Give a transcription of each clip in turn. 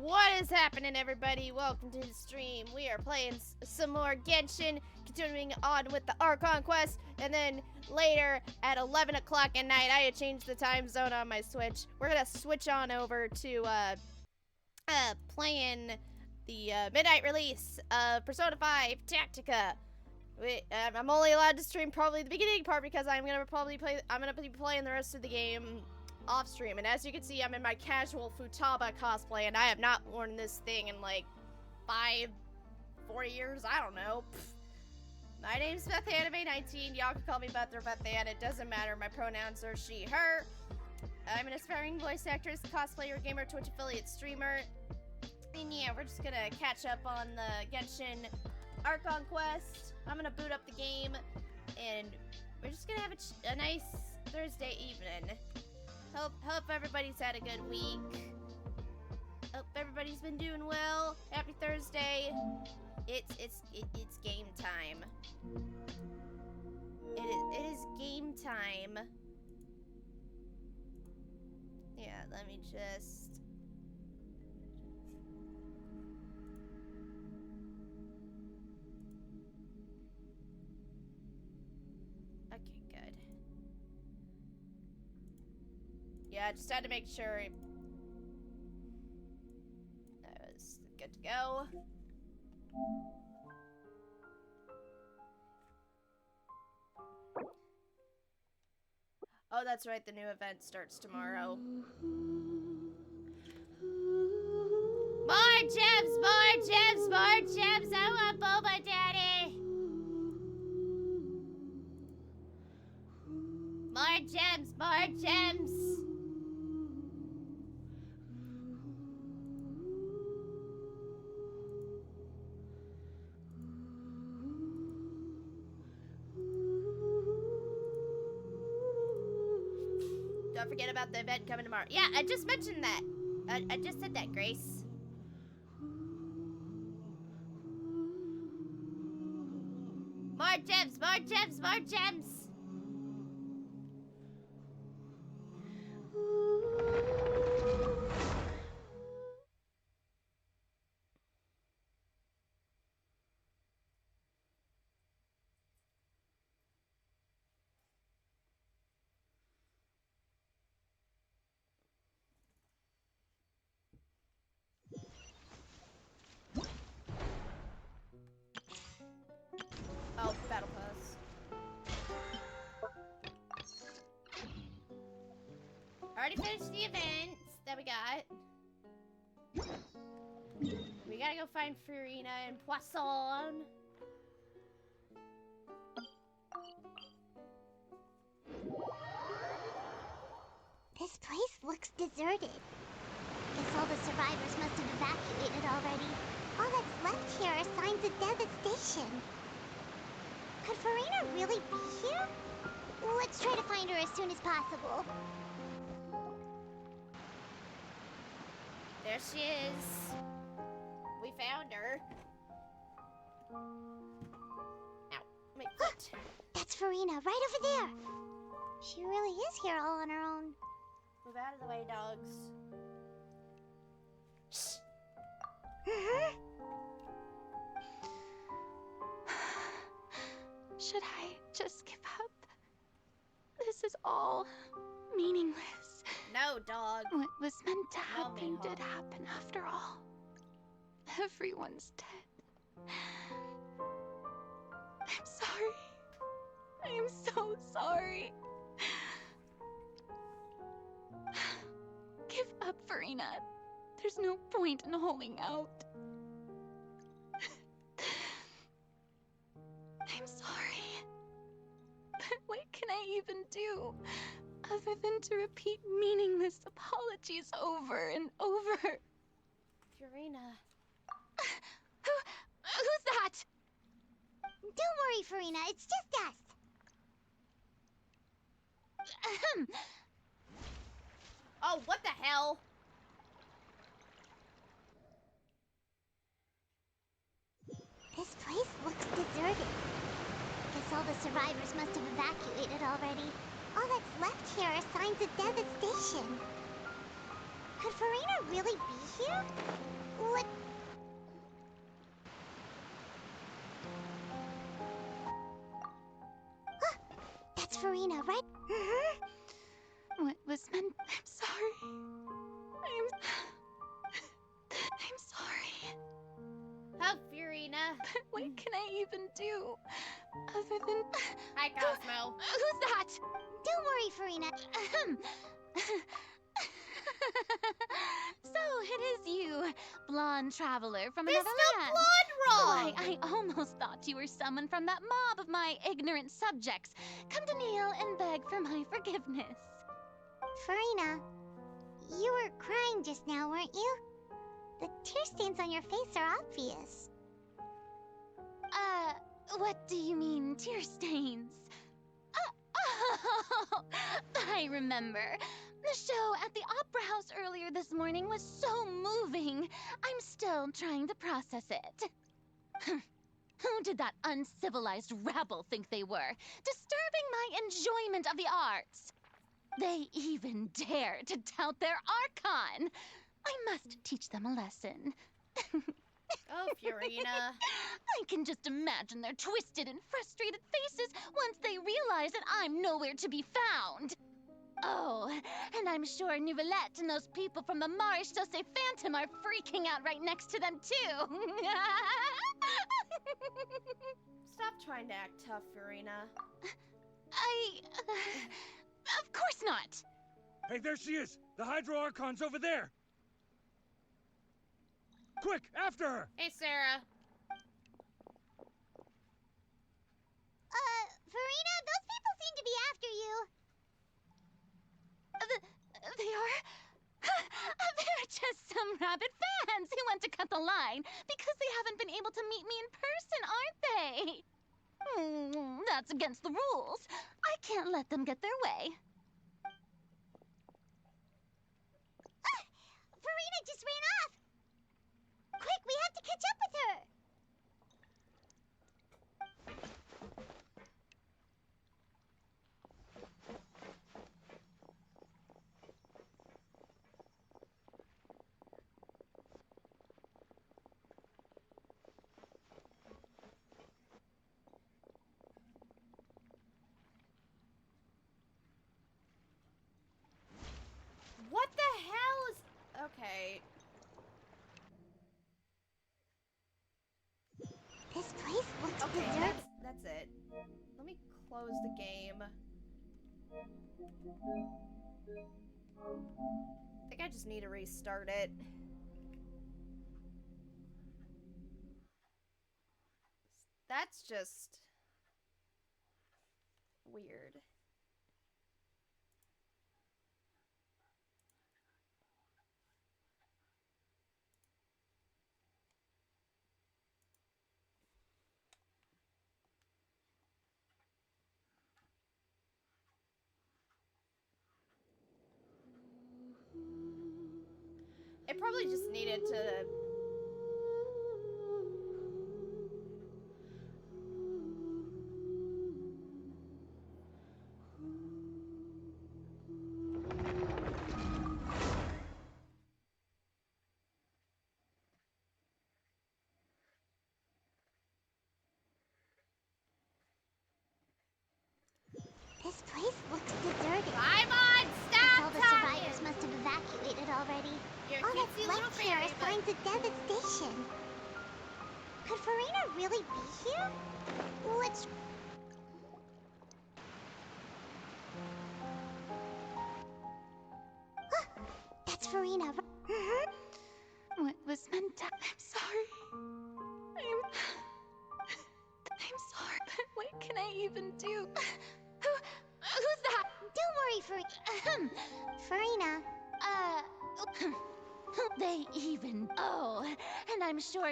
What is happening, everybody? Welcome to the stream. We are playing some more Genshin, continuing on with the Archon quest, and then later at 11 o'clock at night, I had changed the time zone on my Switch. We're gonna switch on over to playing the midnight release of Persona 5 Tactica. I'm only allowed to stream probably the beginning part because I'm gonna be playing the rest of the game off stream, and as you can see, I'm in my casual Futaba cosplay, and I have not worn this thing in like 4 years, I don't know. My name's BethAnime19, y'all can call me Beth or Bethan, it doesn't matter, my pronouns are she, her. I'm an aspiring voice actress, cosplayer, gamer, Twitch affiliate, streamer, and yeah, we're just gonna catch up on the Genshin Archon quest. I'm gonna boot up the game, and we're just gonna have a nice Thursday evening. Hope everybody's had a good week. Hope everybody's been doing well. Happy Thursday. It's game time. It is game time. Yeah, let me just... Okay, good. Yeah, just had to make sure that was good to go. Oh, that's right, the new event starts tomorrow. More gems, more gems, more gems! I want Boba Daddy! More gems, more gems! Don't forget about the event coming tomorrow. Yeah, I just mentioned that. I just said that, Grace. More gems, more gems, more gems! Oh, battle pass. Already finished the events that we got. We gotta go find Farina and Poisson. This place looks deserted. Guess all the survivors must have evacuated already. All that's left here are signs of devastation. Could Farina really be here? Let's try to find her as soon as possible. There she is. We found her. Ow, my foot. That's Farina, right over there. She really is here all on her own. Move out of the way, dogs. Shh. Should I just give up? This is all meaningless. No, dog. What was meant to happen Mijo. did happen after all. Everyone's dead. I'm sorry. I am so sorry. Give up, Farina. There's no point in holding out. I'm sorry. But what can I even do other than to repeat meaningless apologies over and over? Farina. Who's that? Don't worry, Farina, it's just us. Oh, what the hell? This place looks deserted. Guess all the survivors must have evacuated already. All that's left here are signs of devastation. Could Farina really be here? What? That's Farina, right? What was meant? I'm sorry. I'm sorry. Hug, Furina. What can I even do other than? Hi, Cosmo. Who's that? Don't worry, Farina. So it is you, blonde traveler from There's another no land. blood wrong. I almost thought you were someone from that mob of my ignorant subjects. Come to kneel and beg for my forgiveness. Farina, you were crying just now, weren't you? The tear stains on your face are obvious. What do you mean, tear stains? Oh, I remember. The show at the Opera House earlier this morning was so moving. I'm still trying to process it. Who did that uncivilized rabble think they were, disturbing my enjoyment of the arts? They even dare to tout their Archon. I must teach them a lesson. Oh, Furina. I can just imagine their twisted and frustrated faces once they realize that I'm nowhere to be found. Oh, and I'm sure Nouvellette and those people from the Marche Sauce Phantom are freaking out right next to them, too. Stop trying to act tough, Furina. Of course not. Hey, there she is! The Hydro Archon's over there! Quick, after her! Hey, Sarah. Farina, those people seem to be after you. They are? They're just some rabid fans who want to cut the line because they haven't been able to meet me in person, aren't they? That's against the rules. I can't let them get their way. Farina just ran off. Quick, we have to catch up with her. What the hell is... Okay. This place looks Okay, deserted. that's it. Let me close the game. I think I just need to restart it. That's just... weird. It probably just needed to... This place looks deserted. Paimon, Guess all stop the talking! survivors must have evacuated already. Your All cutesy that's little left here fairy, are but... signs of devastation. Could Farina really be here? Let's... That's Farina. What was meant to... I'm sorry. I'm sorry, but what can I even do? Who's that? Don't worry, Farina. They even... Oh, and I'm sure...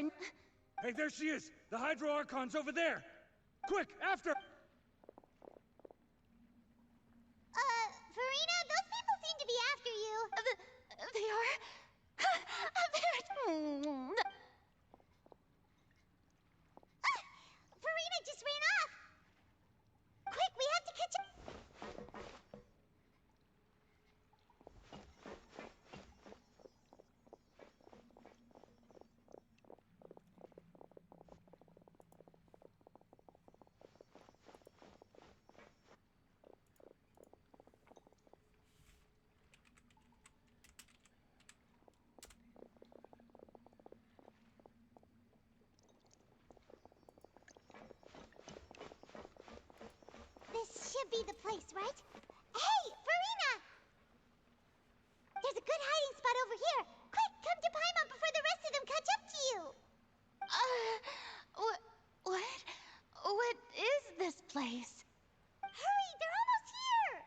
Hey, there she is! The Hydro Archon's over there! Quick, after! Farina, those people seem to be after you. They are? Farina just ran off. Quick, we have to catch up. place, right? Hey, Farina! There's a good hiding spot over here. Quick, come to Paimon before the rest of them catch up to you. What? What is this place? Hurry, they're almost here.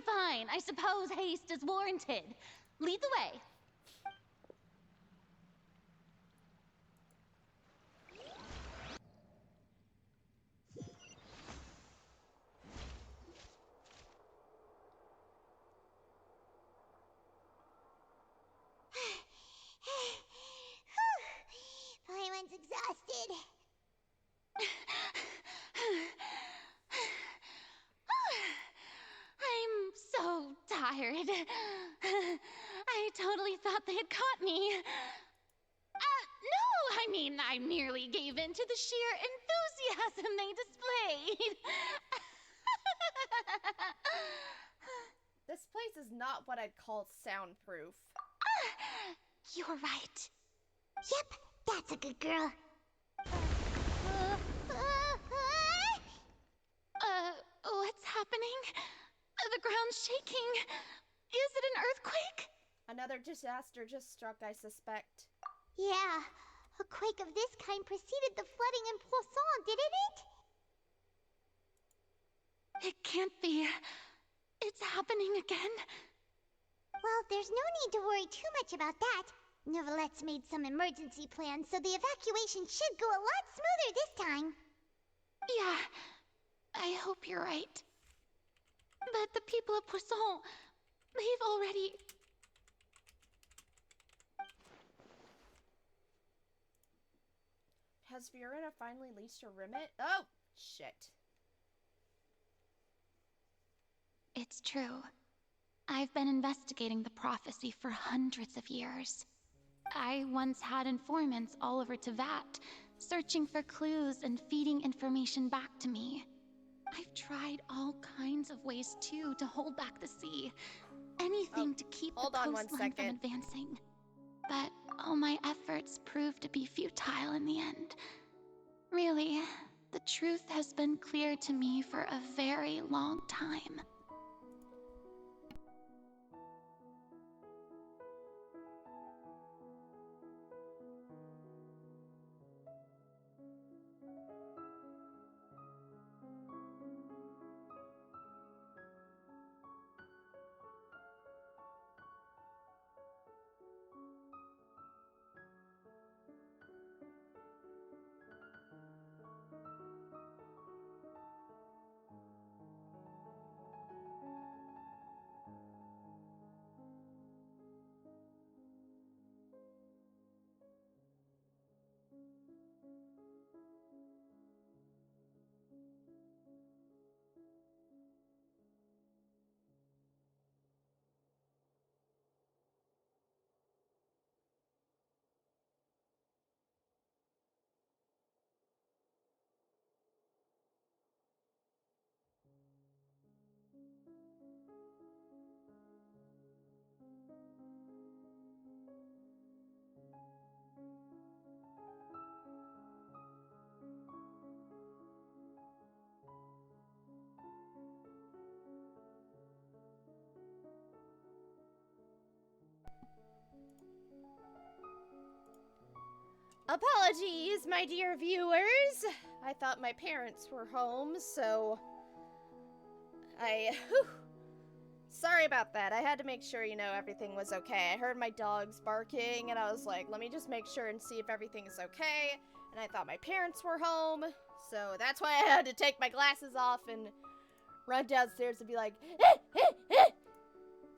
Fine. I suppose haste is warranted. Lead the way. Paimon's exhausted. I'm so tired. I totally thought they had caught me. No, I mean, I merely gave in to the sheer enthusiasm they displayed. This place is not what I'd call soundproof. You're right. Yep, that's a good girl. What's happening? The ground's shaking. Is it an earthquake? Another disaster just struck, I suspect. Yeah, a quake of this kind preceded the flooding in Poisson, didn't it? It can't be. It's happening again. Well, there's no need to worry too much about that. Nouvelette's made some emergency plans, so the evacuation should go a lot smoother this time. Yeah, I hope you're right. But the people of Poisson, they've already... Has Fiorina finally leased her remit? Oh, shit. It's true. I've been investigating the prophecy for hundreds of years. I once had informants all over Teyvat, searching for clues and feeding information back to me. I've tried all kinds of ways, too, to hold back the sea. Anything to keep the coastline from advancing. But all my efforts proved to be futile in the end. Really, the truth has been clear to me for a very long time. Apologies, my dear viewers. I thought my parents were home, so sorry about that. I had to make sure, everything was okay. I heard my dogs barking, and I was like, let me just make sure and see if everything is okay. And I thought my parents were home, so that's why I had to take my glasses off and run downstairs and be like,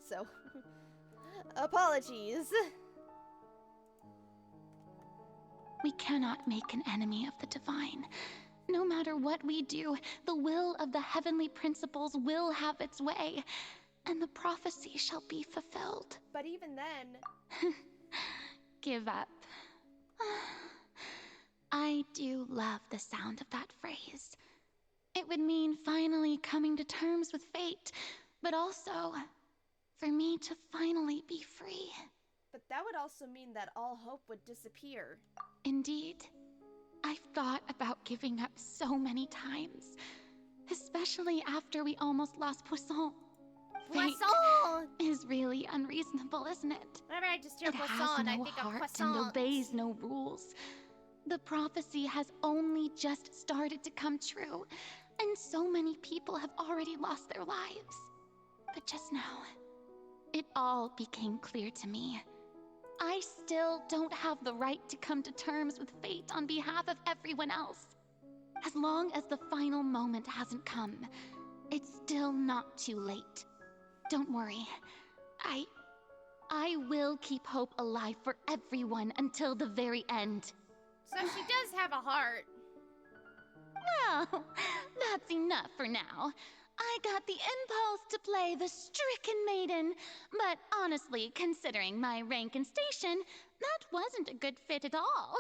So, apologies. We cannot make an enemy of the divine. No matter what we do, the will of the heavenly principles will have its way, and the prophecy shall be fulfilled. But even then... Give up. I do love the sound of that phrase. It would mean finally coming to terms with fate, but also for me to finally be free. But that would also mean that all hope would disappear. Indeed. I've thought about giving up so many times, Especially after we almost lost Poisson. Fate Poisson! is really unreasonable, isn't it? Whenever I just hear It has Poisson, I no think of heart croissants. and obeys no rules. The prophecy has only just started to come true, and so many people have already lost their lives. But just now, it all became clear to me. I still don't have the right to come to terms with fate on behalf of everyone else. As long as the final moment hasn't come, it's still not too late. Don't worry. I will keep hope alive for everyone until the very end. So she does have a heart. Well, that's enough for now. I got the impulse to play the stricken maiden, but honestly, considering my rank and station, that wasn't a good fit at all.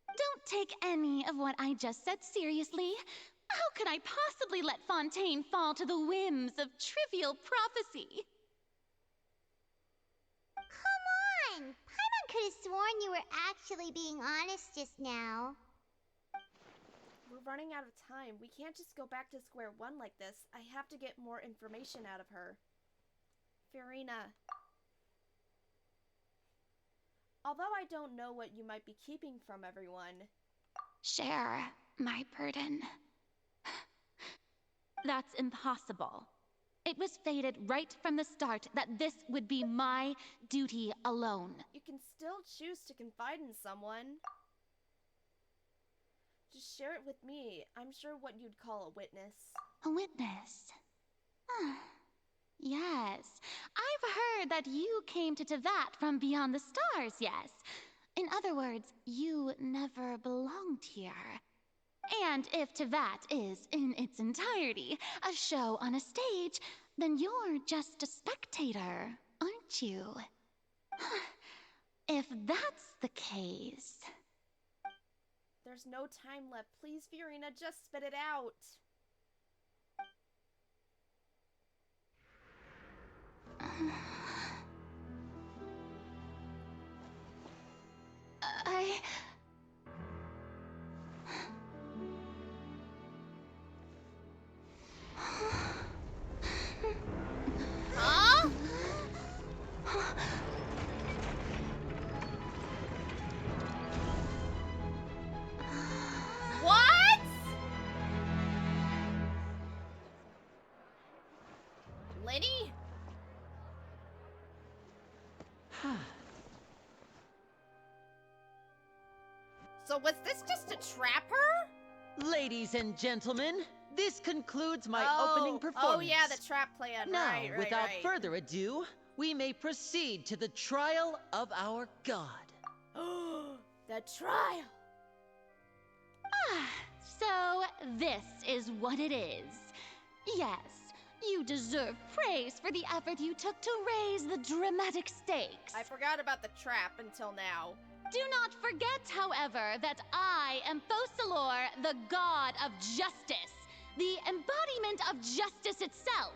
Don't take any of what I just said seriously. How could I possibly let Fontaine fall to the whims of trivial prophecy? Come on! Paimon could have sworn you were actually being honest just now. We're running out of time. We can't just go back to square one like this. I have to get more information out of her. Fiorina. Although I don't know what you might be keeping from everyone. Share my burden. That's impossible. It was fated right from the start that this would be my duty alone. You can still choose to confide in someone. Just share it with me. I'm sure what you'd call a witness. A witness? Yes. I've heard that you came to Tevat from beyond the stars, yes. In other words, you never belonged here. And if Tevat is, in its entirety, a show on a stage, then you're just a spectator, aren't you? If that's the case... There's no time left. Please, Fiorina, just spit it out. Huh? What? Lenny? So was this just to trap her? Ladies and gentlemen, this concludes my Oh, opening performance. Oh yeah, the trap plan. Now, Right, without right. further ado, we may proceed to the trial of our god. The trial. So, this is what it is. Yes, you deserve praise for the effort you took to raise the dramatic stakes. I forgot about the trap until now. Do not forget, however, that I am Focalor, the god of justice, the embodiment of justice itself.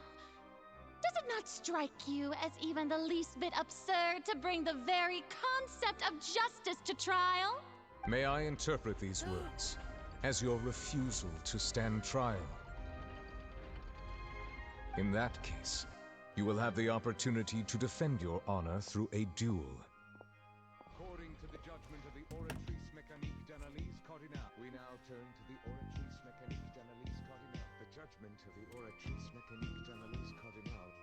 Does it not strike you as even the least bit absurd to bring the very concept of justice to trial? May I interpret these words as your refusal to stand trial? In that case, you will have the opportunity to defend your honor through a duel. According to the judgment of the Oratrice Mécanique d'Analyse Cardinale. We now turn to the Oratrice Mécanique d'Analyse Cardinale. The judgment of the Oratrice Mécanique d'Analyse Cardinale.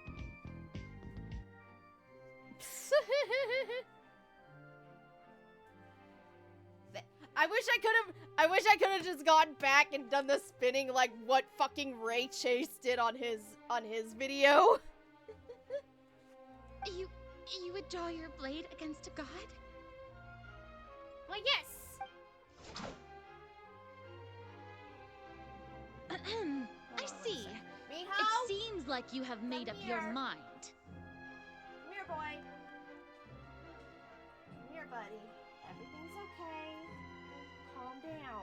I wish I could have just gone back and done the spinning like what fucking Ray Chase did on his video. You would draw your blade against a god? Well, yes. I see. Miho? It seems like you have made up your here. mind. Come here, boy. Come here, buddy. Everything's okay. Calm down.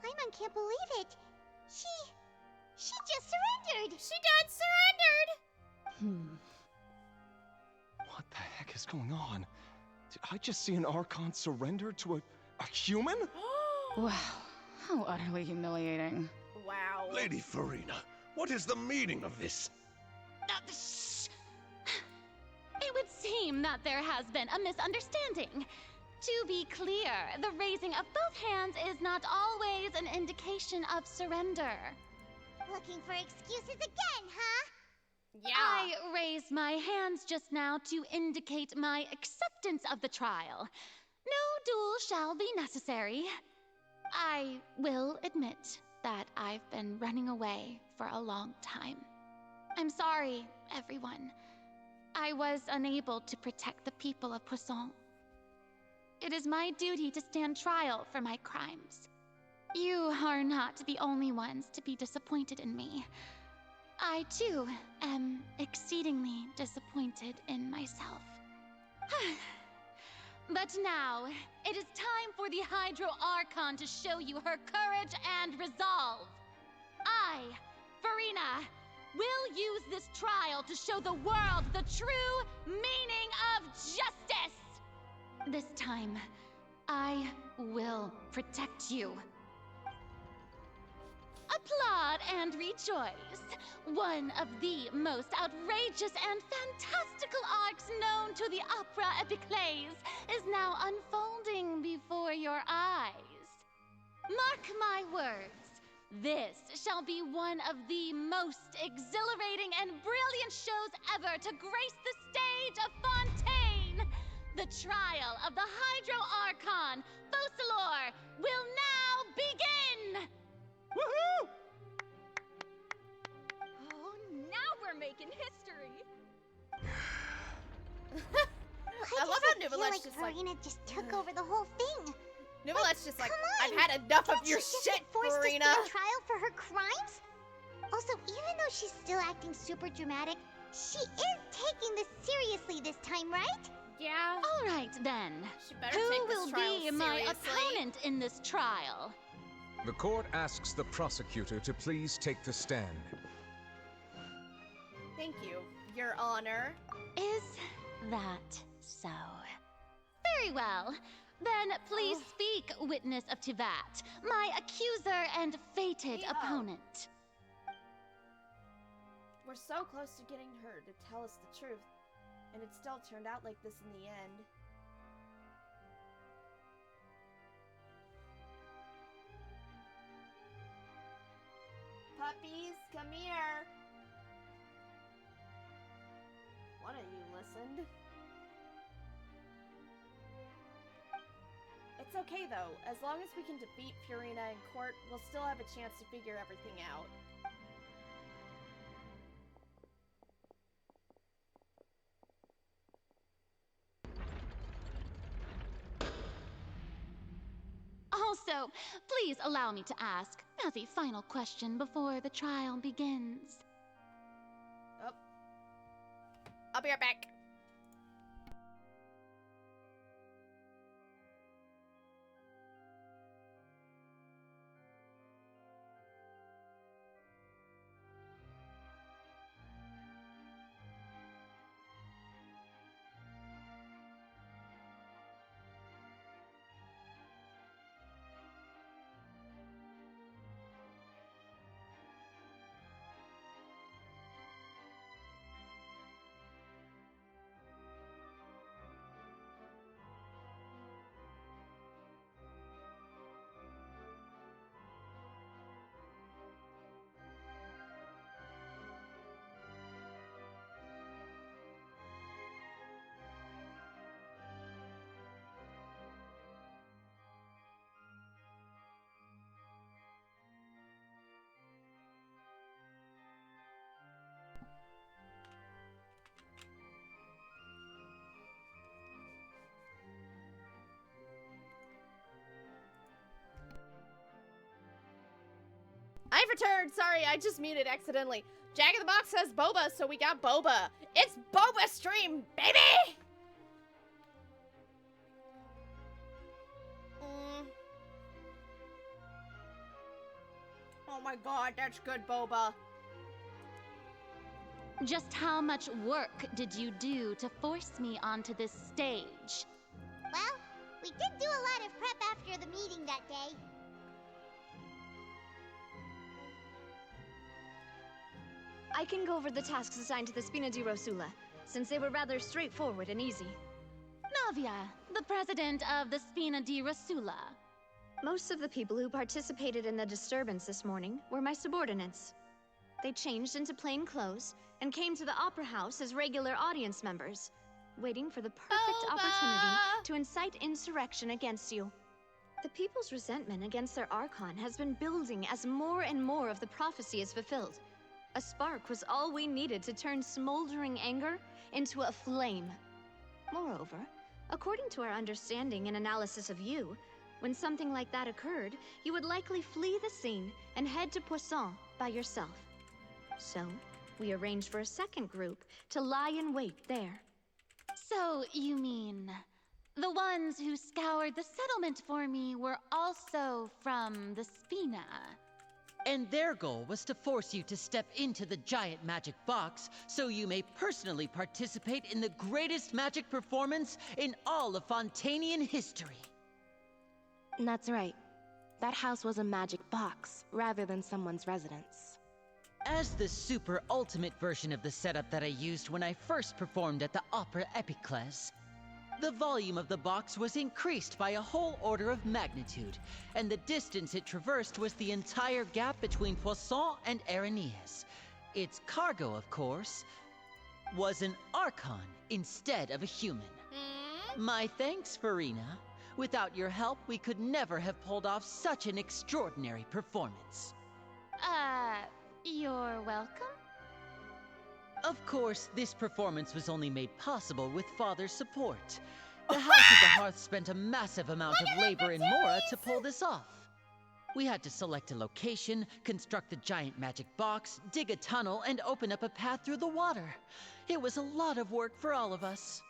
Paimon can't believe it. She just surrendered! She done surrendered! What the heck is going on? Did I just see an Archon surrender to a human? Wow, how utterly humiliating. Wow. Lady Farina, what is the meaning of this? It would seem that there has been a misunderstanding. To be clear, the raising of both hands is not always an indication of surrender. Looking for excuses again, huh? Yeah. I raised my hands just now to indicate my acceptance of the trial. No duel shall be necessary. I will admit that I've been running away for a long time. I'm sorry, everyone. I was unable to protect the people of Poisson. It is my duty to stand trial for my crimes. You are not the only ones to be disappointed in me. I, too, am exceedingly disappointed in myself. But now, it is time for the Hydro Archon to show you her courage and resolve. I, Farina, will use this trial to show the world the true meaning of justice! This time, I will protect you. Applaud and rejoice. One of the most outrageous and fantastical arcs known to the opera epiclese is now unfolding before your eyes. Mark my words, this shall be one of the most exhilarating and brilliant shows ever to grace the stage of Fontaine. The trial of the Hydro Archon, Focalor, will now begin! Woohoo! Oh, now we're making history. I love how feel Nubilet's like just like, Farina just took over the whole thing. Nubilet's just like, Come I've on! had enough Can't of your she just shit, get forced Farina. to stand trial for her crimes? Also, even though she's still acting super dramatic, she is taking this seriously this time, right? Yeah. All right, then. She better Who take this will trial be my seriously. opponent in this trial? The court asks the prosecutor to please take the stand. Thank you, Your Honor. Is that so? Very well. Then please speak, witness of Tivat, my accuser and fated Yeah. opponent. We're so close to getting her to tell us the truth, and it still turned out like this in the end. Puppies, come here. One of you listened. It's okay though, as long as we can defeat Furina in court, we'll still have a chance to figure everything out. Also, please allow me to ask, as a final question before the trial begins. Oh. I'll be right back. I've returned! Sorry, I just muted accidentally. Jack in the Box says boba, so we got boba. It's boba stream, baby! Oh my god, that's good, Boba. Just how much work did you do to force me onto this stage? Well, we did do a lot of prep after the meeting that day. I can go over the tasks assigned to the Spina di Rosula, since they were rather straightforward and easy. Navia, the president of the Spina di Rosula. Most of the people who participated in the disturbance this morning were my subordinates. They changed into plain clothes and came to the Opera House as regular audience members, waiting for the perfect opportunity to incite insurrection against you. The people's resentment against their Archon has been building as more and more of the prophecy is fulfilled. A spark was all we needed to turn smoldering anger into a flame. Moreover, according to our understanding and analysis of you, when something like that occurred, you would likely flee the scene and head to Poisson by yourself. So, we arranged for a second group to lie in wait there. So, you mean, the ones who scoured the settlement for me were also from the Spina? And their goal was to force you to step into the giant magic box so you may personally participate in the greatest magic performance in all of Fontanian history. That's right. That house was a magic box, rather than someone's residence. As the super ultimate version of the setup that I used when I first performed at the Opera Epiclese, the volume of the box was increased by a whole order of magnitude, and the distance it traversed was the entire gap between Poisson and Aranias. Its cargo, of course, was an Archon instead of a human. My thanks, Farina. Without your help, we could never have pulled off such an extraordinary performance. You're welcome? Of course, this performance was only made possible with Father's support. The House of the Hearth spent a massive amount of labor in Mora to pull this off. We had to select a location, construct the giant magic box, dig a tunnel, and open up a path through the water. It was a lot of work for all of us.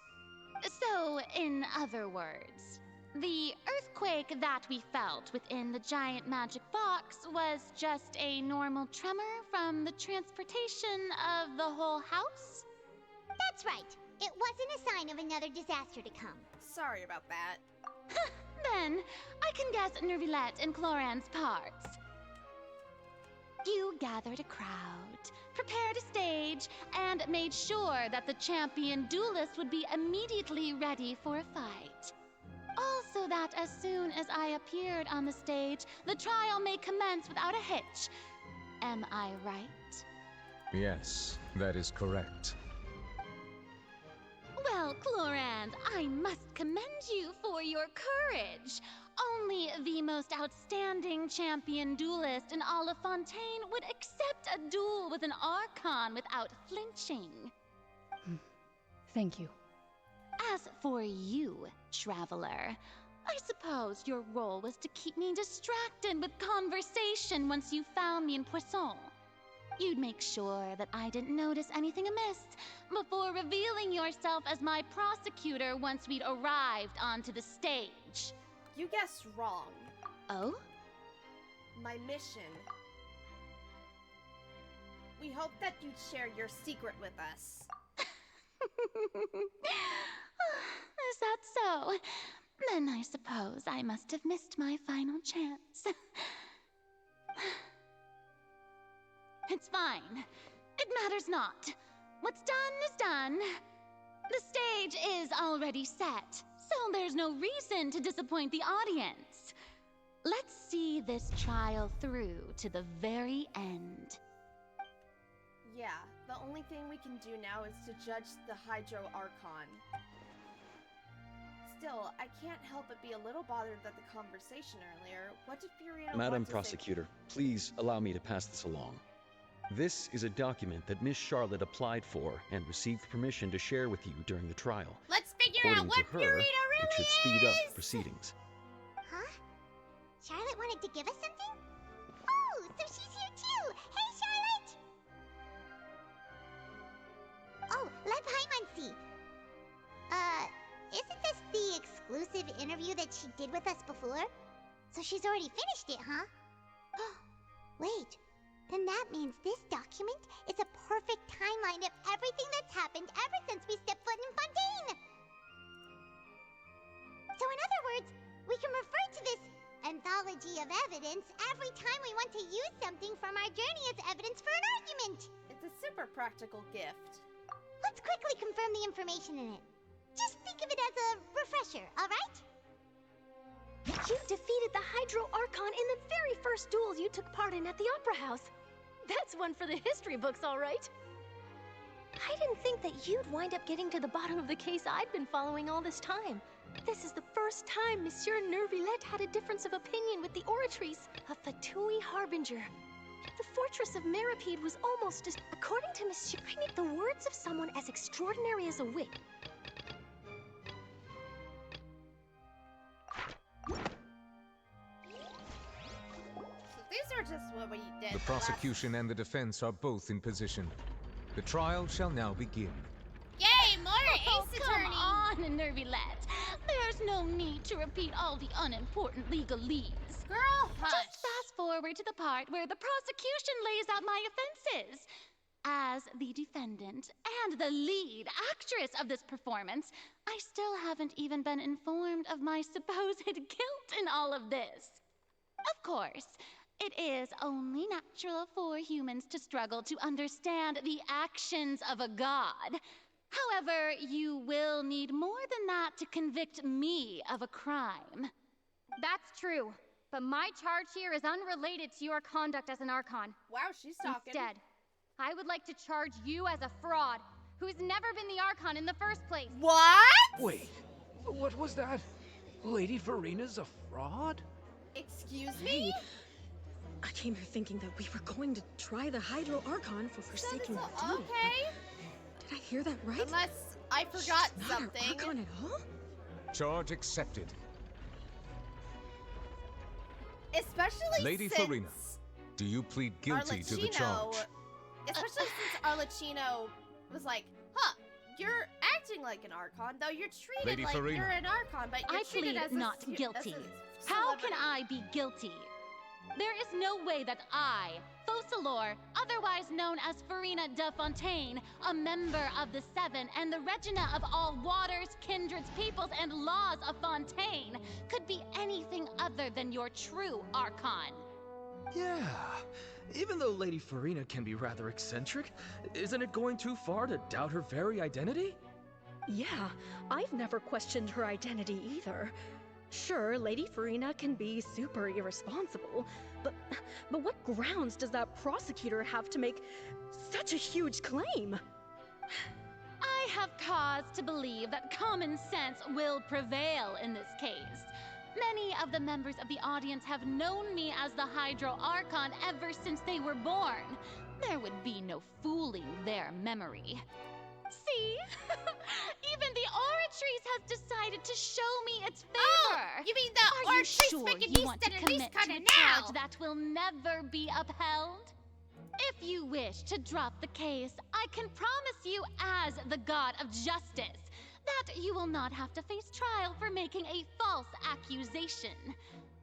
So, in other words, the earthquake that we felt within the giant magic box was just a normal tremor from the transportation of the whole house? That's right. It wasn't a sign of another disaster to come. Sorry about that. Then, I can guess Nervilette and Cloran's parts. You gathered a crowd, prepared a stage, and made sure that the champion duelist would be immediately ready for a fight. Also that as soon as I appeared on the stage, the trial may commence without a hitch. Am I right? Yes, that is correct. Well, Clorand, I must commend you for your courage. Only the most outstanding champion duelist in all of Fontaine would accept a duel with an Archon without flinching. Thank you. As for you, Traveler, I suppose your role was to keep me distracted with conversation once you found me in Poisson. You'd make sure that I didn't notice anything amiss before revealing yourself as my prosecutor once we'd arrived onto the stage. You guessed wrong. Oh? My mission. We hope that you'd share your secret with us. Is that so? Then I suppose I must have missed my final chance. It's fine. It matters not. What's done is done. The stage is already set, so there's no reason to disappoint the audience. Let's see this trial through to the very end. Yeah, the only thing we can do now is to judge the Hydro Archon. Still, I can't help but be a little bothered that the conversation earlier. What did Furina Madam want to Prosecutor, please allow me to pass this along. This is a document that Miss Charlotte applied for and received permission to share with you during the trial. Let's figure out According what to her, Furina really it should speed up is! proceedings. Huh? Charlotte wanted to give us something? Oh, so she's here too! Hey, Charlotte! Oh, Lev Hymansi! Isn't this the exclusive interview that she did with us before? So she's already finished it, huh? Wait, then that means this document is a perfect timeline of everything that's happened ever since we stepped foot in Fontaine! So in other words, we can refer to this anthology of evidence every time we want to use something from our journey as evidence for an argument! It's a super practical gift. Let's quickly confirm the information in it. Just think of it as a refresher, alright? You defeated the Hydro Archon in the very first duels you took part in at the Opera House. That's one for the history books, all right. I didn't think that you'd wind up getting to the bottom of the case I'd been following all this time. This is the first time Monsieur Nervillette had a difference of opinion with the Oratrice, a Fatui Harbinger. The fortress of Meripede was almost as... According to Monsieur, I need the words of someone as extraordinary as a wit. So these are just what we did. The prosecution and the defense are both in position. The trial shall now begin. Yay, more Oh, ace come attorney! on, Nervillette. There's no need to repeat all the unimportant legalese. Girl, hush. Just fast forward to the part where the prosecution lays out my offenses. As the defendant and the lead actress of this performance, I still haven't even been informed of my supposed guilt in all of this. Of course, it is only natural for humans to struggle to understand the actions of a god. However, you will need more than that to convict me of a crime. That's true, but my charge here is unrelated to your conduct as an Archon. Wow, she's talking. Instead, I would like to charge you as a fraud who's never been the Archon in the first place. What? Wait, what was that? Lady Farina's a fraud? Excuse me? I came here thinking that we were going to try the Hydro Archon for forsaking the duty. Okay. Did I hear that right? Unless I forgot She's not something. Our Archon at all? Charge accepted. Especially Lady since Farina, do you plead guilty to the charge? Especially since Arlecchino was like, huh, you're acting like an Archon, though you're treated Lady like Farina. you're an Archon, but you're I treated plead as not a, guilty. As a How can celebrity. I be guilty? There is no way that I, Focalor, otherwise known as Farina de Fontaine, a member of the Seven and the Regina of all waters, kindreds, peoples, and laws of Fontaine, could be anything other than your true Archon. Yeah. Even though Lady Farina can be rather eccentric, isn't it going too far to doubt her very identity? Yeah, I've never questioned her identity either. Sure, Lady Farina can be super irresponsible, but what grounds does that prosecutor have to make such a huge claim? I have cause to believe that common sense will prevail in this case. Many of the members of the audience have known me as the Hydro Archon ever since they were born. There would be no fooling their memory. See? Even the Oratrice has decided to show me its favor. Oh, you mean the Are you Oratrice sure making you want to commit to a now? charge that will never be upheld? If you wish to drop the case, I can promise you as the God of Justice that you will not have to face trial for making a false accusation.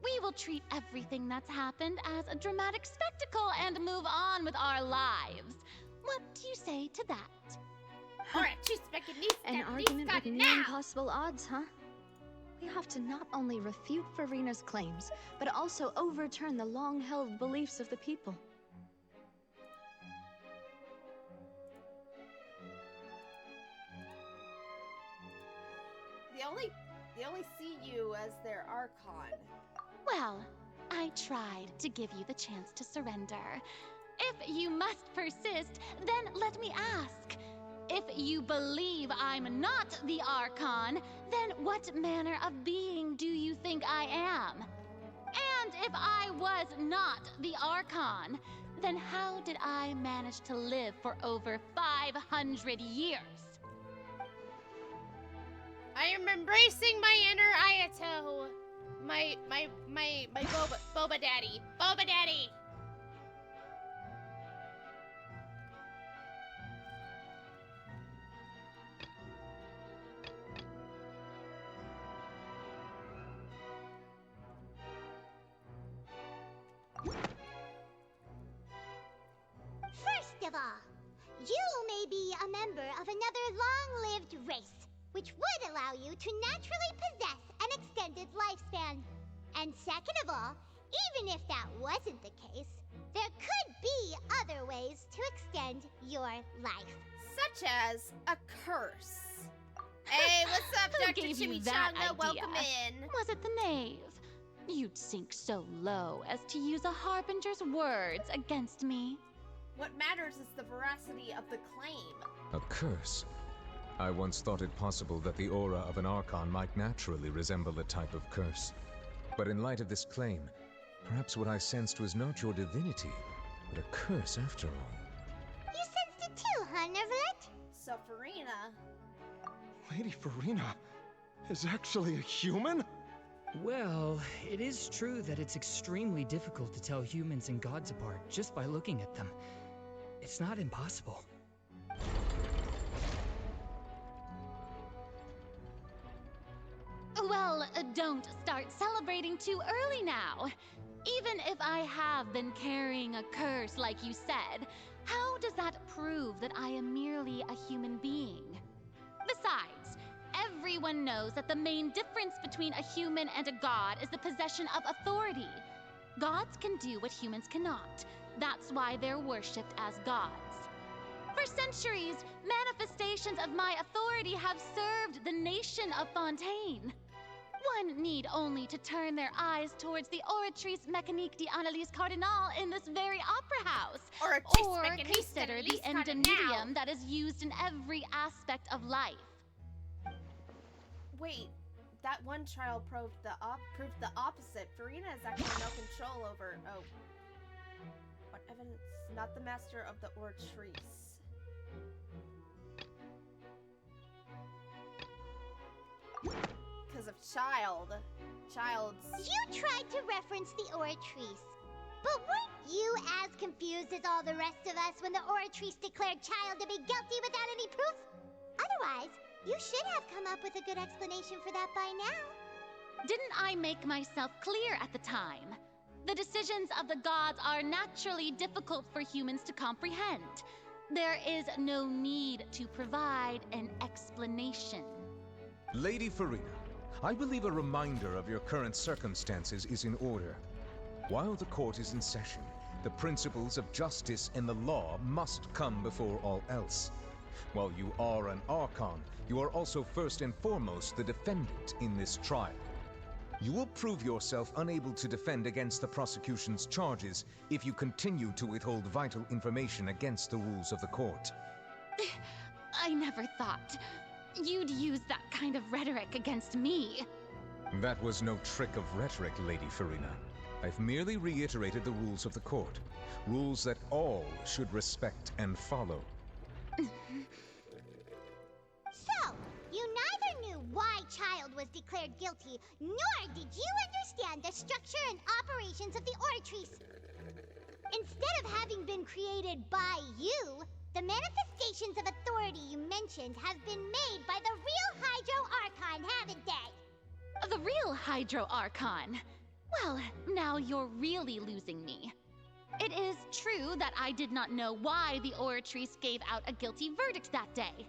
We will treat everything that's happened as a dramatic spectacle and move on with our lives. What do you say to that? An argument with near impossible odds, huh? We have to not only refute Farina's claims, but also overturn the long-held beliefs of the people. They only see you as their Archon. Well, I tried to give you the chance to surrender. If you must persist, then let me ask. If you believe I'm not the Archon, then what manner of being do you think I am? And if I was not the Archon, then how did I manage to live for over 500 years? I am embracing my inner Ayato. My Boba Daddy. Boba Daddy! all, you may be a member of another long-lived race, which would allow you to naturally possess an extended lifespan. And second of all, even if that wasn't the case, there could be other ways to extend your life. Such as a curse. Hey, what's up, Who Dr. gave you that Chimichanga? idea? Welcome in. Was it the knave? You'd sink so low as to use a harbinger's words against me. What matters is the veracity of the claim. A curse? I once thought it possible that the aura of an Archon might naturally resemble a type of curse. But in light of this claim, perhaps what I sensed was not your divinity, but a curse after all. You sensed it too, huh, Nervalet? So, Farina. Lady Farina is actually a human? Well, it is true that it's extremely difficult to tell humans and gods apart just by looking at them. It's not impossible. Well, don't start celebrating too early now. Even if I have been carrying a curse like you said, how does that prove that I am merely a human being? Besides, everyone knows that the main difference between a human and a god is the possession of authority. Gods can do what humans cannot. That's why they're worshipped as gods. For centuries, manifestations of my authority have served the nation of Fontaine. One need only to turn their eyes towards the Oratrice Mécanique d'Analyse Cardinal in this very opera house. Or consider the endemitium that is used in every aspect of life. Wait, that one trial proved the opposite. Farina has actually no control over. Oh. What evidence? Not the master of the Oratrice. Because of Child's. You tried to reference the Oratrice. But weren't you as confused as all the rest of us when the Oratrice declared Child to be guilty without any proof? Otherwise, you should have come up with a good explanation for that by now. Didn't I make myself clear at the time? The decisions of the gods are naturally difficult for humans to comprehend. There is no need to provide an explanation. Lady Farina, I believe a reminder of your current circumstances is in order. While the court is in session, the principles of justice and the law must come before all else. While you are an Archon, you are also first and foremost the defendant in this trial. You will prove yourself unable to defend against the prosecution's charges if you continue to withhold vital information against the rules of the court. I never thought you'd use that kind of rhetoric against me. That was no trick of rhetoric, Lady Farina. I've merely reiterated the rules of the court. Rules that all should respect and follow. So, you neither knew why Child was declared guilty, nor did you understand the structure and operations of the Oratrice. Instead of having been created by you, the manifestations of authority you mentioned have been made by the real Hydro Archon, haven't they? The real Hydro Archon? Well, now you're really losing me. It is true that I did not know why the Oratrice gave out a guilty verdict that day.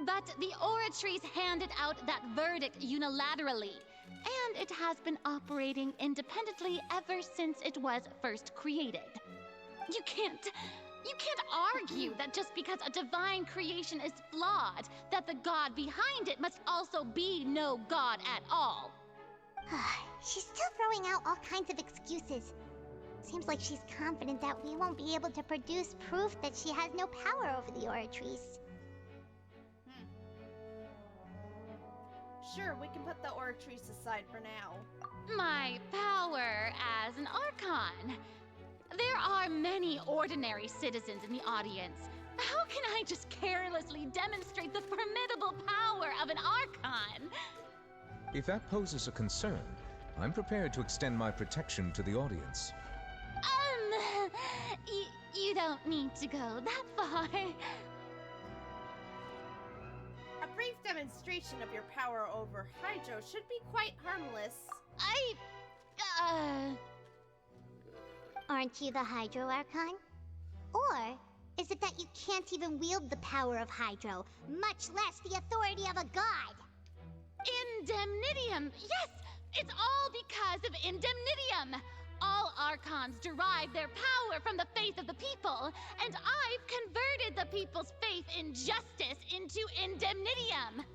But the Oratrice handed out that verdict unilaterally, and it has been operating independently ever since it was first created. You can't argue that just because a divine creation is flawed, that the god behind it must also be no god at all. She's still throwing out all kinds of excuses. Seems like she's confident that we won't be able to produce proof that she has no power over the Oratrice. Sure, we can put the Oratrice aside for now. My power as an Archon. There are many ordinary citizens in the audience. How can I just carelessly demonstrate the formidable power of an Archon? If that poses a concern, I'm prepared to extend my protection to the audience. You don't need to go that far. A brief demonstration of your power over Hydro should be quite harmless. Aren't you the Hydro Archon? Or Is it that you can't even wield the power of Hydro, much less the authority of a god? Indemnitium! Yes! It's all because of Indemnitium! All Archons derive their power from the faith of the people, and I've converted the people's faith in justice into Indemnitium!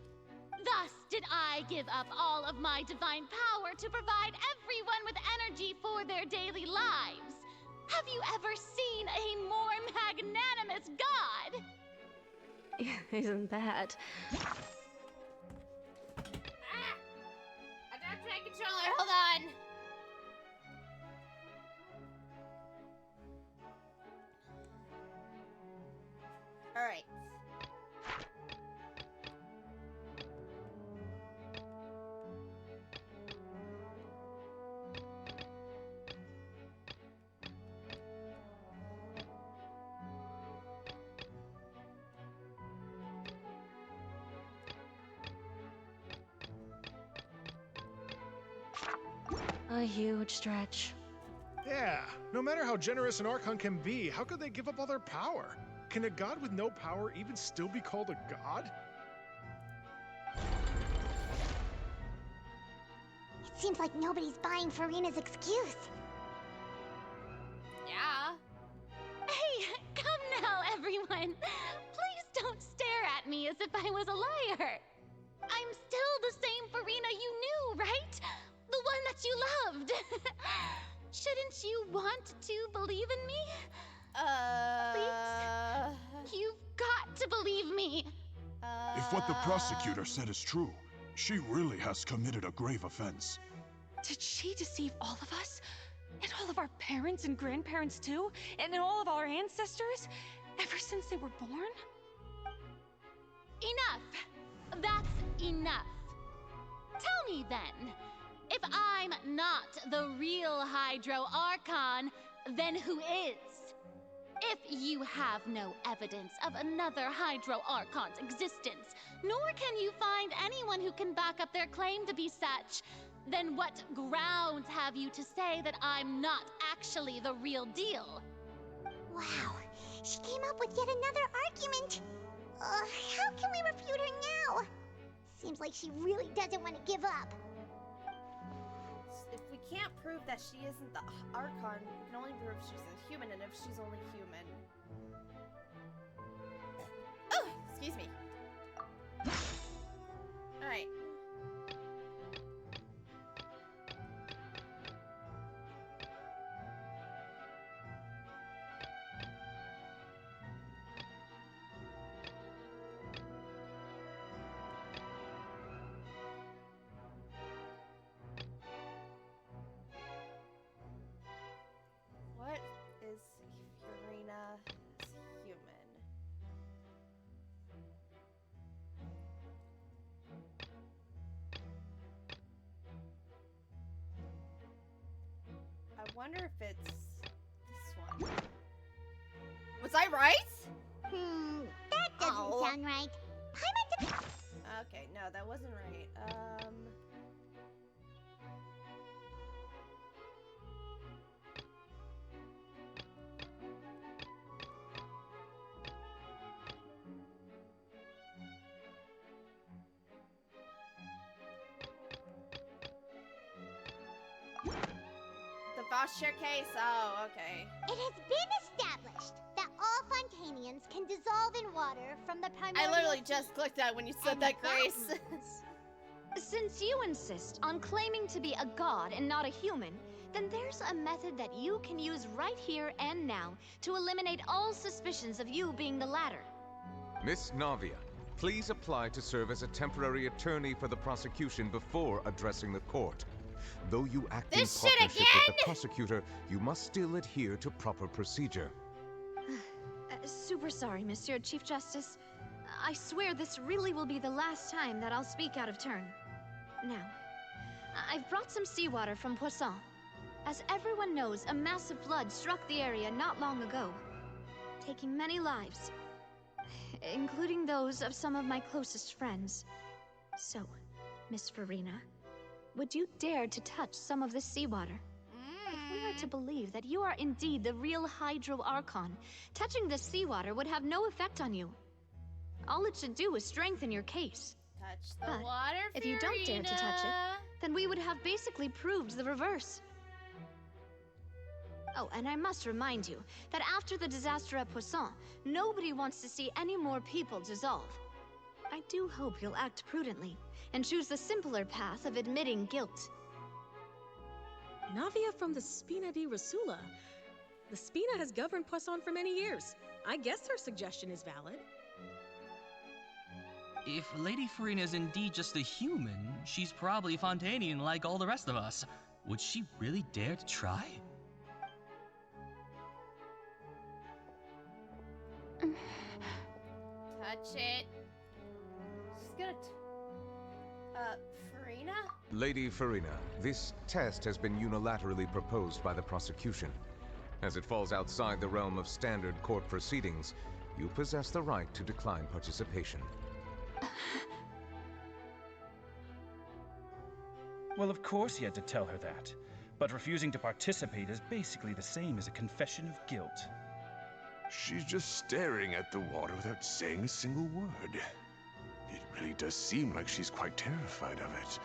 Thus did I give up all of my divine power to provide everyone with energy for their daily lives. Have you ever seen a more magnanimous god? Isn't that? I don't take controller, hold on! Alright. A huge stretch. Yeah, no matter how generous an Archon can be, how could they give up all their power? Can a god with no power even still be called a god? It seems like nobody's buying Farina's excuse. Yeah. Hey, come now, everyone. Please don't stare at me as if I was a liar. I'm still the same Farina you knew, right? The one that you loved. Shouldn't you want to believe in me? Please? You've got to believe me. If what the prosecutor said is true, she really has committed a grave offense. Did she deceive all of us? And all of our parents and grandparents too? And all of our ancestors? Ever since they were born? Enough. That's enough. Tell me then, if I'm not the real Hydro Archon, then who is? If you have no evidence of another Hydro Archon's existence, nor can you find anyone who can back up their claim to be such, then what grounds have you to say that I'm not actually the real deal? Wow, she came up with yet another argument. How can we refute her now? Seems like she really doesn't want to give up. If we can't prove that she isn't the Archon, we can only prove she's a human, and if she's only human... Oh, excuse me. Alright. What is Farina's human? I wonder if it's this one. Was I right? That doesn't sound right. Okay, no, that wasn't right. The Voucher case? Oh, okay. It has been established that all Fontanians can dissolve in water from the primordial... I literally just clicked that when you said that, Grace. Since you insist on claiming to be a god and not a human, then there's a method that you can use right here and now to eliminate all suspicions of you being the latter. Miss Navia, please apply to serve as a temporary attorney for the prosecution before addressing the court. Though you act in partnership with the prosecutor, you must still adhere to proper procedure. Super sorry, Monsieur Chief Justice. I swear this really will be the last time that I'll speak out of turn. Now, I've brought some seawater from Poisson. As everyone knows, a massive flood struck the area not long ago, taking many lives, including those of some of my closest friends. So, Miss Farina, would you dare to touch some of this seawater? If we are are to believe that you are indeed the real Hydro Archon, touching the seawater would have no effect on you. All it should do is strengthen your case. Touch the But water, if you don't dare to touch it, then we would have basically proved the reverse. Oh, and I must remind you that after the disaster at Poisson, nobody wants to see any more people dissolve. I do hope you'll act prudently and choose the simpler path of admitting guilt. Navia from the Spina di Rasula. The Spina has governed Poisson for many years. I guess her suggestion is valid. If Lady Farina is indeed just a human, she's probably Fontanian like all the rest of us. Would she really dare to try? Touch it. She's gonna. Farina? Lady Farina, this test has been unilaterally proposed by the prosecution. As it falls outside the realm of standard court proceedings, you possess the right to decline participation. Well, of course he had to tell her that. But refusing to participate is basically the same as a confession of guilt. She's just staring at the water without saying a single word. It really does seem like she's quite terrified of it.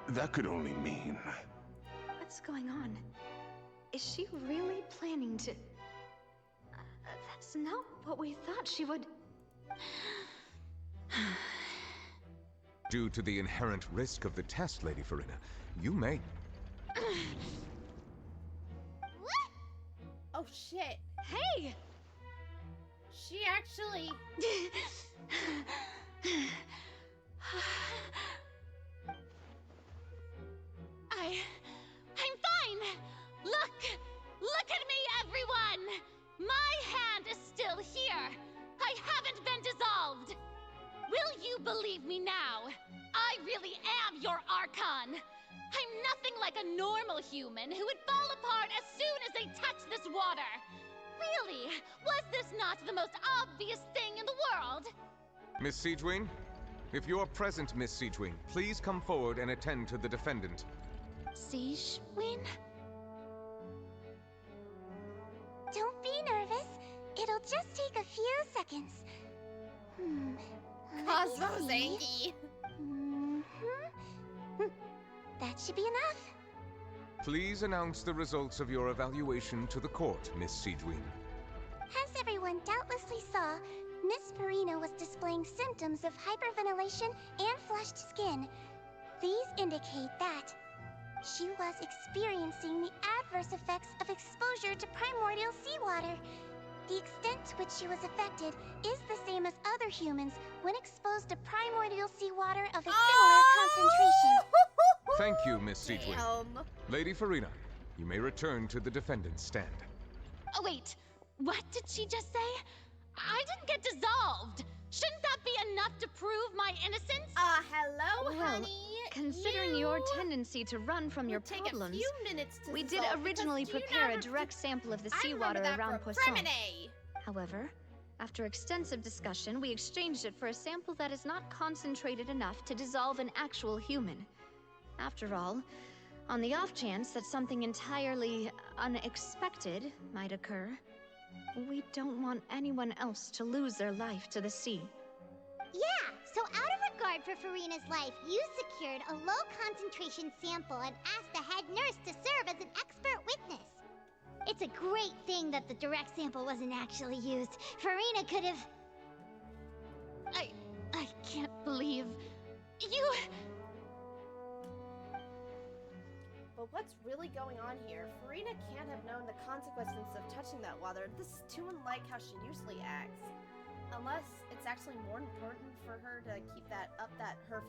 That could only mean... What's going on? Is she really planning to... that's not what we thought she would... Due to the inherent risk of the test, Lady Farina, you may... Oh shit. Hey! She actually... I'm fine! Look at me, everyone! My hand is still here! I haven't been dissolved! Will you believe me now? I really am your Archon! I'm nothing like a normal human who would fall apart as soon as they touch this water! Really? Was this not the most obvious thing in the world? Miss Siegewin? If you're present, Miss Siegewin, please come forward and attend to the defendant. Siegewin? Don't be nervous. It'll just take a few seconds. Cosmo's Angie. That should be enough. Please announce the results of your evaluation to the court, Miss Siegewin. As everyone doubtlessly saw, Miss Farina was displaying symptoms of hyperventilation and flushed skin. These indicate that she was experiencing the adverse effects of exposure to primordial seawater. The extent to which she was affected is the same as other humans when exposed to primordial seawater of a similar concentration. Thank you, Miss Siegewin. Lady Farina, you may return to the defendant's stand. Oh, wait. What did she just say? I didn't get dissolved. Shouldn't that be enough to prove my innocence? Hello, Well, honey. considering your tendency to run from your problems, a few minutes to we did dissolve, originally because do you prepare a not direct sample of the I remember seawater that around from Poisson. Fremine. However, after extensive discussion, we exchanged it for a sample that is not concentrated enough to dissolve an actual human. After all, on the off chance that something entirely unexpected might occur, we don't want anyone else to lose their life to the sea. Yeah, so out of regard for Farina's life, you secured a low-concentration sample and asked the head nurse to serve as an expert witness. It's a great thing that the direct sample wasn't actually used. Farina could have... I can't believe you... But what's really going on here? Farina can't have known the consequences of touching that water. This is too unlike how she usually acts. Unless it's actually more important for her to keep her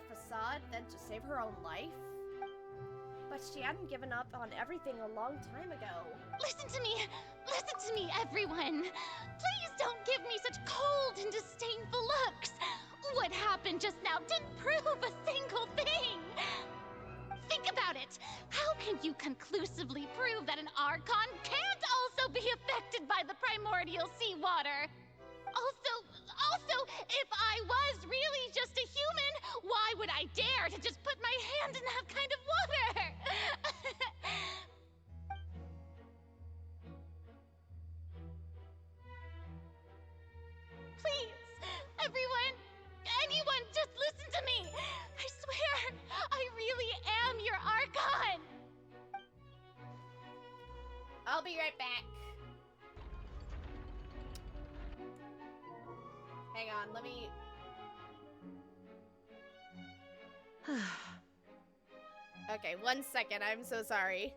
facade than to save her own life. But she hadn't given up on everything a long time ago. Listen to me, everyone. Please don't give me such cold and disdainful looks. What happened just now didn't prove a single thing. Think about it. How can you conclusively prove that an Archon can't also be affected by the primordial seawater? Also, if I was really just a human, why would I dare to just put my hand in that kind of water? I'll be right back. Hang on, let me... Okay, 1 second. I'm so sorry.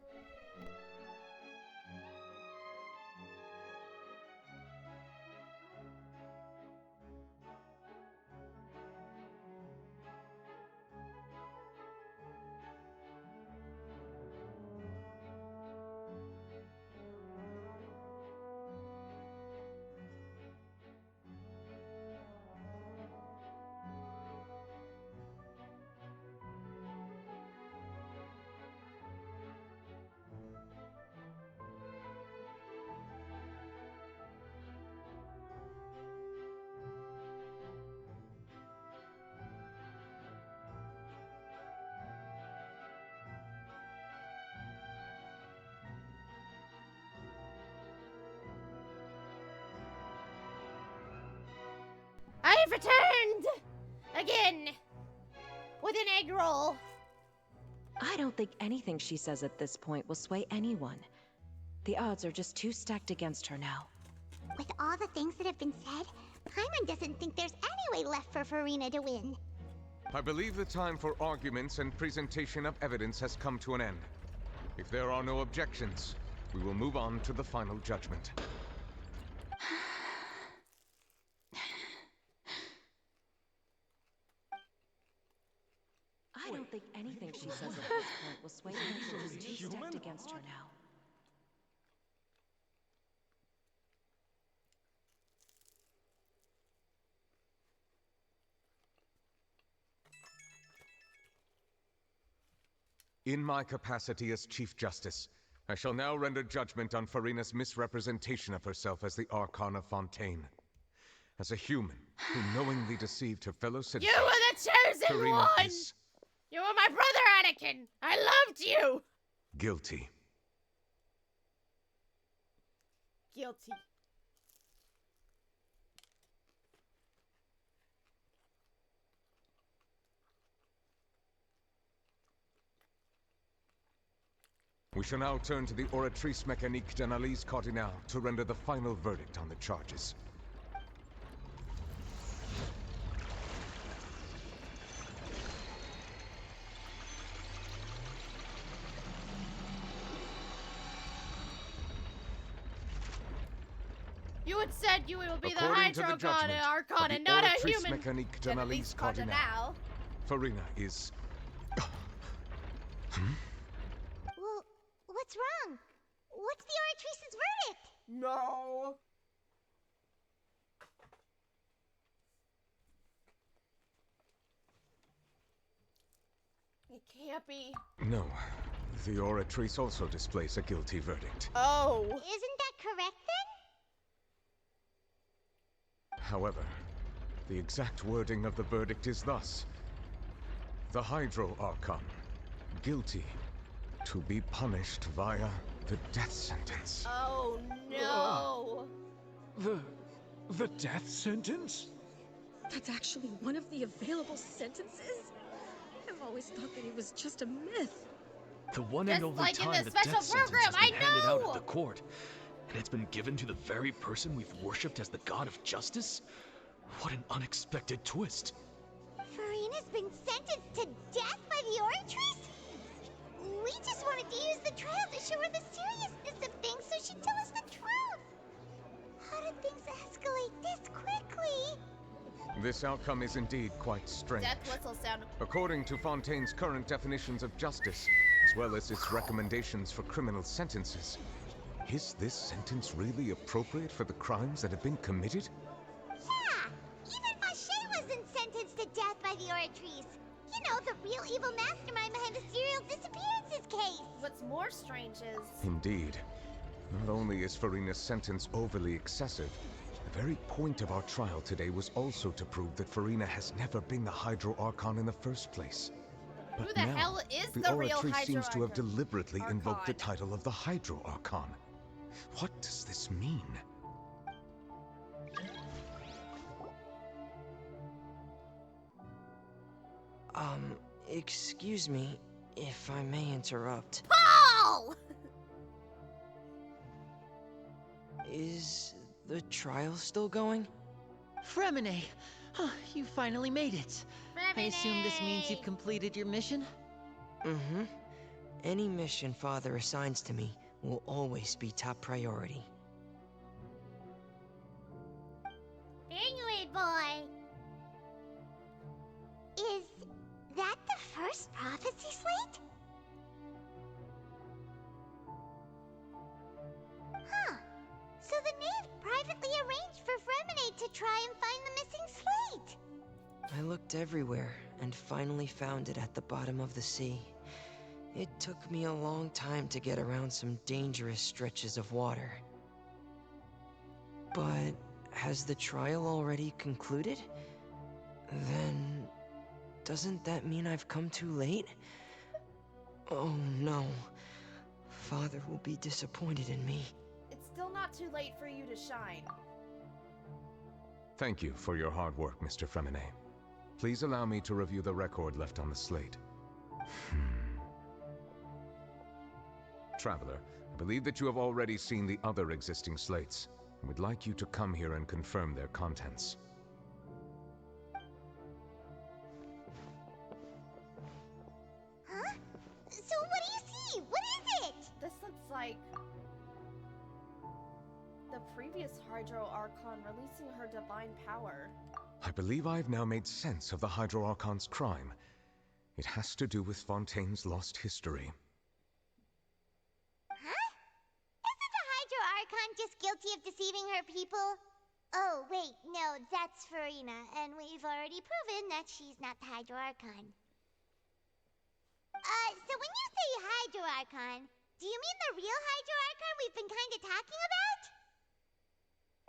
I have returned! Again! With an egg roll. I don't think anything she says at this point will sway anyone. The odds are just too stacked against her now. With all the things that have been said, Paimon doesn't think there's any way left for Farina to win. I believe the time for arguments and presentation of evidence has come to an end. If there are no objections, we will move on to the final judgment. I don't think anything she says at this point will sway anyone. She's too stacked against her now. In my capacity as Chief Justice, I shall now render judgment on Farina's misrepresentation of herself as the Archon of Fontaine. As a human who knowingly deceived her fellow citizens, You were the chosen Farina one! is You were my brother, Anakin! I loved you! guilty. Guilty. We shall now turn to the Oratrice Mécanique d'Analyse Cardinale to render the final verdict on the charges. You had said you will be According to the the judgment Archon of and the not a Oratrice human. Mécanique At d'Analyse least Cardinale, Farina is... Well, what's wrong? What's the Oratrice's verdict? No. It can't be. No. The Oratrice also displays a guilty verdict. Oh. Isn't that correct then? However, the exact wording of the verdict is thus. The Hydro Archon, guilty, to be punished via the death sentence. Oh no. The death sentence? That's actually one of the available sentences? I've always thought that it was just a myth. The one Just and only like in time the the special death sentence program, has been I handed out know! at the court. And it's been given to the very person we've worshipped as the god of justice? What an unexpected twist. Farina's been sentenced to death by the Oratrice? We just wanted to use the trial to show her the seriousness of things so she'd tell us the truth. How did things escalate this quickly? This outcome is indeed quite strange. Death whistle sound. According to Fontaine's current definitions of justice, as well as its recommendations for criminal sentences, is this sentence really appropriate for the crimes that have been committed? Yeah, even Mache wasn't sentenced to death by the Oratrice. You know, the real evil mastermind behind the serial disappearances case. What's more strange is... Indeed. Not only is Farina's sentence overly excessive, the very point of our trial today was also to prove that Farina has never been the Hydro Archon in the first place. But Who the now, hell is the the real Oratrice Hydro seems to have Archon? deliberately invoked the title of the Hydro Archon. What does this mean? Excuse me, if I may interrupt. Paul! Is the trial still going? Fremine! You finally made it. I assume this means you've completed your mission? Mm-hmm. Any mission Father assigns to me will always be top priority. Penguin boy! Is that the first prophecy slate? Huh. So the knave privately arranged for Fremine to try and find the missing slate! I looked everywhere and finally found it at the bottom of the sea. It took me a long time to get around some dangerous stretches of water. But has the trial already concluded? Then doesn't that mean I've come too late? Oh no. Father will be disappointed in me. It's still not too late for you to shine. Thank you for your hard work, Mr. Fremine. Please allow me to review the record left on the slate. Traveler, I believe that you have already seen the other existing slates, and would like you to come here and confirm their contents. Huh? So what do you see? What is it? This looks like the previous Hydro Archon releasing her divine power. I believe I've now made sense of the Hydro Archon's crime. It has to do with Fontaine's lost history. Huh? Isn't the Hydro Archon just guilty of deceiving her people? Oh, wait, no, that's Farina, and we've already proven that she's not the Hydro Archon. So when you say Hydro Archon, do you mean the real Hydro Archon we've been kinda talking about?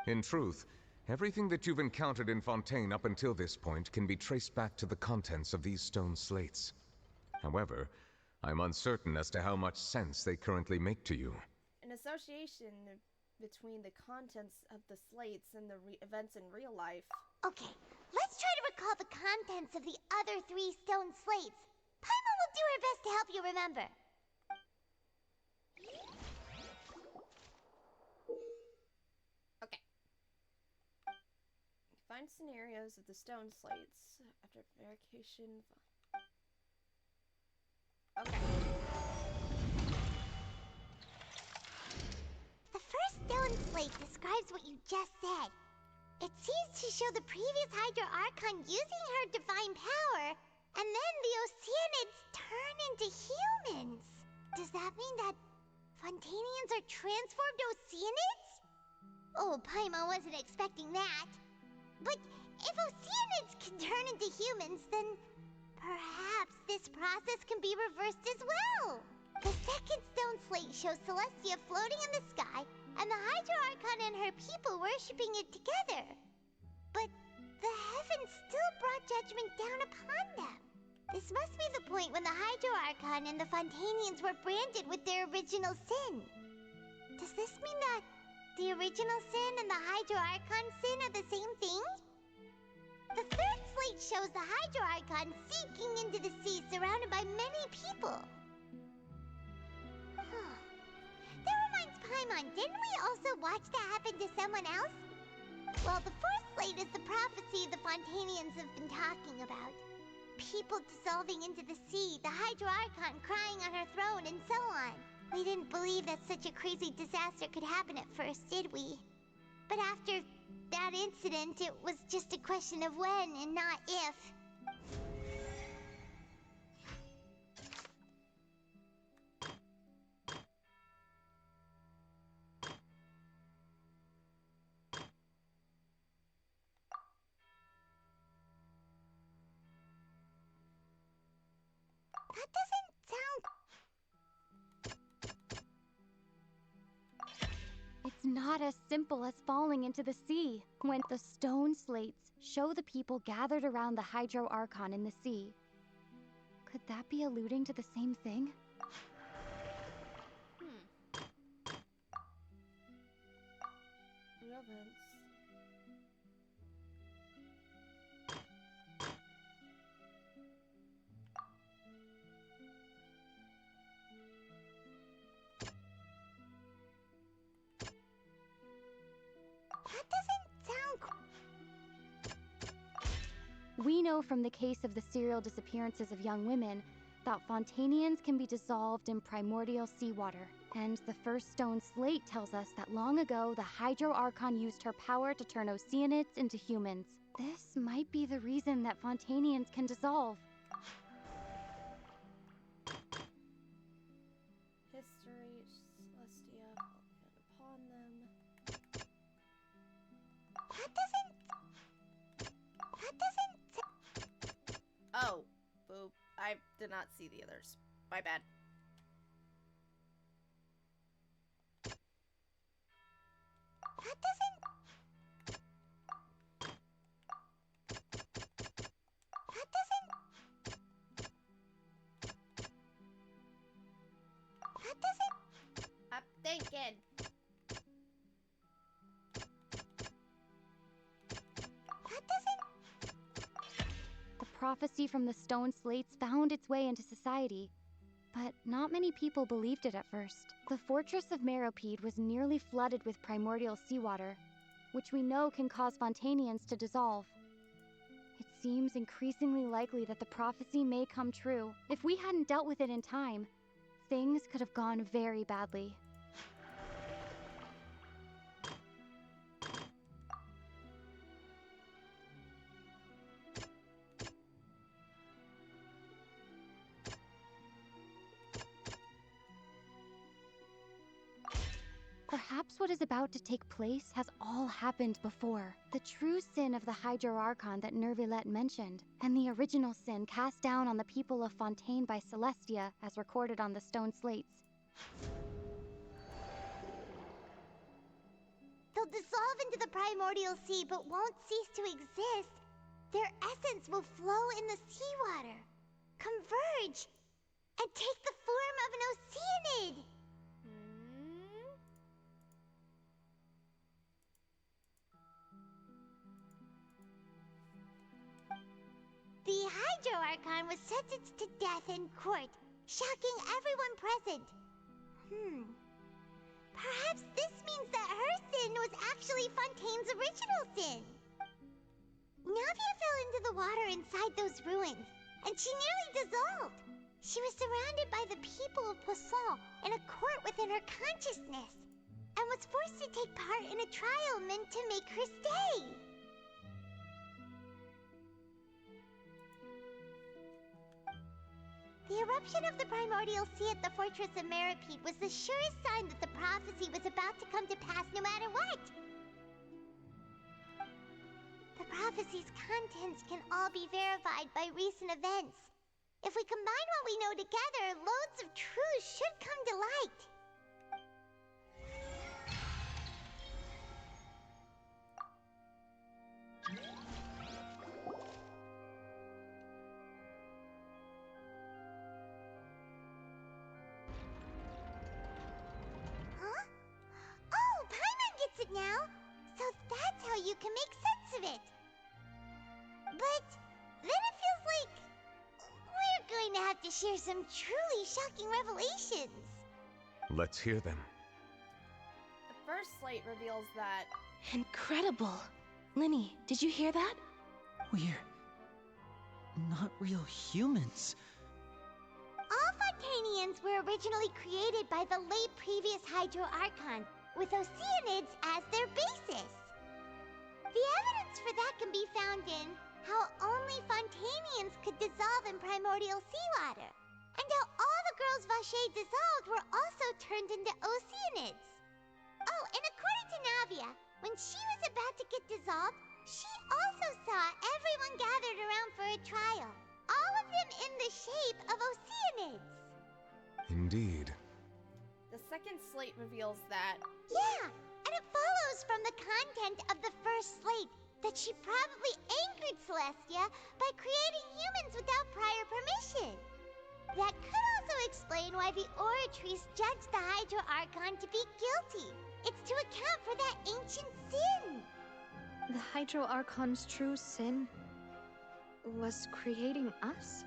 In truth, everything that you've encountered in Fontaine up until this point can be traced back to the contents of these stone slates. However, I'm uncertain as to how much sense they currently make to you. An association between the contents of the slates and the events in real life. Okay, let's try to recall the contents of the other 3 stone slates. Paimon will do her best to help you remember. Okay. Find scenarios of the stone slates after verification. Okay. The first stone slate describes what you just said. It seems to show the previous Hydro Archon using her divine power, and then the Oceanids turn into humans. Does that mean that Fontainians are transformed Oceanids? Oh, Paimon wasn't expecting that. But if Oceanids can turn into humans, then perhaps this process can be reversed as well. The second stone slate shows Celestia floating in the sky, and the Hydro Archon and her people worshipping it together. But the heavens still brought judgment down upon them. This must be the point when the Hydro Archon and the Fontainians were branded with their original sin. Does this mean that the original sin and the Hydro Archon sin are the same thing? The third slate shows the Hydro Archon sinking into the sea surrounded by many people. That reminds Paimon, didn't we also watch that happen to someone else? Well, the fourth slate is the prophecy the Fontainians have been talking about. People dissolving into the sea, the Hydro Archon crying on her throne, and so on. We didn't believe that such a crazy disaster could happen at first, did we? But after that incident, it was just a question of when and not if. That doesn't sound... It's not as simple as falling into the sea. When the stone slates show the people gathered around the Hydro Archon in the sea. Could that be alluding to the same thing? Real events. That doesn't sound. We know from the case of the serial disappearances of young women that Fontanians can be dissolved in primordial seawater. And the first stone slate tells us that long ago, the Hydro Archon used her power to turn Oceanids into humans. This might be the reason that Fontanians can dissolve. History, Celestia, upon them. That doesn't. Oh, boop. I did not see the others. My bad. That doesn't. That doesn't. That doesn't. I'm thinking. That doesn't. The prophecy from the stone slates found its way into society, but not many people believed it at first. The fortress of Meropide was nearly flooded with primordial seawater, which we know can cause Fontanians to dissolve. It seems increasingly likely that the prophecy may come true. If we hadn't dealt with it in time, things could have gone very badly. Perhaps what is about to take place has all happened before. The true sin of the Hydro Archon that Nervilette mentioned, and the original sin cast down on the people of Fontaine by Celestia, as recorded on the stone slates. They'll dissolve into the primordial sea but won't cease to exist. Their essence will flow in the seawater, converge, and take the form of an Oceanid. The Hydro Archon was sentenced to death in court, shocking everyone present. Perhaps this means that her sin was actually Fontaine's original sin. Navia fell into the water inside those ruins, and she nearly dissolved. She was surrounded by the people of Poisson in a court within her consciousness, and was forced to take part in a trial meant to make her stay. The eruption of the primordial sea at the fortress of Meropide was the surest sign that the prophecy was about to come to pass no matter what. The prophecy's contents can all be verified by recent events. If we combine what we know together, loads of truths should come to light. Now, so that's how you can make sense of it. But then it feels like we're going to have to share some truly shocking revelations. Let's hear them. The first slate reveals that... Incredible. Linny, did you hear that? We're not real humans. All Fontanians were originally created by the late previous Hydro Archon, with Oceanids as their basis. The evidence for that can be found in how only Fontanians could dissolve in primordial seawater, and how all the girls Vacher dissolved were also turned into Oceanids. Oh, and according to Navia, when she was about to get dissolved, she also saw everyone gathered around for a trial, all of them in the shape of Oceanids. Indeed. The second slate reveals that... Yeah, and it follows from the content of the first slate that she probably angered Celestia by creating humans without prior permission. That could also explain why the Oratrice judged the Hydro Archon to be guilty. It's to account for that ancient sin. The Hydro Archon's true sin was creating us?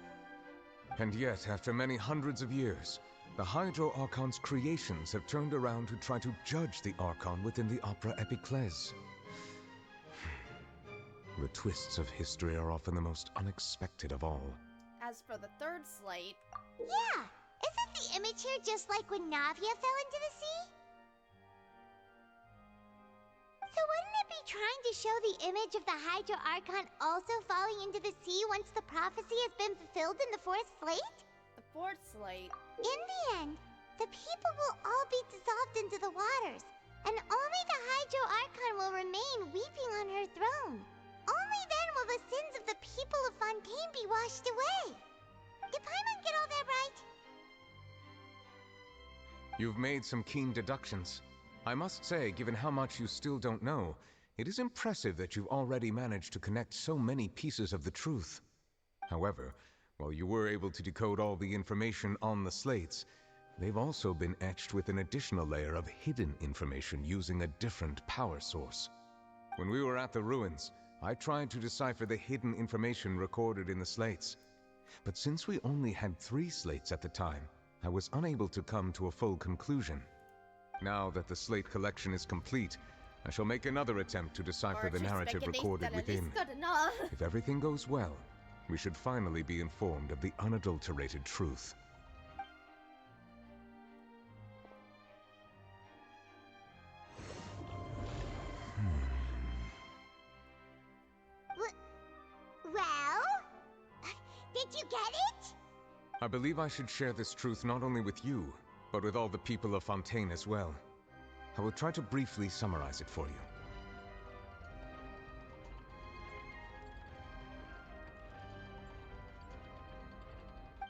And yet, after many hundreds of years, the Hydro Archon's creations have turned around to try to judge the Archon within the Opera Epiclese. The twists of history are often the most unexpected of all. As for the third slate... Yeah! Isn't the image here just like when Navia fell into the sea? So wouldn't it be trying to show the image of the Hydro Archon also falling into the sea once the prophecy has been fulfilled in the fourth slate? The fourth slate? In the end, the people will all be dissolved into the waters, and only the Hydro Archon will remain weeping on her throne. Only then will the sins of the people of Fontaine be washed away. Did Paimon get all that right? You've made some keen deductions. I must say, given how much you still don't know, it is impressive that you've already managed to connect so many pieces of the truth. However, while you were able to decode all the information on the slates, they've also been etched with an additional layer of hidden information using a different power source. When we were at the ruins, I tried to decipher the hidden information recorded in the slates. But since we only had 3 slates at the time, I was unable to come to a full conclusion. Now that the slate collection is complete, I shall make another attempt to decipher the narrative recorded within. If everything goes well, we should finally be informed of the unadulterated truth. Well? Did you get it? I believe I should share this truth not only with you, but with all the people of Fontaine as well. I will try to briefly summarize it for you.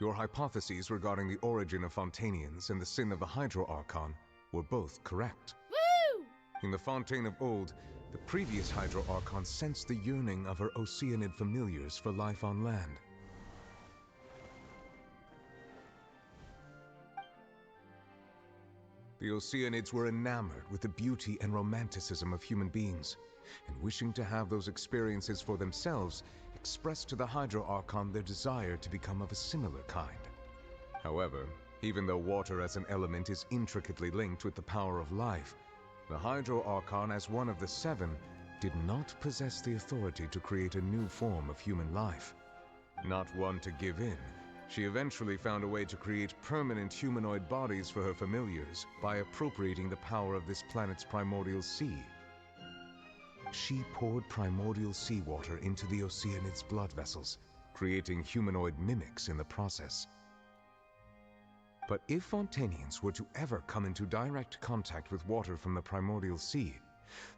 Your hypotheses regarding the origin of Fontainians and the sin of the Hydro Archon were both correct. Woo! In the Fontaine of old, the previous Hydro Archon sensed the yearning of her Oceanid familiars for life on land. The Oceanids were enamored with the beauty and romanticism of human beings, and wishing to have those experiences for themselves, expressed to the Hydro Archon their desire to become of a similar kind. However, even though water as an element is intricately linked with the power of life, the Hydro Archon, as one of the 7, did not possess the authority to create a new form of human life. Not one to give in, she eventually found a way to create permanent humanoid bodies for her familiars by appropriating the power of this planet's primordial sea. She poured primordial seawater into the Oceanids' blood vessels, creating humanoid mimics in the process. But if Fontainians were to ever come into direct contact with water from the primordial sea,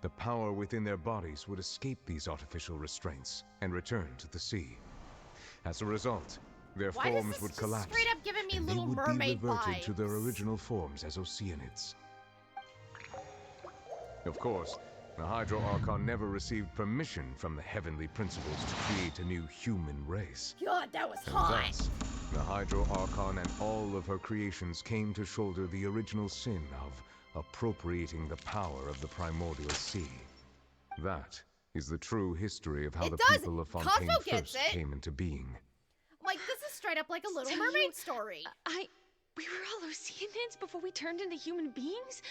the power within their bodies would escape these artificial restraints and return to the sea. As a result, their forms would collapse, straight up giving me and they Little would Mermaid be reverted vibes. to their original forms as Oceanids. Of course, the Hydro Archon never received permission from the heavenly principles to create a new human race. God, that was And hot! thus, the Hydro Archon and all of her creations came to shoulder the original sin of appropriating the power of the primordial sea. That is the true history of how the people of Fontaine first came into being. Like, this is straight up like a Little So Mermaid story. We were all Oceanids before we turned into human beings?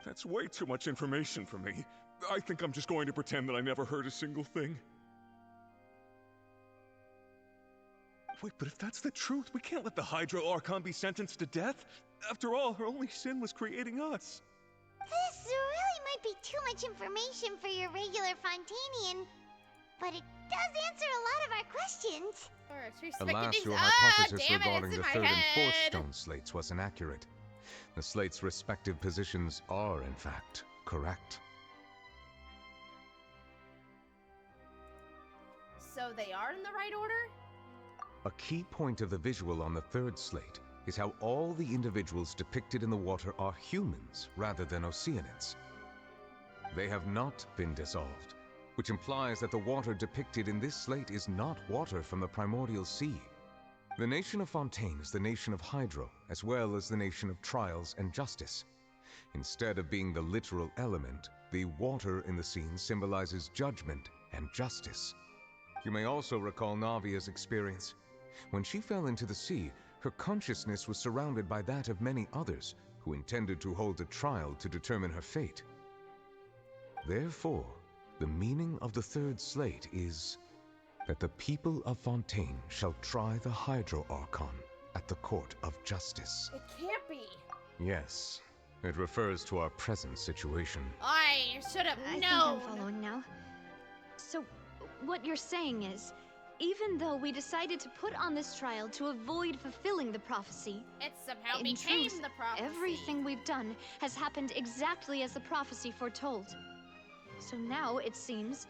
That's way too much information for me. I think I'm just going to pretend that I never heard a single thing. Wait, but if that's the truth, we can't let the Hydro Archon be sentenced to death. After all, her only sin was creating us. This really might be too much information for your regular Fontainian, but it does answer a lot of our questions. Alas, your hypothesis regarding the 3rd and 4th stone slates was inaccurate. The slates' respective positions are, in fact, correct. So they are in the right order? A key point of the visual on the 3rd slate is how all the individuals depicted in the water are humans rather than Oceanids. They have not been dissolved, which implies that the water depicted in this slate is not water from the primordial sea. The nation of Fontaine is the nation of Hydro, as well as the nation of trials and justice. Instead of being the literal element, the water in the scene symbolizes judgment and justice. You may also recall Navia's experience. When she fell into the sea, her consciousness was surrounded by that of many others who intended to hold a trial to determine her fate. Therefore, The meaning of the third slate is that the people of Fontaine shall try the Hydro Archon at the Court of Justice. It can't be. Yes, it refers to our present situation. I should have known. I think I'm following now. So, what you're saying is, even though we decided to put on this trial to avoid fulfilling the prophecy, it somehow in became truth, the prophecy. Everything we've done has happened exactly as the prophecy foretold. So now, it seems,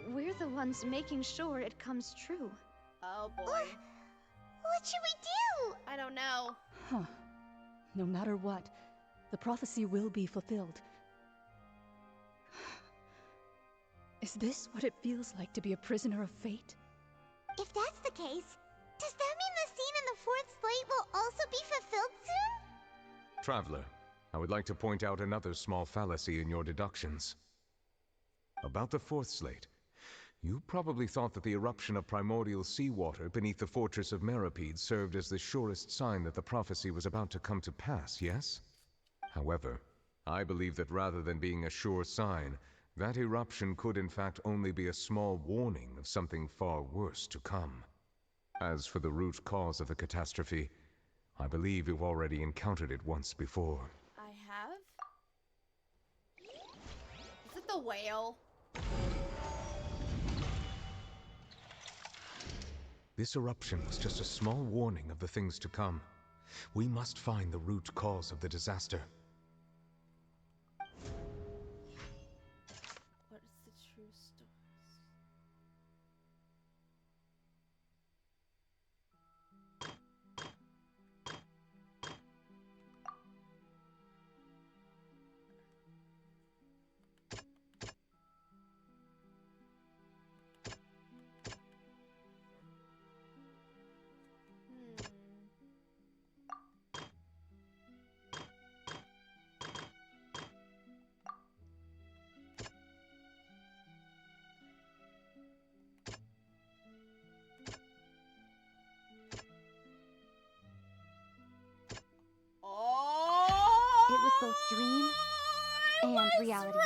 we're the ones making sure it comes true. Oh boy. What should we do? I don't know. Huh. No matter what, the prophecy will be fulfilled. Is this what it feels like to be a prisoner of fate? If that's the case, does that mean the scene in the fourth slate will also be fulfilled soon? Traveler, I would like to point out another small fallacy in your deductions. About the fourth slate, you probably thought that the eruption of primordial seawater beneath the fortress of Meropide served as the surest sign that the prophecy was about to come to pass, yes? However, I believe that rather than being a sure sign, that eruption could in fact only be a small warning of something far worse to come. As for the root cause of the catastrophe, I believe you've already encountered it once before. I have? Is it the whale? This eruption was just a small warning of the things to come. We must find the root cause of the disaster. What is the true story? It was both dream and reality.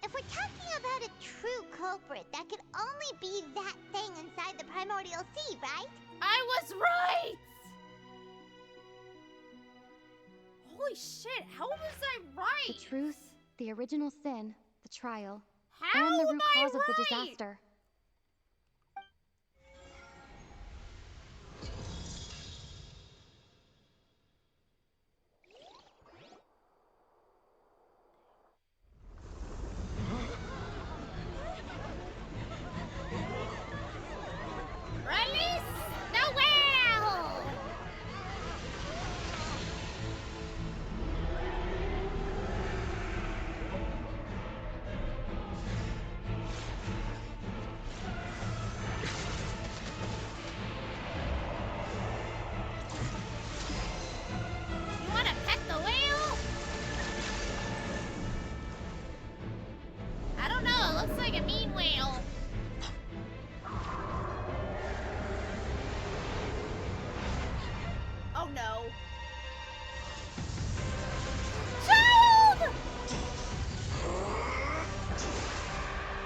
If we're talking about a true culprit, that could only be that thing inside the primordial sea, right? I was right! Holy shit, how was I right? The truth, the original sin, the trial, How and the am root I cause of the right? disaster. Release the whale! You wanna pet the whale? I don't know, it looks like a mean whale. Oh no. Child!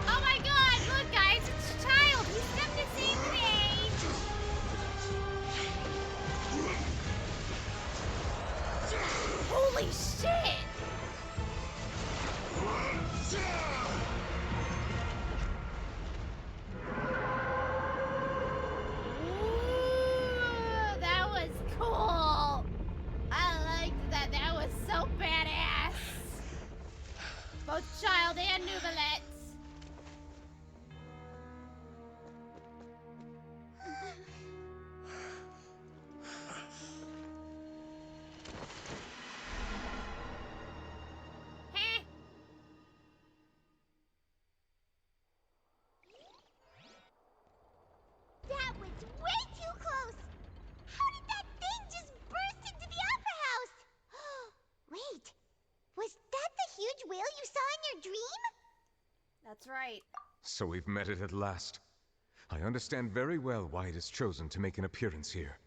Oh my god, look guys, it's Child. He's come to save me. Holy shit! Ooh, that was cool. I liked that. That was so badass. Both Child and Nubilet. Heh. That was way too close! How did that thing just burst into the opera house? Wait, was that the huge whale you saw in your dream? That's right. So we've met it at last. I understand very well why it has chosen to make an appearance here.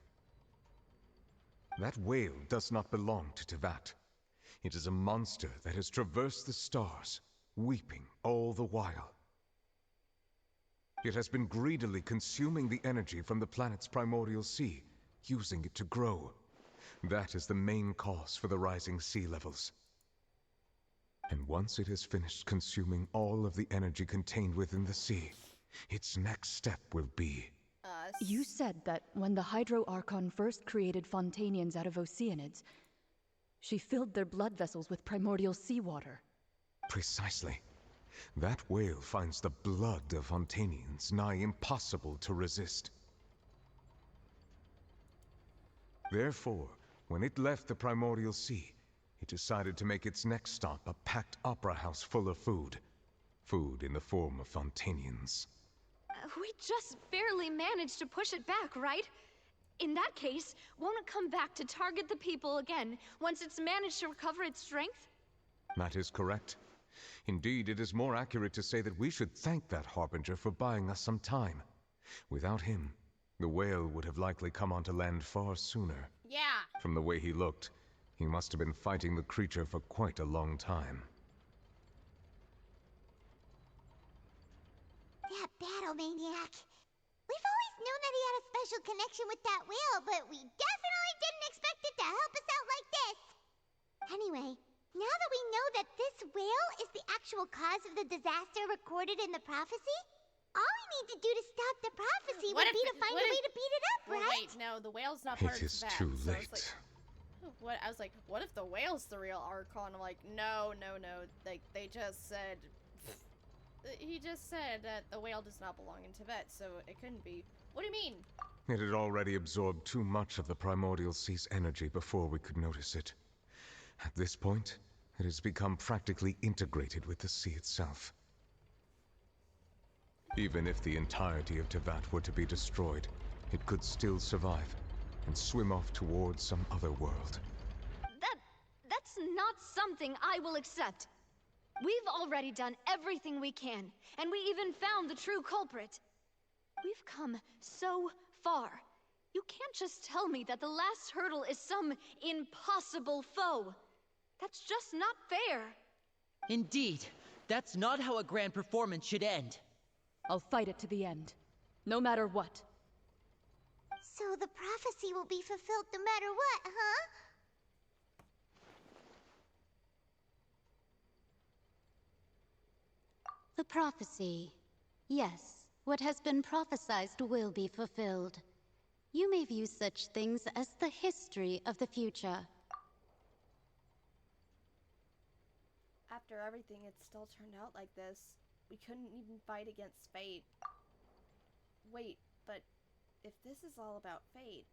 That whale does not belong to Tevat. It is a monster that has traversed the stars, weeping all the while. It has been greedily consuming the energy from the planet's primordial sea, using it to grow. That is the main cause for the rising sea levels. And once it has finished consuming all of the energy contained within the sea, its next step will be... You said that when the Hydro Archon first created Fontanians out of Oceanids, she filled their blood vessels with primordial seawater. Precisely. That whale finds the blood of Fontanians nigh impossible to resist. Therefore, when it left the primordial sea, it decided to make its next stop a packed opera house full of food. Food in the form of Fontanians. We just barely managed to push it back, right? In that case, won't it come back to target the people again once it's managed to recover its strength? That is correct. Indeed, it is more accurate to say that we should thank that Harbinger for buying us some time. Without him, the whale would have likely come onto land far sooner. Yeah. From the way he looked, he must have been fighting the creature for quite a long time. That battle maniac. We've always known that he had a special connection with that whale, but we definitely didn't expect it to help us out like this. Anyway, now that we know that this whale is the actual cause of the disaster recorded in the prophecy, all we need to do to stop the prophecy would be to find a way to beat it up, Well, right? wait, no, the whale's not part It of is that. too So late. it's like, what? I was like, what if the whale's the real Archon? I'm like, no. Like, they just said... He just said that the whale does not belong in Tibet, so it couldn't be. What do you mean? It had already absorbed too much of the primordial sea's energy before we could notice it. At this point, it has become practically integrated with the sea itself. Even if the entirety of Tibet were to be destroyed, it could still survive and swim off towards some other world. That's not something I will accept. We've already done everything we can, and we even found the true culprit. We've come so far. You can't just tell me that the last hurdle is some impossible foe. That's just not fair. Indeed, that's not how a grand performance should end. I'll fight it to the end, no matter what. So the prophecy will be fulfilled no matter what, huh? The prophecy. Yes, what has been prophesied will be fulfilled. You may view such things as the history of the future. After everything, it still turned out like this. We couldn't even fight against fate. Wait, but if this is all about fate...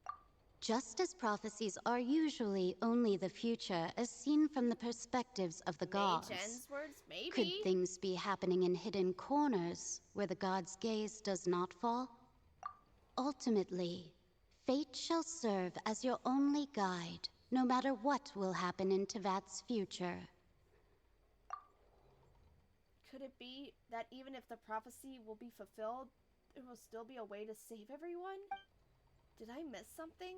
Just as prophecies are usually only the future as seen from the perspectives of the gods, Jen's words, maybe. could things be happening in hidden corners where the gods' gaze does not fall? Ultimately, fate shall serve as your only guide, no matter what will happen in Tevat's future. Could it be that even if the prophecy will be fulfilled, there will still be a way to save everyone? Did I miss something?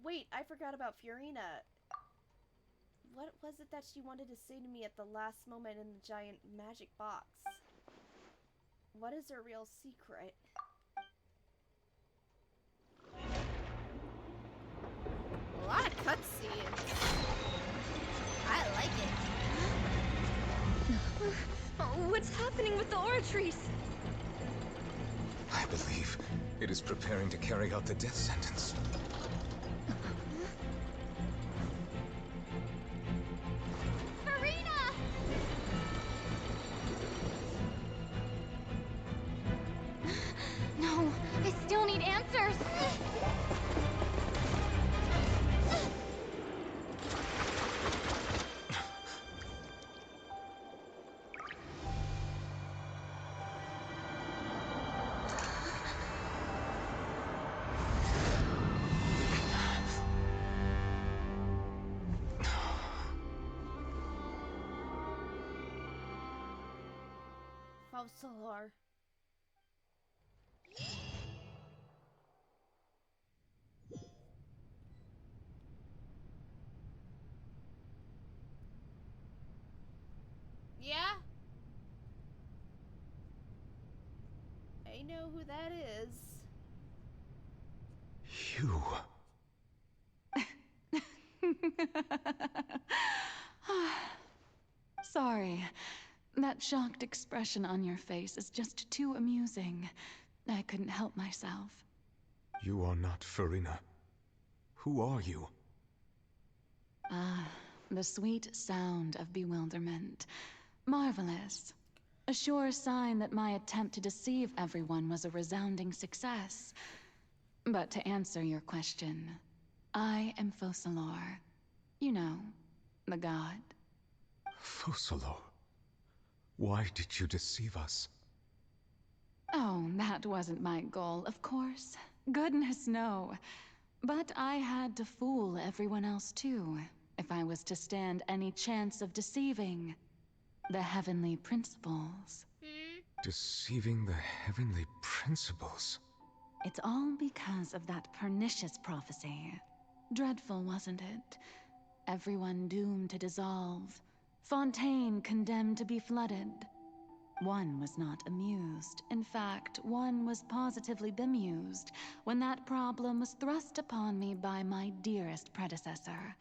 Wait, I forgot about Fiorina. What was it that she wanted to say to me at the last moment in the giant magic box? What is her real secret? A lot of cutscenes. I like it. What's happening with the Oratrice? I believe it is preparing to carry out the death sentence. Farina! No, I still need answers! Fausalor. I know who that is. You. Sorry. That shocked expression on your face is just too amusing. I couldn't help myself. You are not Farina. Who are you? Ah, the sweet sound of bewilderment. Marvelous. A sure sign that my attempt to deceive everyone was a resounding success. But to answer your question, I am Focalor. You know, the god. Focalor. Why did you deceive us? Oh, that wasn't my goal, of course. Goodness, no. But I had to fool everyone else too, if I was to stand any chance of deceiving the heavenly principles. Deceiving the heavenly principles? It's all because of that pernicious prophecy. Dreadful, wasn't it? Everyone doomed to dissolve. Fontaine condemned to be flooded. One was not amused. In fact, one was positively bemused when that problem was thrust upon me by my dearest predecessor.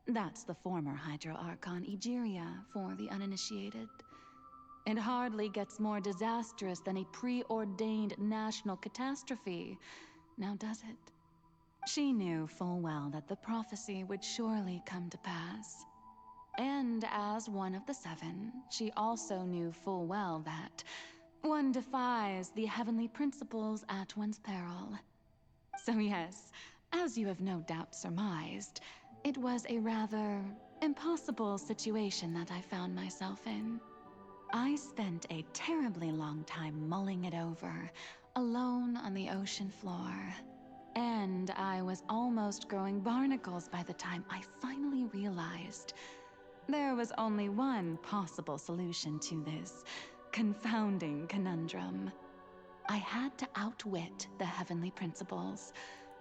That's the former Hydro Archon Egeria for the uninitiated. It hardly gets more disastrous than a preordained national catastrophe, now does it? She knew full well that the prophecy would surely come to pass. And as one of the seven, she also knew full well that one defies the heavenly principles at one's peril. So yes, as you have no doubt surmised, it was a rather impossible situation that I found myself in. I spent a terribly long time mulling it over, alone on the ocean floor. And I was almost growing barnacles by the time I finally realized there was only one possible solution to this confounding conundrum. I had to outwit the heavenly principles,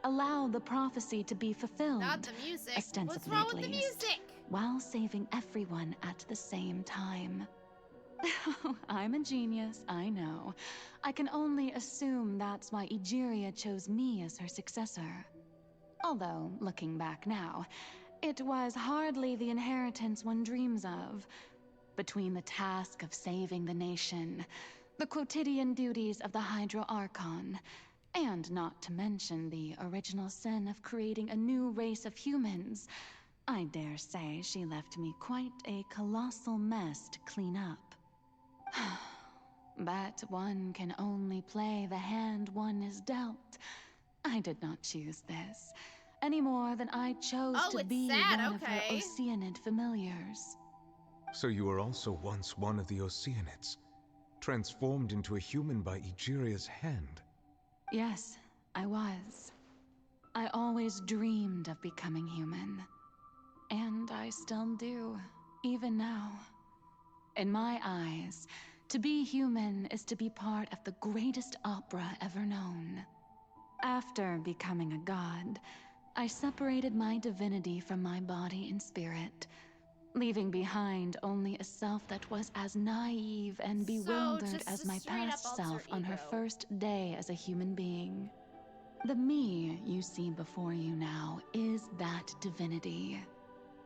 allow the prophecy to be fulfilled, Not the music. ostensibly What's wrong at with the least, music? while saving everyone at the same time. I'm a genius, I know. I can only assume that's why Egeria chose me as her successor. Although, looking back now, it was hardly the inheritance one dreams of. Between the task of saving the nation, the quotidian duties of the Hydro Archon, and not to mention the original sin of creating a new race of humans, I dare say she left me quite a colossal mess to clean up. But one can only play the hand one is dealt. I did not choose this, any more than I chose to be one of her Oceanid familiars. So you were also once one of the Oceanids, transformed into a human by Egeria's hand. Yes, I was. I always dreamed of becoming human. And I still do, even now. In my eyes, to be human is to be part of the greatest opera ever known. After becoming a god, I separated my divinity from my body and spirit, leaving behind only a self that was as naive and bewildered as my past self on her first day as a human being. The me you see before you now is that divinity.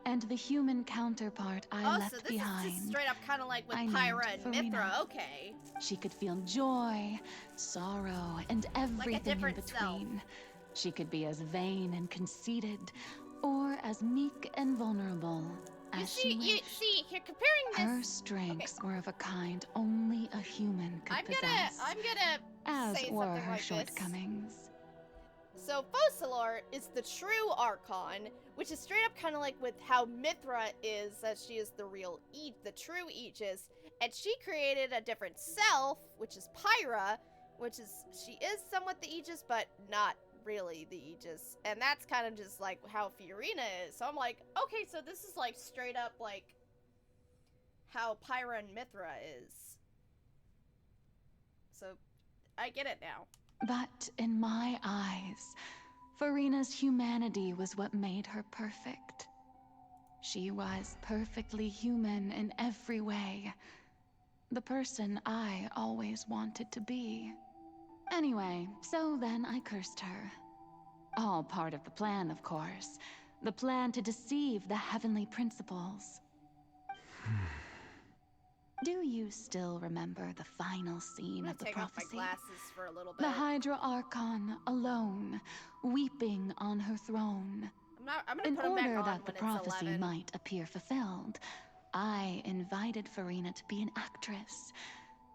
And the human counterpart I left behind, This is straight up kind of like with I Pyra named and Farina. Mithra. Okay. She could feel joy, sorrow, and everything in between. She could be as vain and conceited, or as meek and vulnerable as she wished. You see, you're comparing this. Her strengths were of a kind only a human could possess. I'm gonna as say were something her like shortcomings. this. So Focalor is the true Archon, which is straight up kind of like with how Mithra is, that she is the real the true Aegis, and she created a different self, which is Pyra, which is she is somewhat the Aegis, but not really the Aegis, and that's kind of just like how Fiorina is. So I'm like, okay, so this is like straight up like how Pyra and Mithra is. So I get it now. But in my eyes, Farina's humanity was what made her perfect. She was perfectly human in every way. The person I always wanted to be. Anyway, so then I cursed her. All part of the plan, of course. The plan to deceive the heavenly principles. Do you still remember the final scene of the Take off my prophecy? glasses for a little bit. The Hydra Archon, alone, weeping on her throne. I'm gonna In put 'em back order on that when the it's prophecy 11. might appear fulfilled, I invited Farina to be an actress,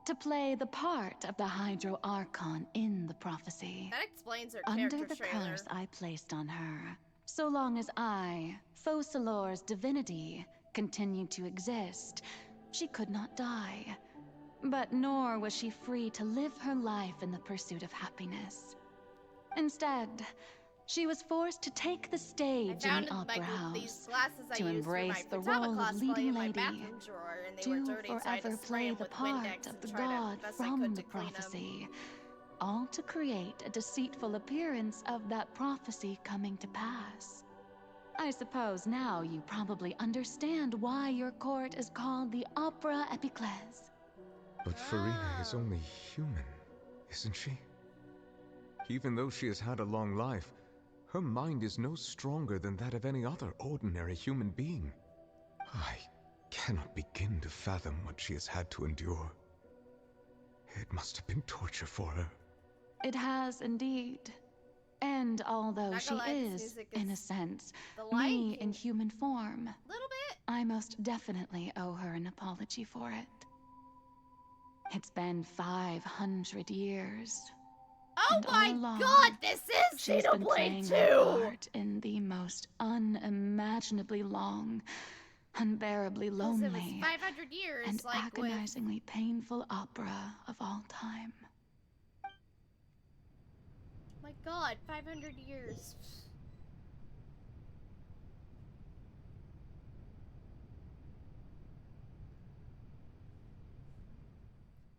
to play the part of the Hydro Archon in the prophecy. That explains her Under character the trailer. curse I placed on her, so long as I, Focalor's divinity, continued to exist, she could not die. But nor was she free to live her life in the pursuit of happiness. Instead, she was forced to take the stage in the opera house, to embrace the role of leading lady, to forever play the part of the god from the prophecy, all to create a deceitful appearance of that prophecy coming to pass. I suppose now you probably understand why your court is called the Opera Epiclese. But Farina is only human, isn't she? Even though she has had a long life, her mind is no stronger than that of any other ordinary human being. I cannot begin to fathom what she has had to endure. It must have been torture for her. It has indeed. And although she is, in a sense, me in human form, I most definitely owe her an apology for it. It's been 500 years. Oh my god, this is she's been playing her part in the most unimaginably long, unbearably lonely, 500 years, and like agonizingly painful opera of all time. My god, 500 years.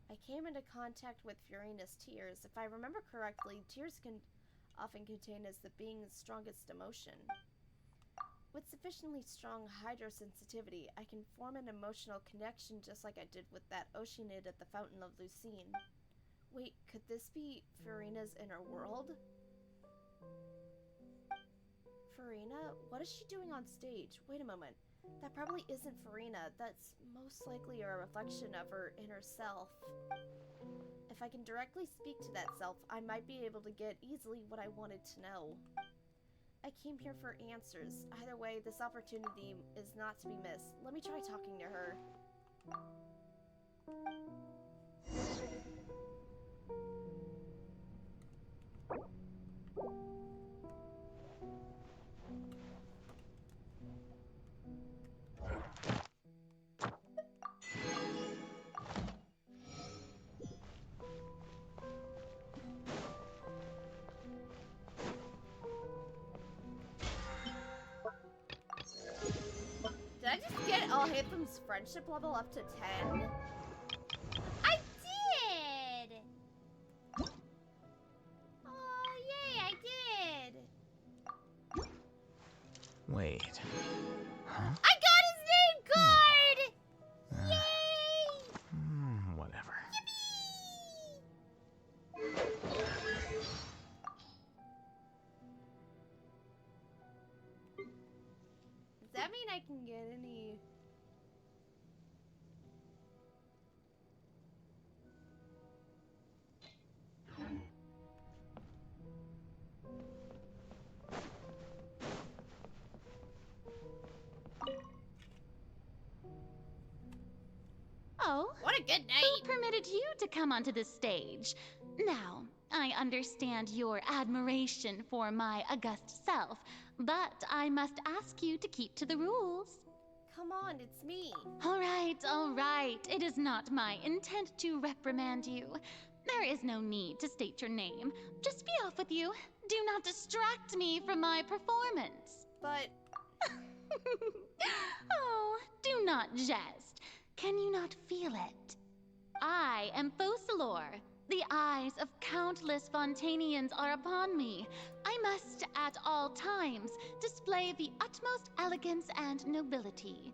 I came into contact with Furina's tears. If I remember correctly, tears can often contain as the being's strongest emotion. With sufficiently strong hydrosensitivity, I can form an emotional connection just like I did with that Oceanid at the Fountain of Lucine. Wait, could this be Furina's inner world? Farina? What is she doing on stage? Wait a moment. That probably isn't Farina. That's most likely a reflection of her inner self. If I can directly speak to that self, I might be able to get easily what I wanted to know. I came here for answers. Either way, this opportunity is not to be missed. Let me try talking to her. Did I just get Alhatham's friendship level up to 10? I did! Oh, yay, I did! Wait. Huh? I got his name card! Yay! Whatever. Does that mean I can get any... Oh, what a good night! Who permitted you to come onto the stage? Now, I understand your admiration for my august self, but I must ask you to keep to the rules. Come on, it's me. All right. It is not my intent to reprimand you. There is no need to state your name. Just be off with you. Do not distract me from my performance. But... Oh, do not jest. Can you not feel it? I am Focalor. The eyes of countless Fontanians are upon me. I must, at all times, display the utmost elegance and nobility.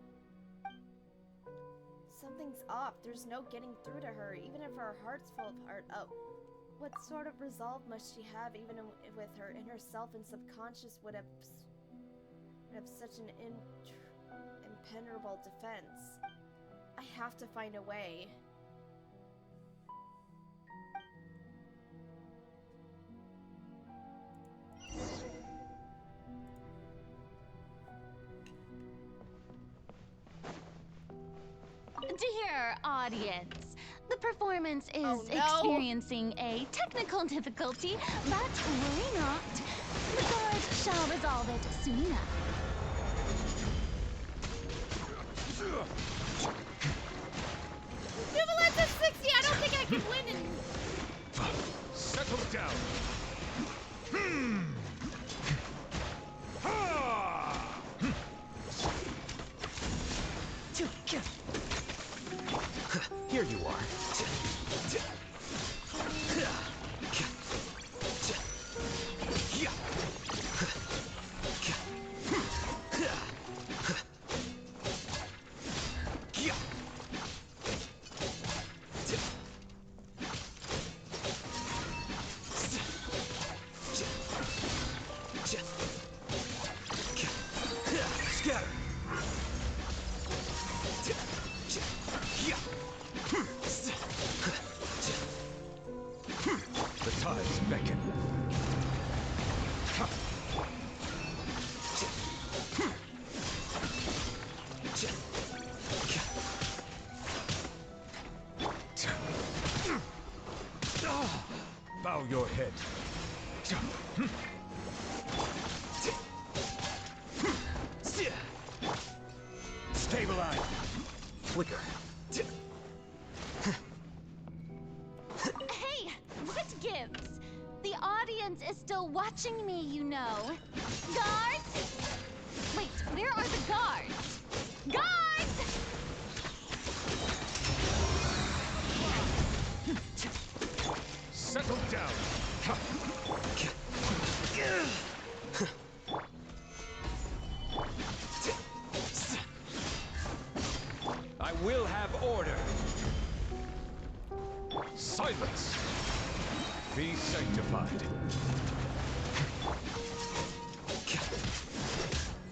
Something's off. There's no getting through to her, even if her heart's full of heart. Oh. What sort of resolve must she have, even with her inner self and subconscious would have such an impenetrable defense? I have to find a way. Dear audience, the performance is Oh, no. experiencing a technical difficulty, but worry not. The guards shall resolve it soon enough. Jubilance at 60! I don't think I can win in... Settle down. Ha! Here you are. Scatter. The tides beckon. Bow your head. Stabilize. Flicker. Hey, what gives? The audience is still watching me, you know. Guards? Wait, where are the guards? Guards! Settle down. I will have order. Silence. Be sanctified.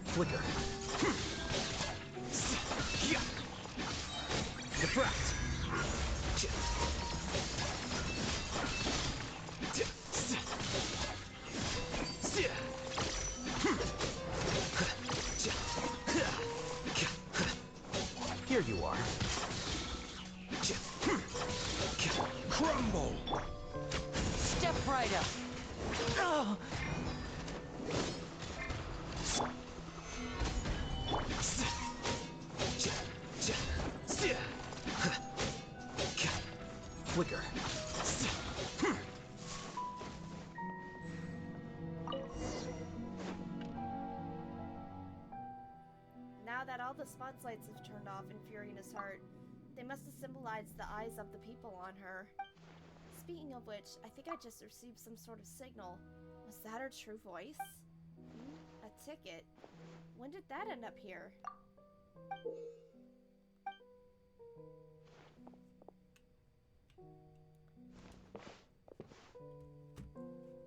Flicker. Defract. Here you are. Crumble. Step right up. Oh. Flicker. Now that all the spotlights have turned off in Furina's heart, they must have symbolized the eyes of the people on her. Speaking of which, I think I just received some sort of signal. Was that her true voice? A ticket? When did that end up here?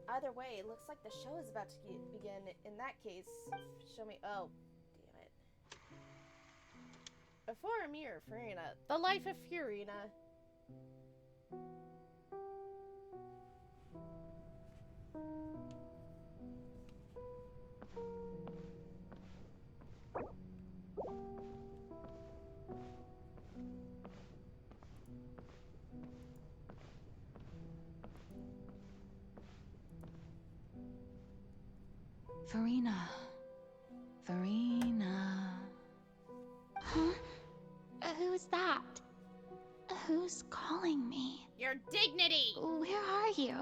Either way, it looks like the show is about to begin. In that case, show me... Oh, damn it. Before a mirror, Furina. The life of Furina. Furina. Furina. Huh? Who's that? Who's calling me? Your dignity! Where are you?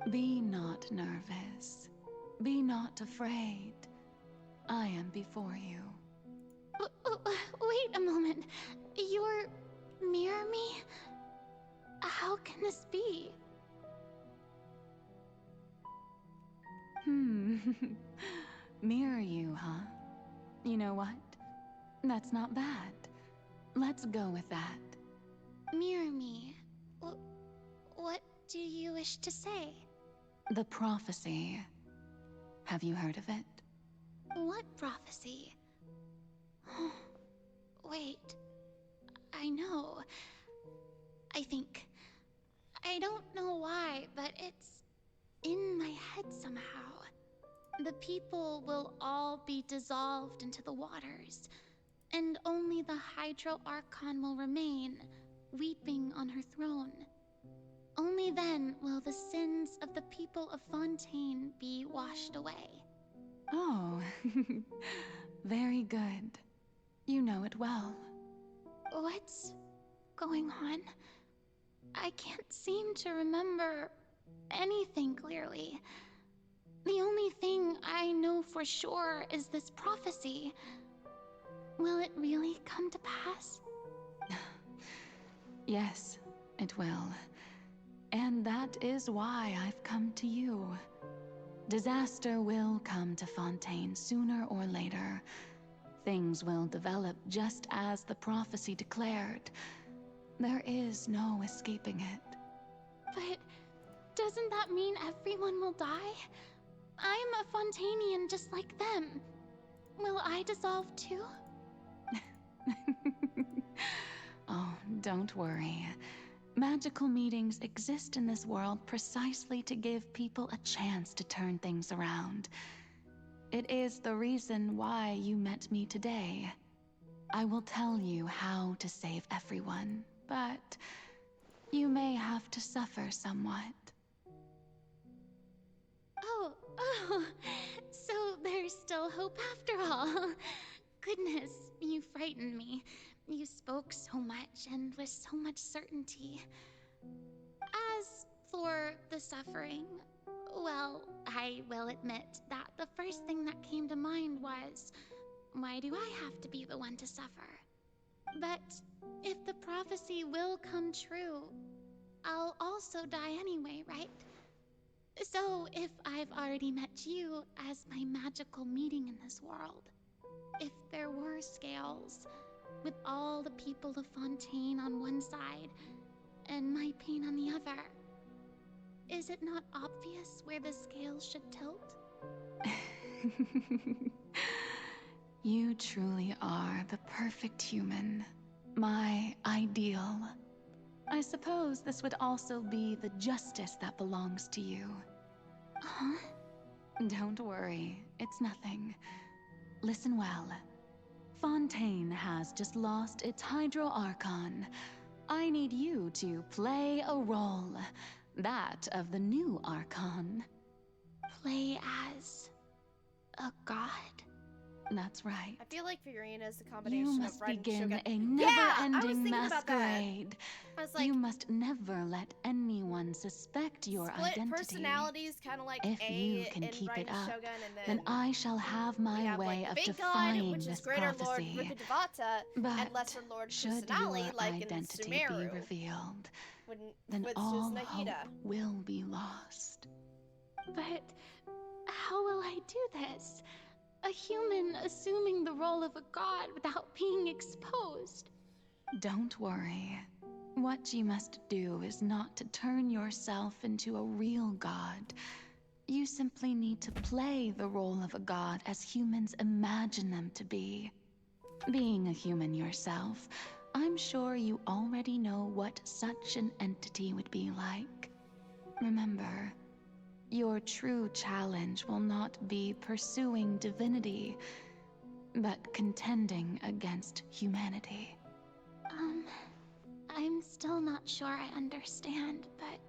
Be not nervous. Be not afraid. I am before you. Wait a moment. You're near me? How can this be? Mirror you, huh? You know what? That's not bad. Let's go with that. Mirror me. What do you wish to say? The prophecy. Have you heard of it? What prophecy? Wait. I know. I think. I don't know why, but it's in my head somehow. The people will all be dissolved into the waters, and only the Hydro Archon will remain, weeping on her throne. Only then will the sins of the people of Fontaine be washed away. Oh, very good. You know it well. What's going on? I can't seem to remember anything clearly. The only thing I know for sure is this prophecy. Will it really come to pass? Yes, it will. And that is why I've come to you. Disaster will come to Fontaine sooner or later. Things will develop just as the prophecy declared. There is no escaping it. But doesn't that mean everyone will die? I'm a Fontainian just like them. Will I dissolve too? Oh, don't worry. Magical meetings exist in this world precisely to give people a chance to turn things around. It is the reason why you met me today. I will tell you how to save everyone, but you may have to suffer somewhat. Oh, so there's still hope after all. Goodness, you frightened me. You spoke so much and with so much certainty. As for the suffering, well, I will admit that the first thing that came to mind was, why do I have to be the one to suffer? But if the prophecy will come true, I'll also die anyway, right? So if I've already met you as my magical meeting in this world, if there were scales, with all the people of Fontaine on one side, and my pain on the other, is it not obvious where the scales should tilt? You truly are the perfect human. My ideal. I suppose this would also be the justice that belongs to you. Huh? Don't worry, it's nothing. Listen well. Fontaine has just lost its Hydro Archon. I need you to play a role. That of the new Archon. Play as a god? That's right. I feel like Figurina is the combination You of must Red and begin Shogun. a Yeah, I was never-ending thinking about that. masquerade. I was like, you must never let anyone suspect your split identity. personalities, kind of like If A you can in keep Red it and up, Shogun, and then I shall have my we have, way like, the of big defying god, which this is Greater Lord prophecy. Rukudevata, But and Lesser Lord should Kusanali, your like in identity Sumeru, be revealed, when, then with all Nahida. hope will be lost. But how will I do this? A human assuming the role of a god without being exposed. Don't worry. What you must do is not to turn yourself into a real god. You simply need to play the role of a god as humans imagine them to be. Being a human yourself, I'm sure you already know what such an entity would be like. Remember, your true challenge will not be pursuing divinity, but contending against humanity. I'm still not sure I understand, but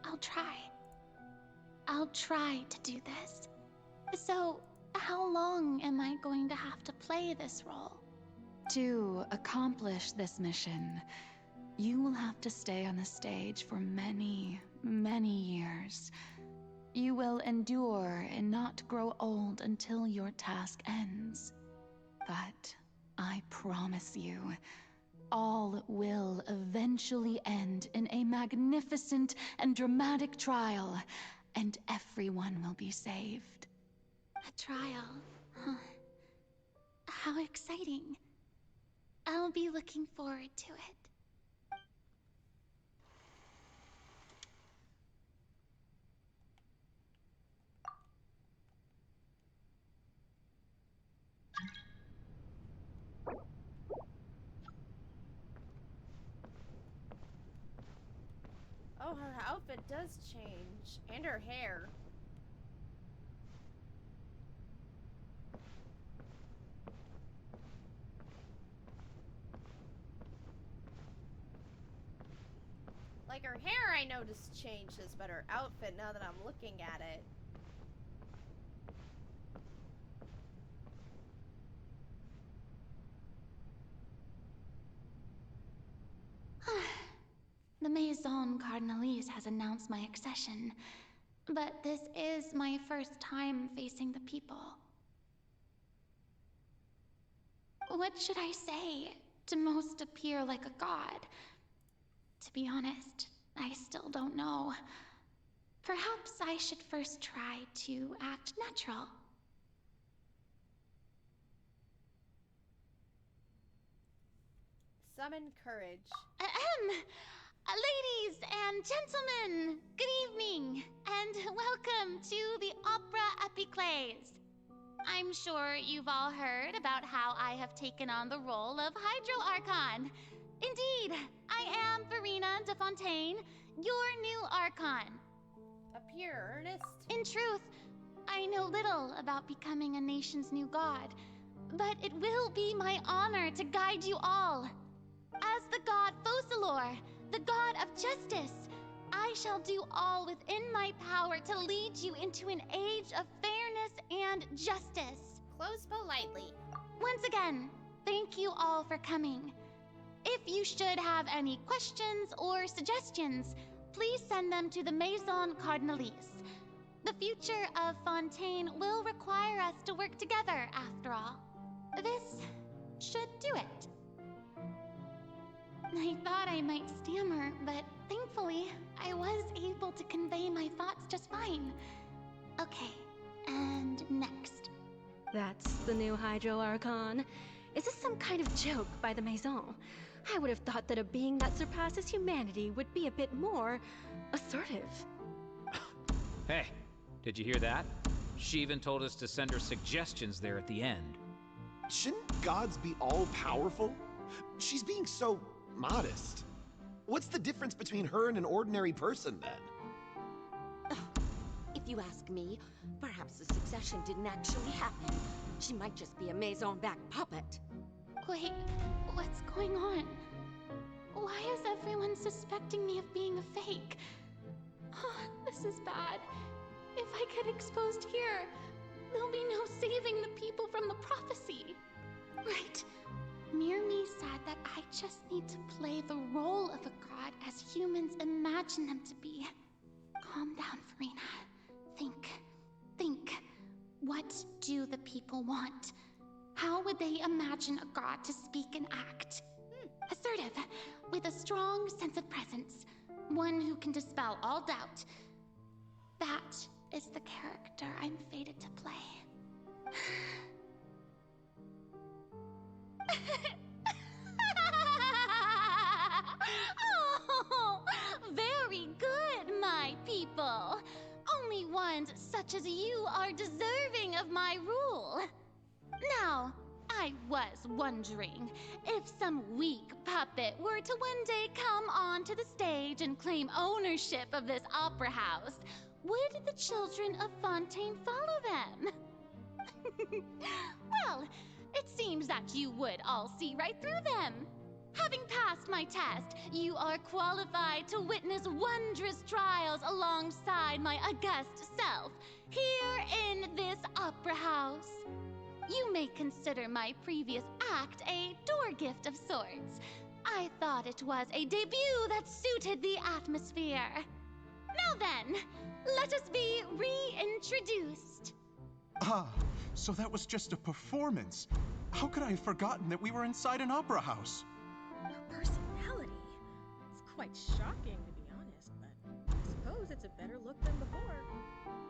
I'll try. I'll try to do this. So, how long am I going to have to play this role? To accomplish this mission, you will have to stay on the stage for many, many years. You will endure and not grow old until your task ends. But I promise you, all will eventually end in a magnificent and dramatic trial, and everyone will be saved. A trial, huh? How exciting. I'll be looking forward to it. Oh, her outfit does change. And her hair. Like, her hair I noticed changes, but her outfit, now that I'm looking at it. The Maison Cardinalise has announced my accession, but this is my first time facing the people. What should I say to most appear like a god? To be honest, I still don't know. Perhaps I should first try to act natural. Summon courage. Ladies and gentlemen, good evening, and welcome to the Opera Epiclese. I'm sure you've all heard about how I have taken on the role of Hydro Archon. Indeed, I am Farina de Fontaine, your new Archon. A pure earnest. In truth, I know little about becoming a nation's new god, but it will be my honor to guide you all. As the god Focalor, the god of justice, I shall do all within my power to lead you into an age of fairness and justice. Close politely. Once again, thank you all for coming. If you should have any questions or suggestions, please send them to the Maison Cardinalise. The future of Fontaine will require us to work together, after all. This should do it. I thought I might stammer, but thankfully, I was able to convey my thoughts just fine. Okay, and next. That's the new Hydro Archon. Is this some kind of joke by the Maison? I would have thought that a being that surpasses humanity would be a bit more assertive. Hey, did you hear that? She even told us to send her suggestions there at the end. Shouldn't gods be all-powerful? She's being so modest. What's the difference between her and an ordinary person, then? If you ask me, perhaps the succession didn't actually happen. She might just be a Maison-backed puppet. Wait, what's going on? Why is everyone suspecting me of being a fake? Oh, this is bad. If I get exposed here, there'll be no saving the people from the prophecy. Right. Mirmi said that I just need to play the role of a god as humans imagine them to be. Calm down, Farina. Think. What do the people want? How would they imagine a god to speak and act? Assertive, with a strong sense of presence. One who can dispel all doubt. That is the character I'm fated to play. Oh, very good, my people. Only ones such as you are deserving of my rule. Now, I was wondering, if some weak puppet were to one day come onto the stage and claim ownership of this opera house, would the children of Fontaine follow them? Well, it seems that you would all see right through them. Having passed my test, you are qualified to witness wondrous trials alongside my august self, here in this opera house. You may consider my previous act a door gift of sorts. I thought it was a debut that suited the atmosphere. Now then, let us be reintroduced. Ah, so that was just a performance. How could I have forgotten that we were inside an opera house? Her personality. It's quite shocking, to be honest, but I suppose it's a better look than before.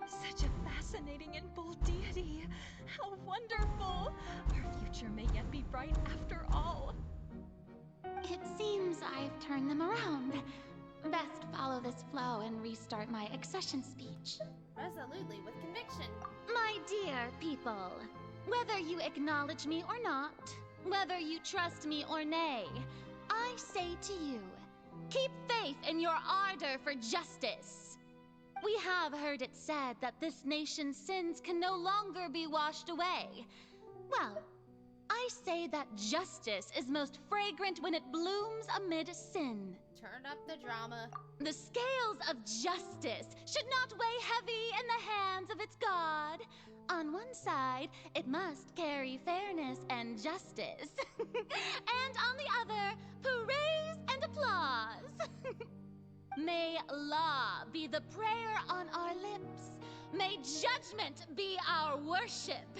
Such a fascinating and bold deity. How wonderful! Our future may yet be bright after all. It seems I've turned them around. Best follow this flow and restart my accession speech. Resolutely, with conviction. My dear people, whether you acknowledge me or not, whether you trust me or nay, I say to you, Keep faith in your ardor for justice. We have heard it said that this nation's sins can no longer be washed away. Well, I say that justice is most fragrant when it blooms amid sin. Turn up the drama. The scales of justice should not weigh heavy in the hands of its God. On one side, it must carry fairness and justice. And on the other, praise and applause. May law be the prayer on our lips. May judgment be our worship.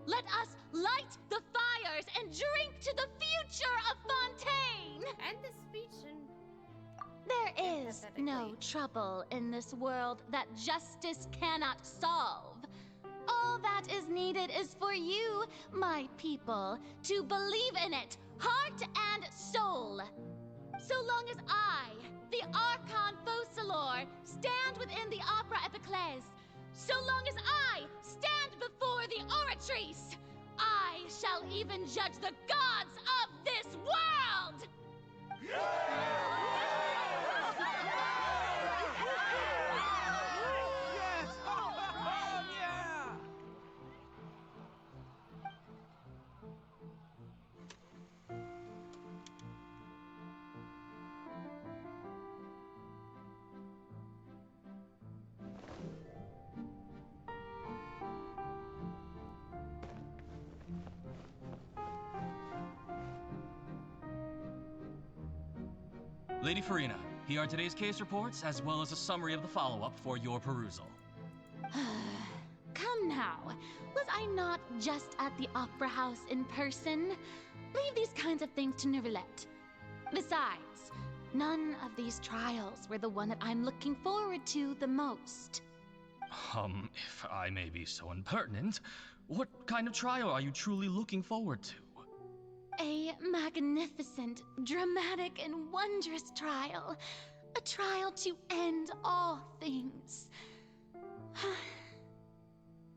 Let us light the fires and drink to the future of Fontaine! End the speech and... There is no trouble in this world that justice cannot solve. All that is needed is for you, my people, to believe in it, heart and soul. So long as I, the Archon Focalor, stand within the Opera Epiclese, so long as I stand before the Oratrice, I shall even judge the gods of this world! Lady Farina, here are today's case reports, as well as a summary of the follow-up for your perusal. Come now, was I not just at the Opera House in person? Leave these kinds of things to Neuvillette. Besides, none of these trials were the one that I'm looking forward to the most. If I may be so impertinent, what kind of trial are you truly looking forward to? A magnificent, dramatic, and wondrous trial. A trial to end all things.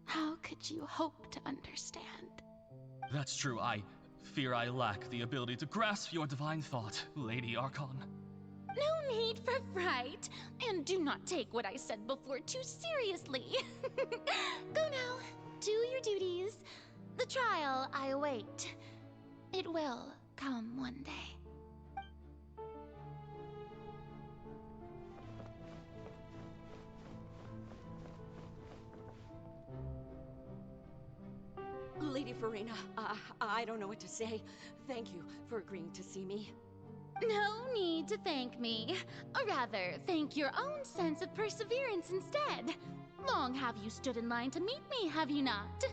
How could you hope to understand? That's true. I fear I lack the ability to grasp your divine thought, Lady Archon. No need for fright, and do not take what I said before too seriously. Go now, do your duties. The trial I await. It will come one day. Lady Farina, I don't know what to say. Thank you for agreeing to see me. No need to thank me. Or rather, thank your own sense of perseverance instead. Long have you stood in line to meet me, have you not?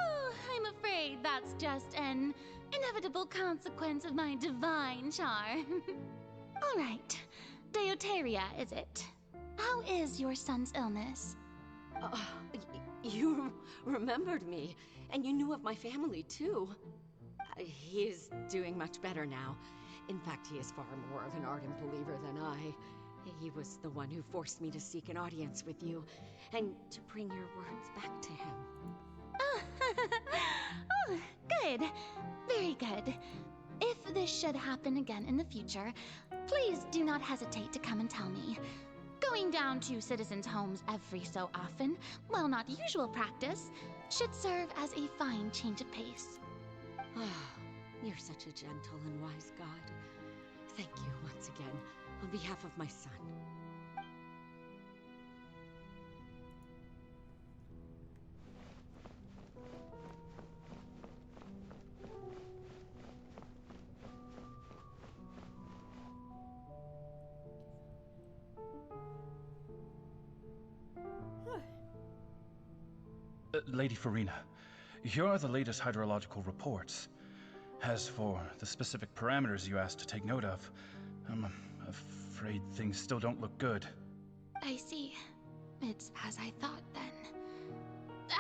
Oh, I'm afraid that's just an inevitable consequence of my divine charm. All right, Deoteria, is it? How is your son's illness? You remembered me, and you knew of my family, too. He is doing much better now. In fact, he is far more of an ardent believer than I. He was the one who forced me to seek an audience with you, and to bring your words back to him. Oh, good. Very good. If this should happen again in the future, please do not hesitate to come and tell me. Going down to citizens' homes every so often, while not usual practice, should serve as a fine change of pace. You're such a gentle and wise God. Thank you once again, on behalf of my son. Lady Farina, here are the latest hydrological reports. As for the specific parameters you asked to take note of, I'm afraid things still don't look good. I see. It's as I thought, then.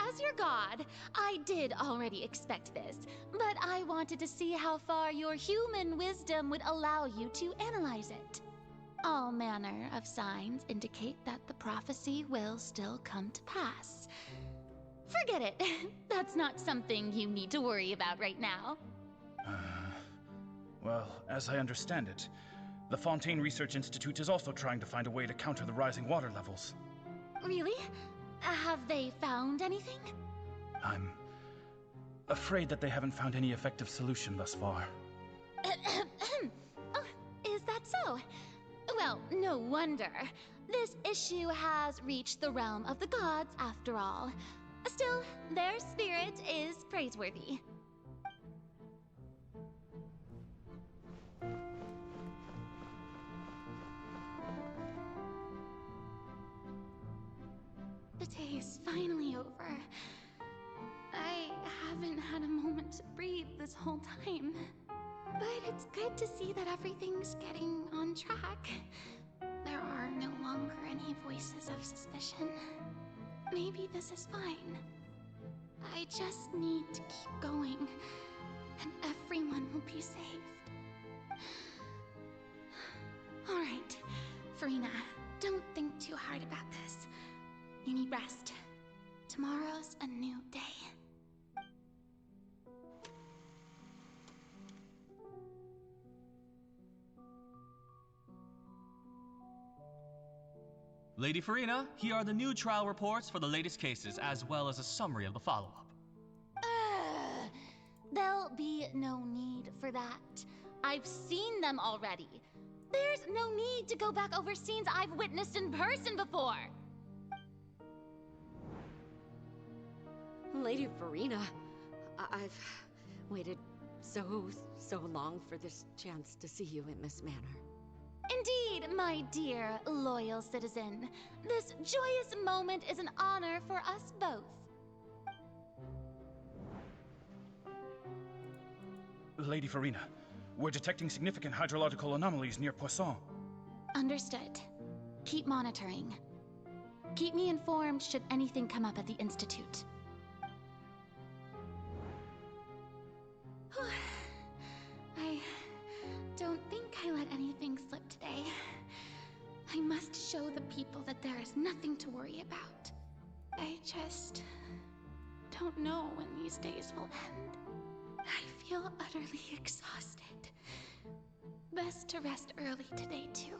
As your god, I did already expect this, but I wanted to see how far your human wisdom would allow you to analyze it. All manner of signs indicate that the prophecy will still come to pass. Forget it. That's not something you need to worry about right now. Well, as I understand it, the Fontaine Research Institute is also trying to find a way to counter the rising water levels. Really? Have they found anything? I'm afraid that they haven't found any effective solution thus far. Oh, is that so? Well, no wonder. This issue has reached the realm of the gods, after all. Still, their spirit is praiseworthy. The day is finally over. I haven't had a moment to breathe this whole time. But it's good to see that everything's getting on track. There are no longer any voices of suspicion. Maybe this is fine. I just need to keep going, and everyone will be saved. Alright, Farina, don't think too hard about this. You need rest. Tomorrow's a new day. Lady Farina, here are the new trial reports for the latest cases, as well as a summary of the follow-up. There'll be no need for that. I've seen them already. There's no need to go back over scenes I've witnessed in person before. Lady Farina, I've waited so long for this chance to see you in this manner. Indeed, my dear, loyal citizen. This joyous moment is an honor for us both. Lady Farina, we're detecting significant hydrological anomalies near Poisson. Understood. Keep monitoring. Keep me informed should anything come up at the Institute. I don't think I let anything slip today. I must show the people that there is nothing to worry about. I just don't know when these days will end. I feel utterly exhausted. Best to rest early today, too.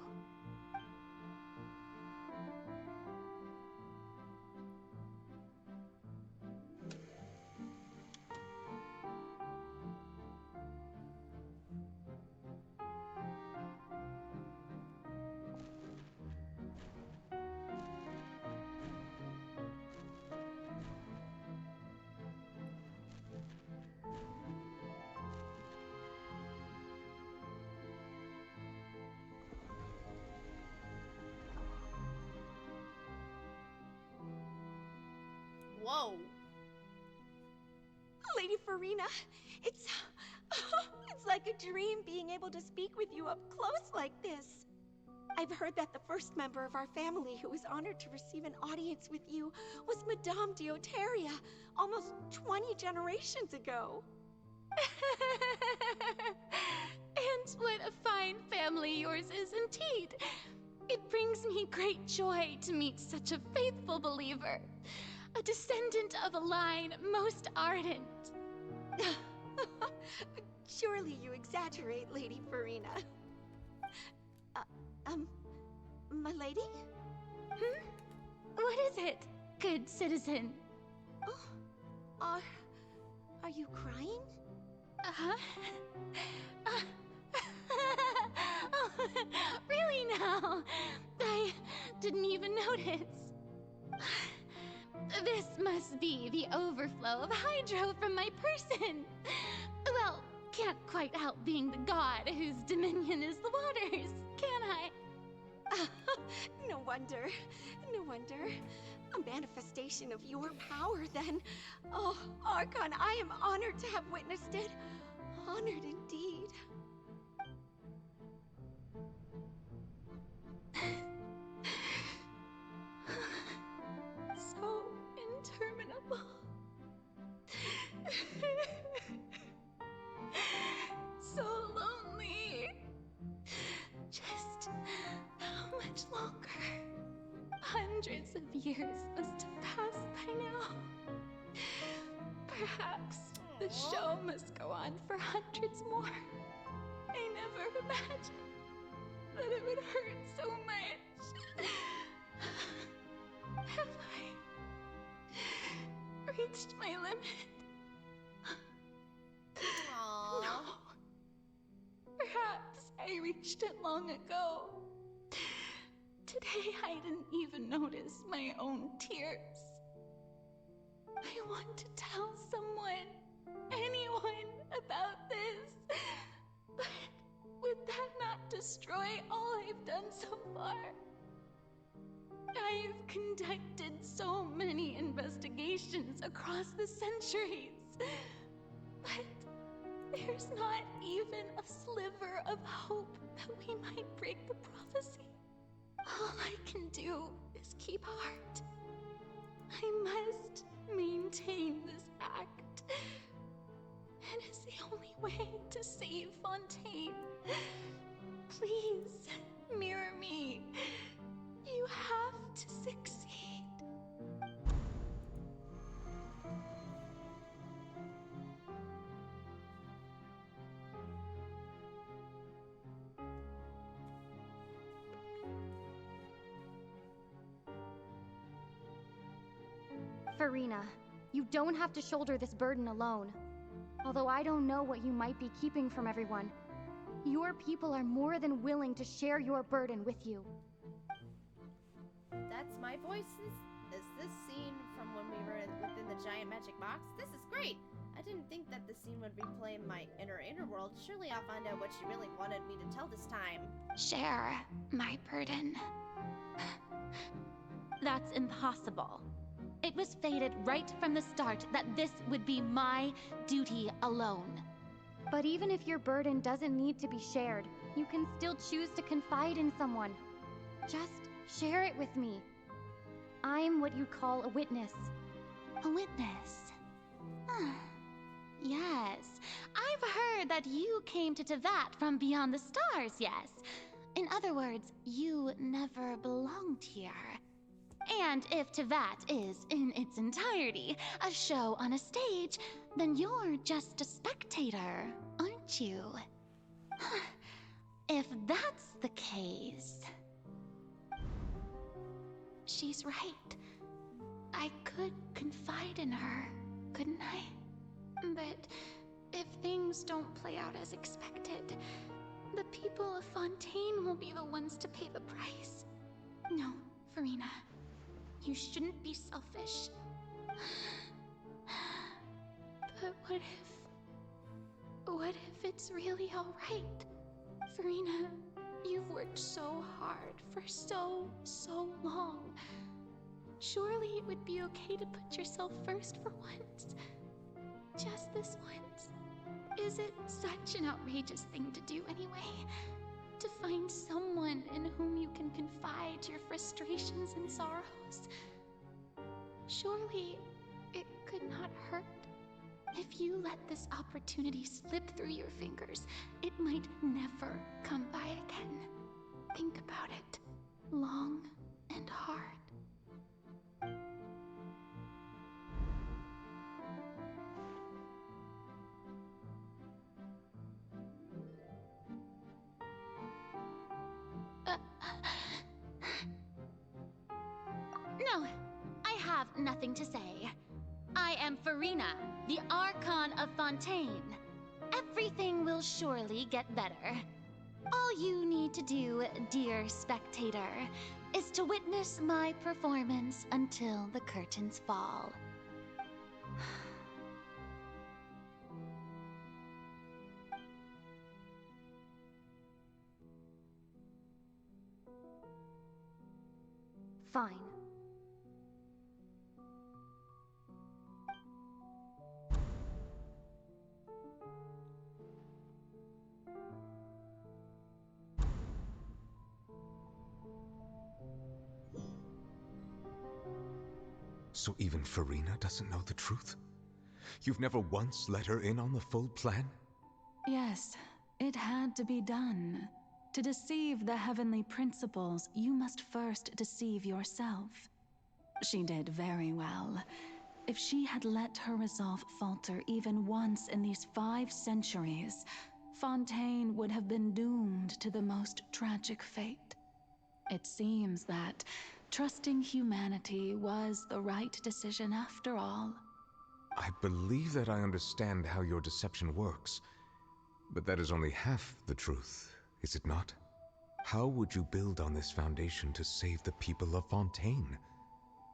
Whoa. Lady Farina, it's like a dream being able to speak with you up close like this. I've heard that the first member of our family who was honored to receive an audience with you was Madame Dioteria, almost 20 generations ago. And what a fine family yours is indeed. It brings me great joy to meet such a faithful believer. A descendant of a line most ardent. Surely you exaggerate, Lady Farina. My lady? What is it, good citizen? Oh, are you crying? Uh-huh. Oh, really now? I didn't even notice. This must be the overflow of hydro from my person. Well, can't quite help being the god whose dominion is the waters, can I? No wonder. No wonder. A manifestation of your power, then. Oh, Archon, I am honored to have witnessed it. Honored indeed. So interminable. So lonely. Just how much longer? Hundreds of years must have passed by now. Perhaps the show must go on for hundreds more. I imagined that it would hurt so much. Have I reached my limit? Aww. No. Perhaps I reached it long ago. Today I didn't even notice my own tears. I want to tell someone, anyone, about this. But would that not destroy all I've done so far? I've conducted so many investigations across the centuries. But there's not even a sliver of hope that we might break the prophecy. All I can do is keep heart. I must maintain this act. It is the only way to save Fontaine. Please, mirror me. You have to succeed. Farina, you don't have to shoulder this burden alone. Although I don't know what you might be keeping from everyone, your people are more than willing to share your burden with you. That's my voice? Is this scene from when we were within the giant magic box? This is great! I didn't think that the scene would replay my inner world. Surely I'll find out what she really wanted me to tell this time. Share my burden. That's impossible. It was fated right from the start that this would be my duty alone. But even if your burden doesn't need to be shared, you can still choose to confide in someone. Just share it with me. I'm what you'd call a witness. A witness? Yes, I've heard that you came to Tevat from beyond the stars, yes. In other words, you never belonged here. And if Tevat is, in its entirety, a show on a stage, then you're just a spectator, aren't you? If that's the case... She's right. I could confide in her, couldn't I? But if things don't play out as expected, the people of Fontaine will be the ones to pay the price. No, Farina. You shouldn't be selfish. But what if it's really alright? Farina, you've worked so hard for so long. Surely it would be okay to put yourself first for once. Just this once. Is it such an outrageous thing to do anyway? To find someone in whom you can confide your frustrations and sorrows. Surely it could not hurt. If you let this opportunity slip through your fingers, it might never come by again. Think about it long and hard. No, I have nothing to say. I am Farina, the Archon of Fontaine. Everything will surely get better. All you need to do, dear spectator, is to witness my performance until the curtains fall. Fine. So even Farina doesn't know the truth? You've never once let her in on the full plan? Yes, it had to be done. To deceive the heavenly principles, you must first deceive yourself. She did very well. If she had let her resolve falter even once in these 5 centuries, Fontaine would have been doomed to the most tragic fate. It seems that trusting humanity was the right decision after all. I believe that I understand how your deception works, but that is only half the truth, is it not? How would you build on this foundation to save the people of Fontaine?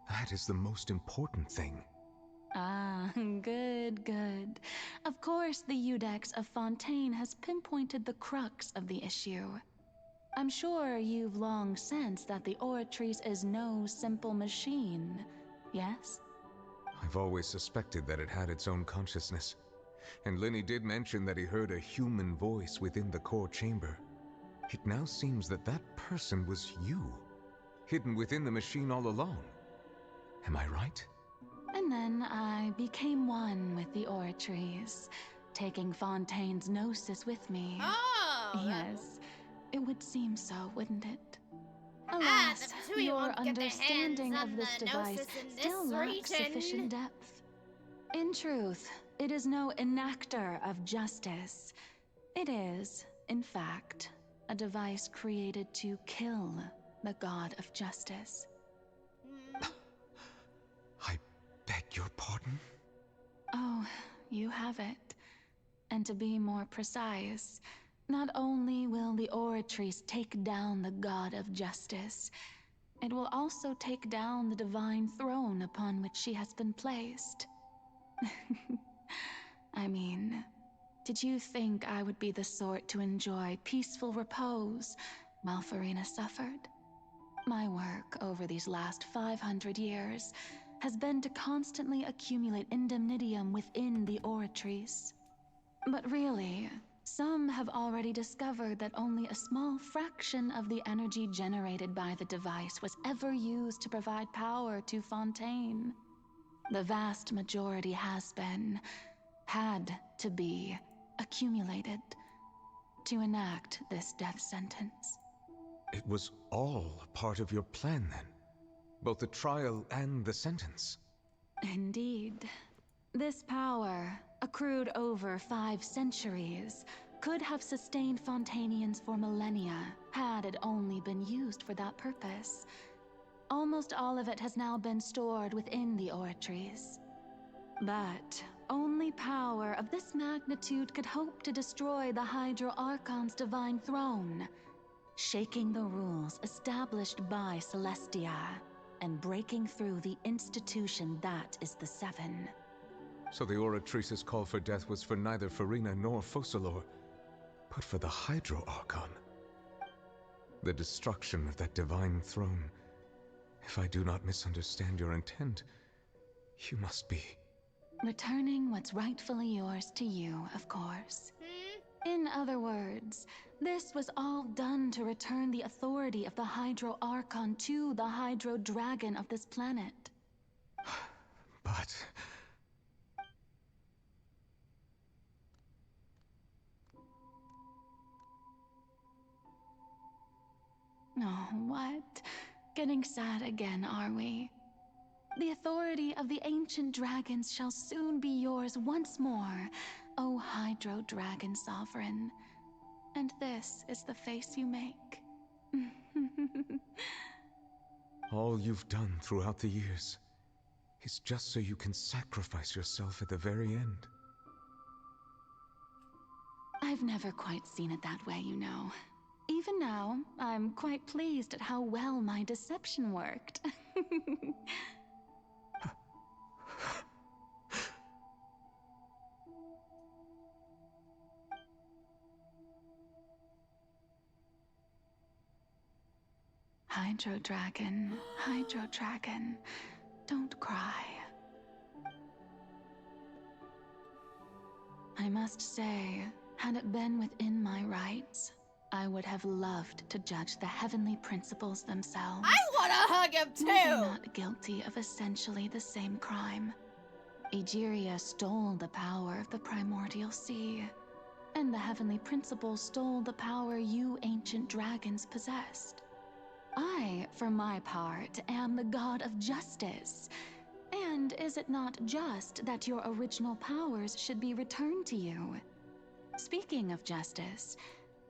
That is the most important thing. Ah, good, good. Of course, the Iudex of Fontaine has pinpointed the crux of the issue. I'm sure you've long sensed that the Oratrice is no simple machine, yes? I've always suspected that it had its own consciousness. And Lenny did mention that he heard a human voice within the core chamber. It now seems that that person was you, hidden within the machine all along. Am I right? And then I became one with the Oratrice, taking Fontaine's gnosis with me. Oh! Yes, it would seem so, wouldn't it? Alas, the two your won't get their understanding hands of on this the device gnosis in still this lacks region. sufficient depth. In truth, it is no enactor of justice. It is, in fact, a device created to kill the god of justice. I beg your pardon? Oh, you have it. And to be more precise, not only will the Oratrice take down the god of justice, it will also take down the divine throne upon which she has been placed. I mean, did you think I would be the sort to enjoy peaceful repose while Farina suffered? My work over these last 500 years has been to constantly accumulate indemnitium within the Oratrice. But really, some have already discovered that only a small fraction of the energy generated by the device was ever used to provide power to Fontaine. The vast majority had to be, accumulated to enact this death sentence. It was all part of your plan then? Both the trial and the sentence? Indeed. This power, accrued over 5 centuries, could have sustained Fontainians for millennia had it only been used for that purpose. Almost all of it has now been stored within the Oratrice. But only power of this magnitude could hope to destroy the Hydro Archon's divine throne, shaking the rules established by Celestia and breaking through the institution that is the Seven. So the Oratrice's call for death was for neither Farina nor Focalor, but for the Hydro Archon. The destruction of that divine throne. If I do not misunderstand your intent, you must be... Returning what's rightfully yours to you, of course. In other words, this was all done to return the authority of the Hydro Archon to the Hydro Dragon of this planet. But... Oh, what? Getting sad again, are we? The authority of the ancient dragons shall soon be yours once more, O Hydro Dragon Sovereign. And this is the face you make. all you've done throughout the years is just so you can sacrifice yourself at the very end. I've never quite seen it that way, you know. Even now, I'm quite pleased at how well my deception worked. Hydro Dragon, don't cry. I must say, had it been within my rights, I would have loved to judge the heavenly principles themselves. I want to hug him too! Were they not guilty of essentially the same crime? Egeria stole the power of the primordial sea, and the heavenly principles stole the power you ancient dragons possessed. I, for my part, am the god of justice. And is it not just that your original powers should be returned to you? Speaking of justice,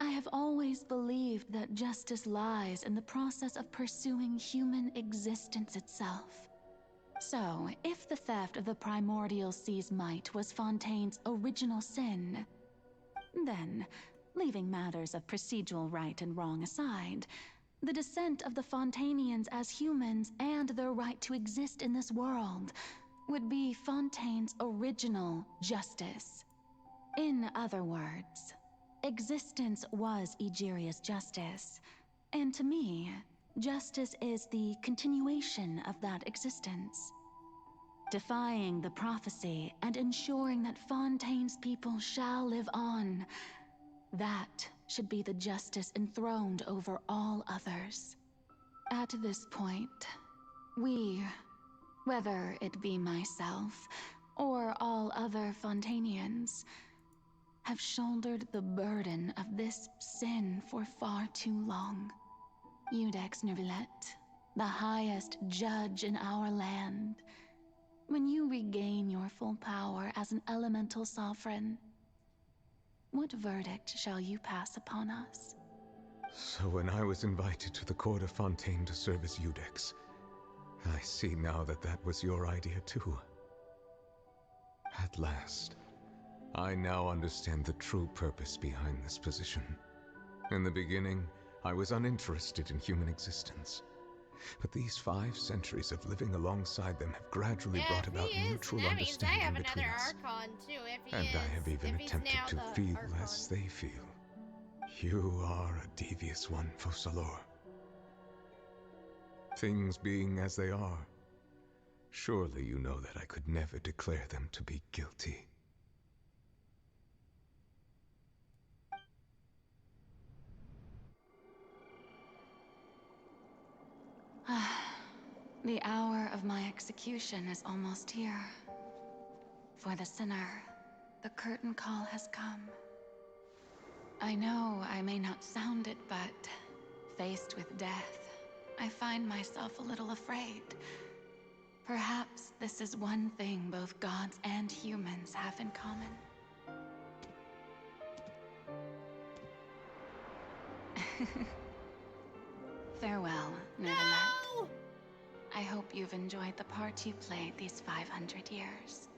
I have always believed that justice lies in the process of pursuing human existence itself. So, if the theft of the primordial sea's might was Fontaine's original sin, then, leaving matters of procedural right and wrong aside, the descent of the Fontainians as humans and their right to exist in this world would be Fontaine's original justice. In other words, existence was Egeria's justice, and to me, justice is the continuation of that existence. Defying the prophecy and ensuring that Fontaine's people shall live on, that should be the justice enthroned over all others. At this point, we, whether it be myself or all other Fontainians, have shouldered the burden of this sin for far too long. Iudex Neuvillette, the highest judge in our land, when you regain your full power as an elemental sovereign, what verdict shall you pass upon us? So when I was invited to the court of Fontaine to serve as Iudex, I see now that that was your idea too. At last, I now understand the true purpose behind this position. In the beginning, I was uninterested in human existence. But these 5 centuries of living alongside them have gradually brought about mutual understanding between us. And I have even attempted to feel as they feel. You are a devious one, Focalors. Things being as they are, surely you know that I could never declare them to be guilty. The hour of my execution is almost here. For the sinner, the curtain call has come. I know I may not sound it, but faced with death, I find myself a little afraid. Perhaps this is one thing both gods and humans have in common. Farewell, Neuvillette. No! I hope you've enjoyed the part you played these 500 years.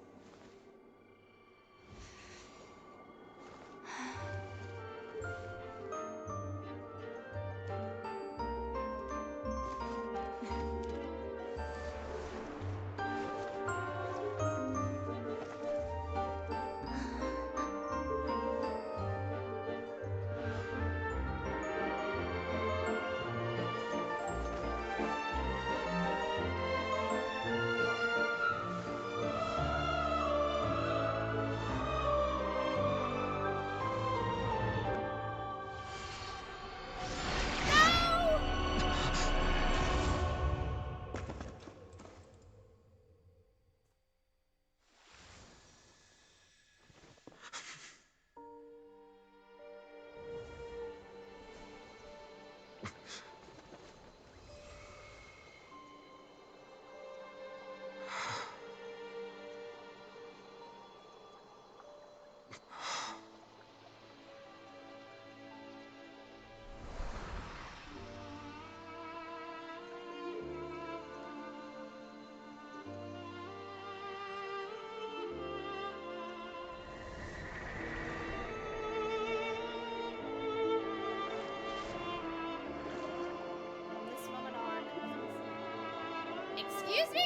Excuse me?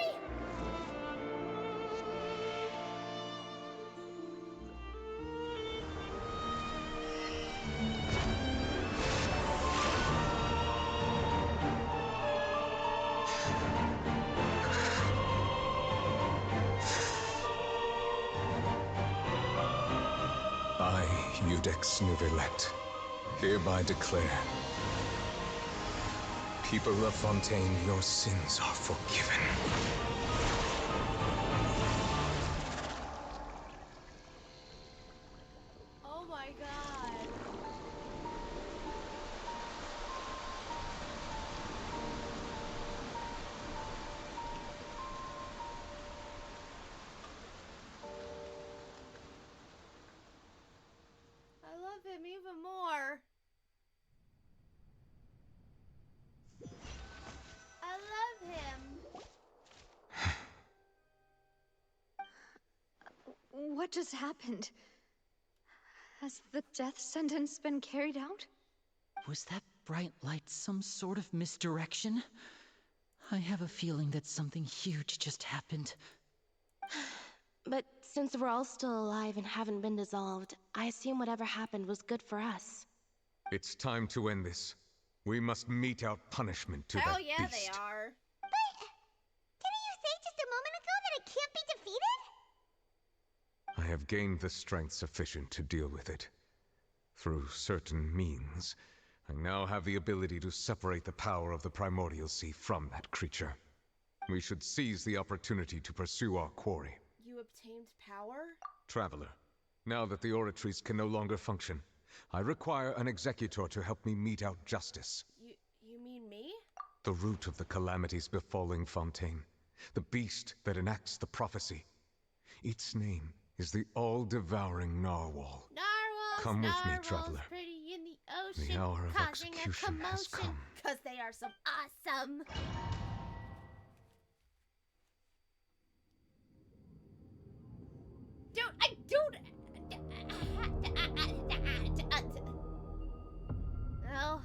I, Iudex Neuvillette, hereby declare, people of Fontaine, your sins are forgiven. Oh my god. love him even more. I love him. What just happened? Has the death sentence been carried out? Was that bright light some sort of misdirection? I have a feeling that something huge just happened. But since we're all still alive and haven't been dissolved, I assume whatever happened was good for us. It's time to end this. We must mete out punishment to Hell that yeah, beast. they are. Didn't you say just a moment ago that it can't be defeated? I have gained the strength sufficient to deal with it. Through certain means, I now have the ability to separate the power of the Primordial Sea from that creature. We should seize the opportunity to pursue our quarry. You obtained power? Traveler, now that the oratories can no longer function, I require an executor to help me mete out justice. You mean me? The root of the calamities befalling Fontaine. The beast that enacts the prophecy. Its name is the all-devouring Narwhal. Narwhals, Come with me, narwhals, traveler. pretty in the ocean, The hour of causing execution a has commotion, come. 'cause they are so awesome. Dude, I don't. Well,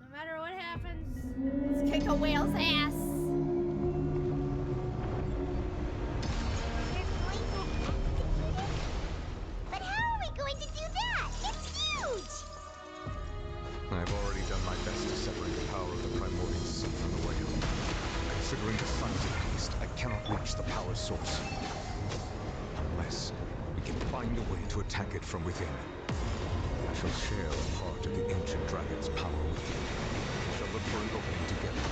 no matter what happens, let's kick a whale's ass. But how are we going to do that? It's huge! I've already done my best to separate the power of the Primordial Sea from the whale. Considering the size of the beast, I cannot reach the power source. Unless we can find a way to attack it from within. I shall share a part of the ancient dragon's power with you. We shall look for an opening together.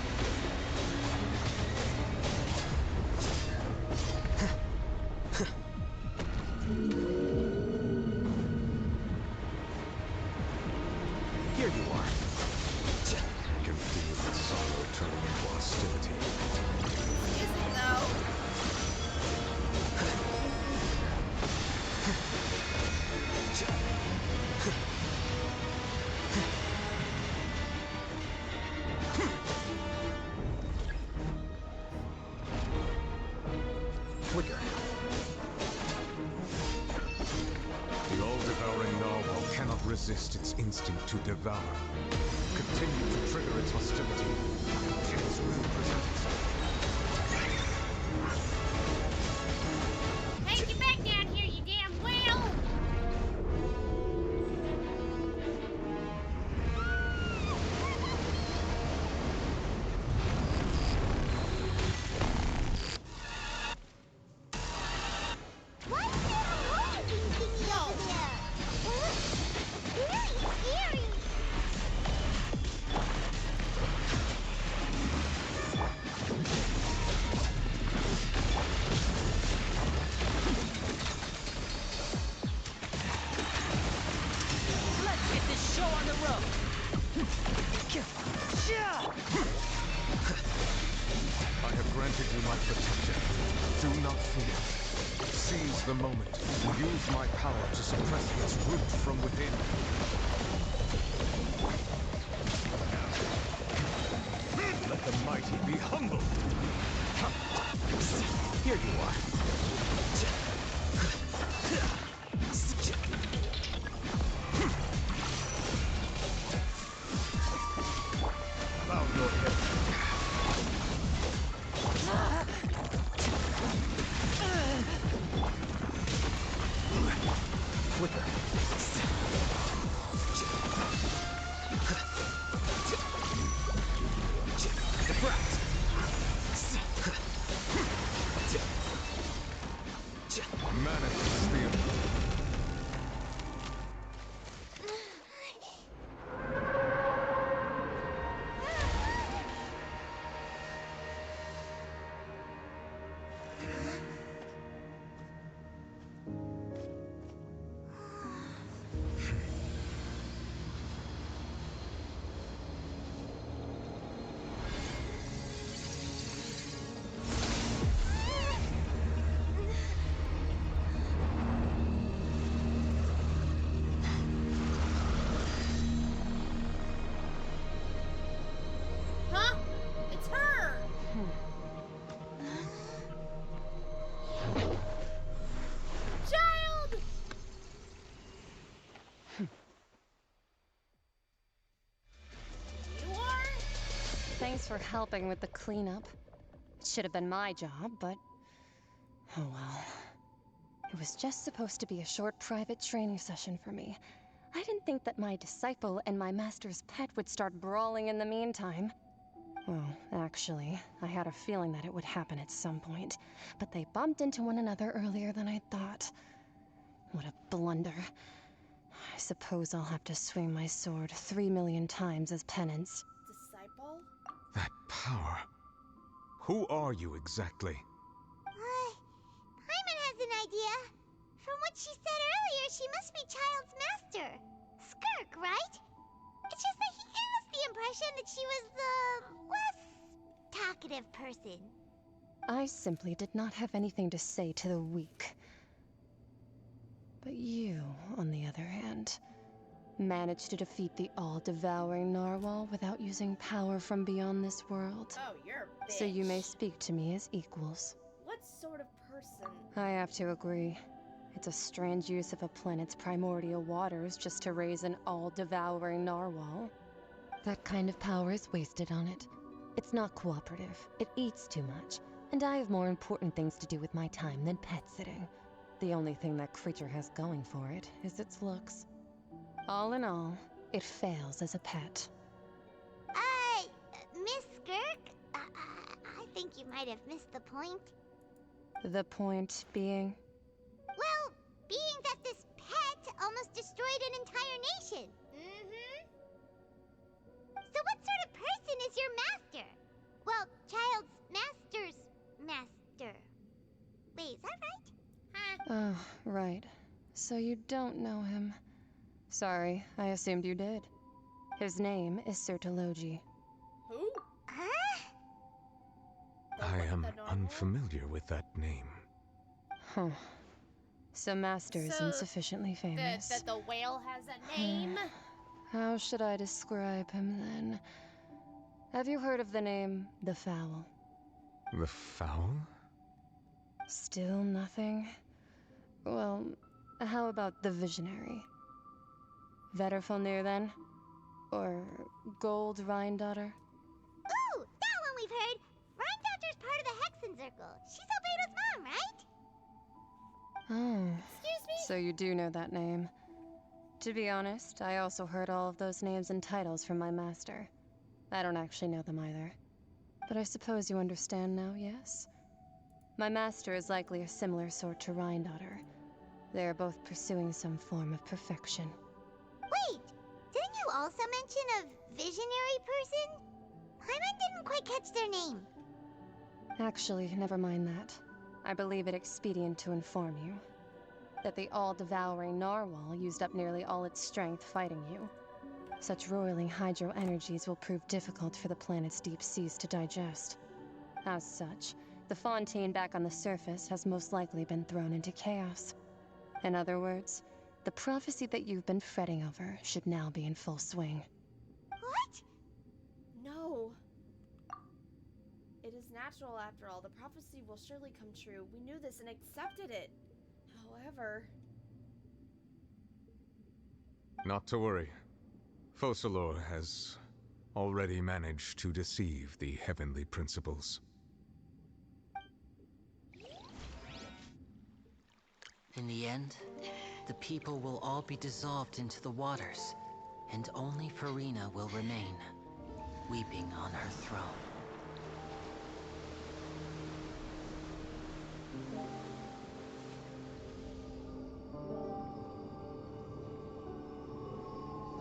Here you are. I can feel the sorrow turning into hostility. Is it though? Flicker. The all-devouring narwhal cannot resist its instinct to devour. Continue to trigger its hostility. A chance will present itself. Hey, get back down here, you damn whale! What's that holding thingy over there? Very scary! Let's get this show on the road! I have granted you my protection. Do not fear. Seize the moment. Use my power to suppress its root from within. Let the mighty be humbled. Here you are. Bow your head. Flicker. Deflect. Manifest the Thanks for helping with the cleanup. It should have been my job, but... oh well. It was just supposed to be a short private training session for me. I didn't think that my disciple and my master's pet would start brawling in the meantime. Well, actually, I had a feeling that it would happen at some point, but they bumped into one another earlier than I thought. What a blunder. I suppose I'll have to swing my sword 3 million times as penance. Disciple? That power. Who are you exactly? Paimon has an idea. From what she said earlier, she must be Child's master. Skirk, right? It's just that he gave us the impression that she was the less talkative person. I simply did not have anything to say to the weak. But you, on the other hand, managed to defeat the all-devouring narwhal without using power from beyond this world. Oh, you're a bitch. So you may speak to me as equals. What sort of person? I have to agree. It's a strange use of a planet's primordial waters just to raise an all-devouring narwhal. That kind of power is wasted on it. It's not cooperative. It eats too much. And I have more important things to do with my time than pet sitting. The only thing that creature has going for it is its looks. All in all, it fails as a pet. Miss Skirk? I think you might have missed the point. The point being? Well, being that this pet almost destroyed an entire nation. Mm-hmm. So what sort of person is your master? Well, Child's master's master. Wait, is that right? Oh, right. So you don't know him. Sorry, I assumed you did. His name is Sertologi. Who? Huh? I am unfamiliar with that name. Huh. So Master is insufficiently famous. That the whale has a name? How should I describe him then? Have you heard of the name The Fowl? The Fowl? Still nothing? Well, how about the Visionary? Vetterfalnir then? Or Gold Rhine-daughter? Ooh, that one we've heard. Rhine-daughter's part of the Hexen Circle. She's Albedo's mom, right? Oh. Excuse me? So you do know that name. To be honest, I also heard all of those names and titles from my master. I don't actually know them either. But I suppose you understand now, yes? My master is likely a similar sort to Rhine-daughter. They are both pursuing some form of perfection. Wait, didn't you also mention a visionary person? Paimon didn't quite catch their name. Actually, never mind that. I believe it expedient to inform you that the all-devouring narwhal used up nearly all its strength fighting you. Such roiling hydro energies will prove difficult for the planet's deep seas to digest. As such, the fontaine back on the surface has most likely been thrown into chaos. In other words, the prophecy that you've been fretting over should now be in full swing. What? No. It is natural after all. The prophecy will surely come true. We knew this and accepted it. However... Not to worry. Focalor has already managed to deceive the heavenly principles. In the end, the people will all be dissolved into the waters, and only Farina will remain, weeping on her throne.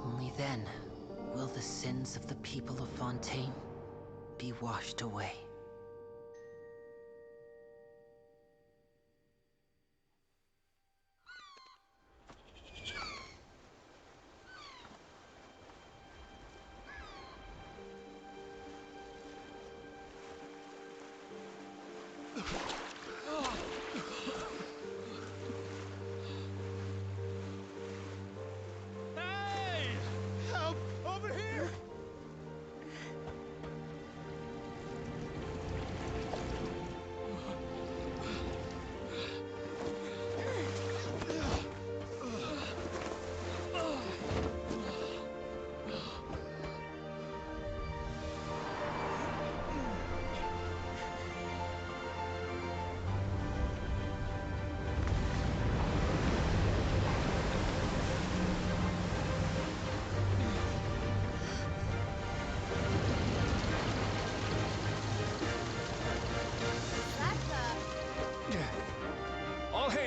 Only then will the sins of the people of Fontaine be washed away. Hey! Help! Over here!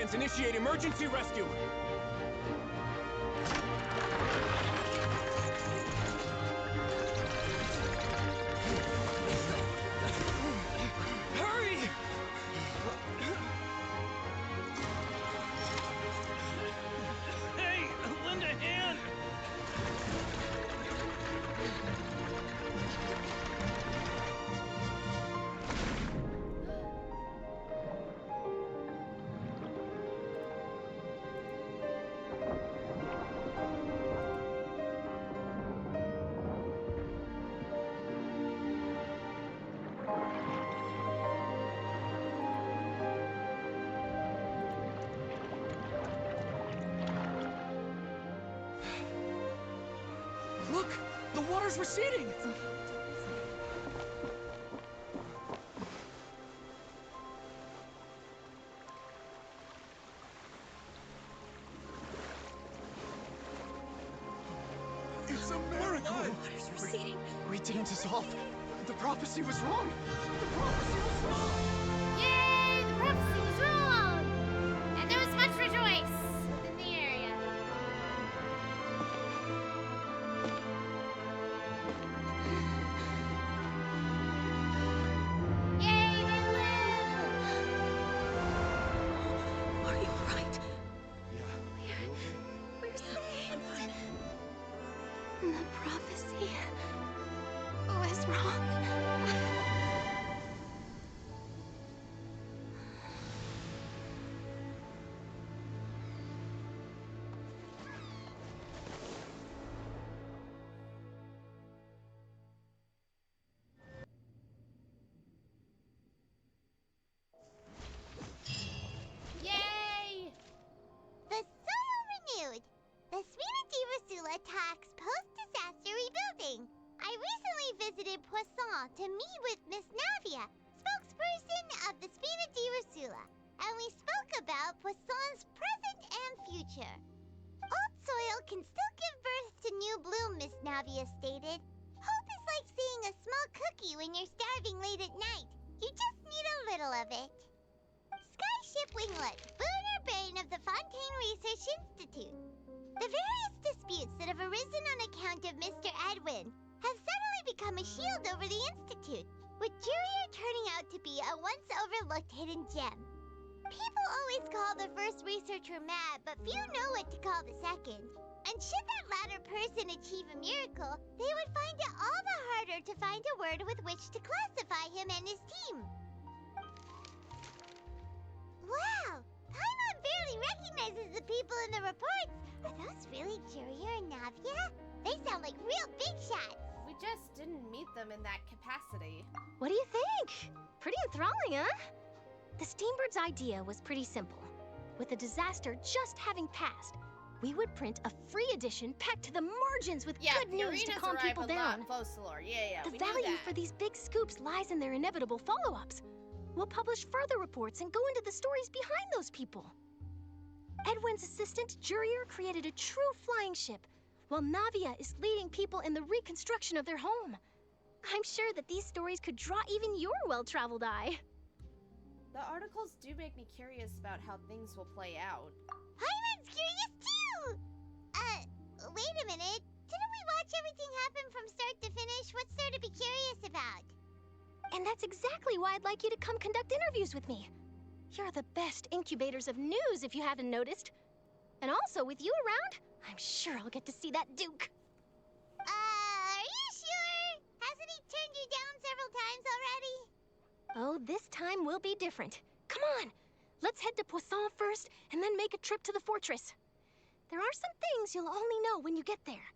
Advents, initiate emergency rescue! Hurry! Hey, lend a hand! Look! The water's receding! It's a miracle! Water's receding. We didn't dissolve. The prophecy was wrong. The prophecy was wrong. Yay! The prophecy was wrong! And there was much rejoice within the area. Yay! They live! Are you alright? Yeah. We're safe. The prophecy was wrong. Yay! The soil renewed. The Spina di Rosula talks post-disaster rebuilding. I recently visited Poisson to meet with Miss Navia, spokesperson of the Spina di Rosula, and we spoke about Poisson's present and future. Old soil can still give birth to new bloom, Miss Navia stated. Hope is like seeing a small cookie when you're starving late at night. You just need a little of it. Skyship Winglet, Booner Brain of the Fontaine Research Institute. The various disputes that have arisen on account of Mr. Edwin have suddenly become a shield over the Institute, with Jurier turning out to be a once overlooked hidden gem. People always call the first researcher mad, but few know what to call the second. And should that latter person achieve a miracle, they would find it all the harder to find a word with which to classify him and his team. Wow! Paimon barely recognizes the people in the reports. Are those really Jurier and Navia? They sound like real big shots. We just didn't meet them in that capacity. What do you think? Pretty enthralling, huh? The Steambird's idea was pretty simple. With the disaster just having passed, we would print a free edition packed to the margins with good news to calm people down. Close to lore. Yeah, The we knew value that. for these big scoops lies in their inevitable follow-ups. We'll publish further reports and go into the stories behind those people. Edwin's assistant, Jurier, created a true flying ship, while Navia is leading people in the reconstruction of their home. I'm sure that these stories could draw even your well-traveled eye. The articles do make me curious about how things will play out. Paimon's curious too! Wait a minute. Didn't we watch everything happen from start to finish? What's there to be curious about? And that's exactly why I'd like you to come conduct interviews with me. You're the best incubators of news, if you haven't noticed. And also, with you around, I'm sure I'll get to see that Duke. Are you sure? Hasn't he turned you down several times already? Oh, this time will be different. Come on, let's head to Poisson first, and then make a trip to the fortress. There are some things you'll only know when you get there.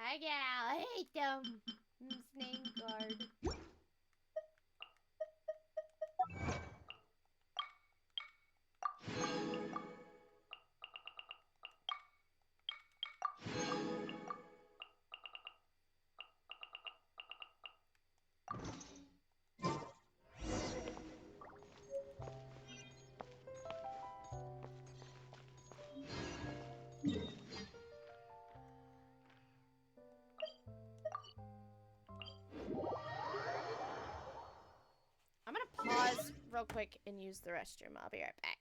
I hate them. Snake guard. real quick and use the restroom. I'll be right back.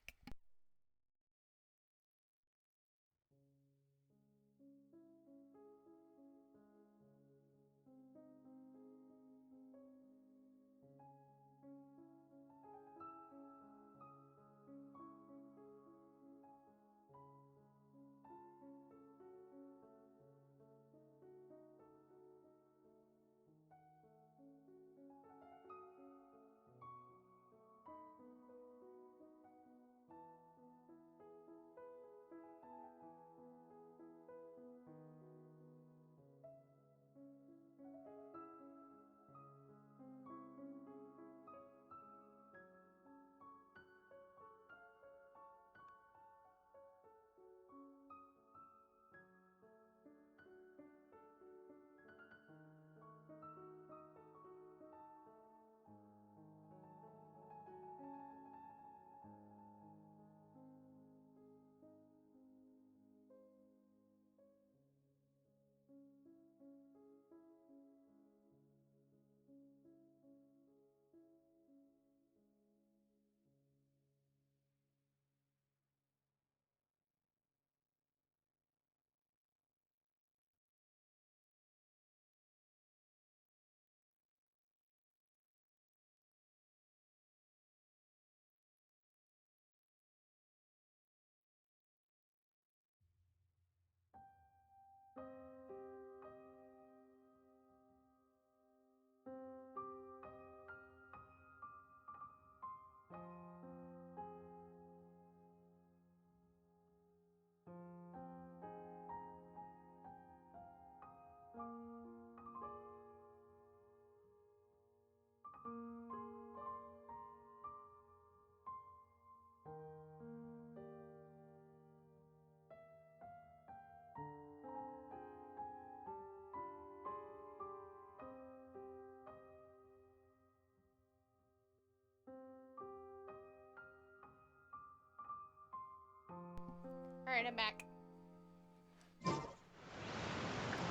Alright, I'm back.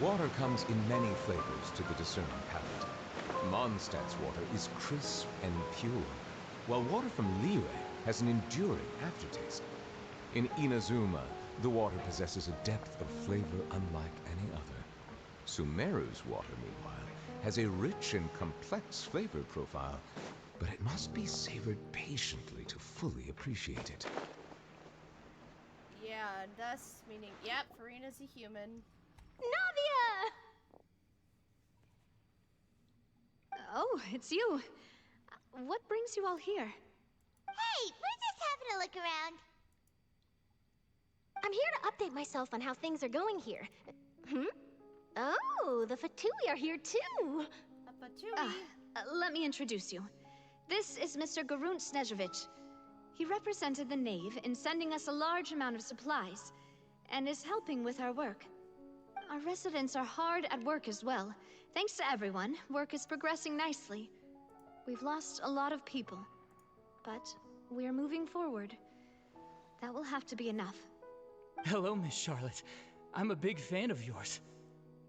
Water comes in many flavors to the discerning palate. Mondstadt's water is crisp and pure, while water from Liyue has an enduring aftertaste. In Inazuma, the water possesses a depth of flavor unlike any other. Sumeru's water, meanwhile, has a rich and complex flavor profile, but it must be savored patiently to fully appreciate it. Yeah, thus meaning, yep, Furina's a human. Navia! Oh, it's you. What brings you all here? Hey, we're just having a look around. I'm here to update myself on how things are going here. Oh, the Fatui are here too. A Fatui? Let me introduce you. This is Mr. Garunt Snezhevich. He represented the Knave in sending us a large amount of supplies, and is helping with our work. Our residents are hard at work as well. Thanks to everyone, work is progressing nicely. We've lost a lot of people, but we're moving forward. That will have to be enough. Hello, Miss Charlotte. I'm a big fan of yours.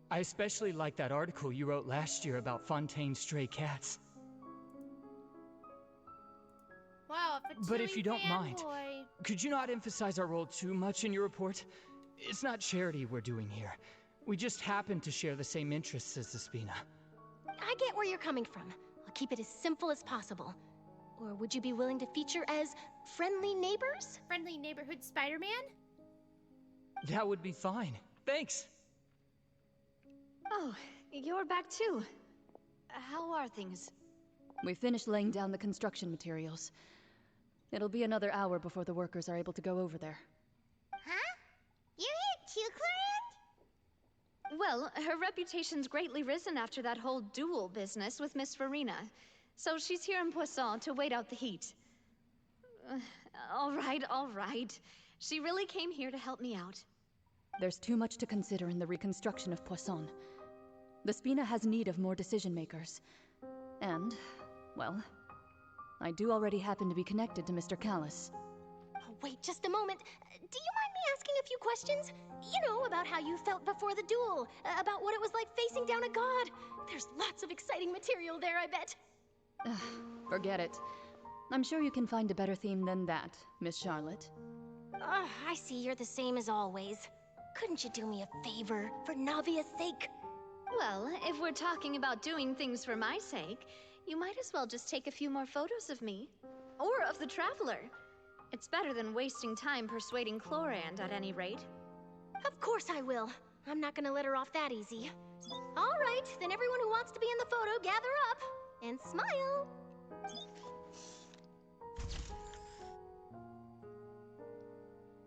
I especially like that article you wrote last year about Fontaine's stray cats. Wow, a Fatui But if you don't mind, fanboy. could you not emphasize our role too much in your report? It's not charity we're doing here. We just happen to share the same interests as the Spina. I get where you're coming from. I'll keep it as simple as possible. Or would you be willing to feature as friendly neighbors? Friendly neighborhood Spider-Man? That would be fine. Thanks. Oh, you're back too. How are things? We finished laying down the construction materials. It'll be another hour before the workers are able to go over there. Huh? You're here too, Clarence? Well, her reputation's greatly risen after that whole duel business with Miss Farina. So she's here in Poisson to wait out the heat. All right. She really came here to help me out. There's too much to consider in the reconstruction of Poisson. The Spina has need of more decision makers. And, well, I do already happen to be connected to Mr. Callis. Oh, wait just a moment. Do you mind me asking a few questions? You know, about how you felt before the duel, about what it was like facing down a god. There's lots of exciting material there, I bet. Forget it. I'm sure you can find a better theme than that, Miss Charlotte. I see you're the same as always. Couldn't you do me a favor, for Navia's sake? Well, if we're talking about doing things for my sake, you might as well just take a few more photos of me. Or of the Traveler. It's better than wasting time persuading Chlorand, at any rate. Of course I will. I'm not gonna let her off that easy. All right, then everyone who wants to be in the photo, gather up and smile.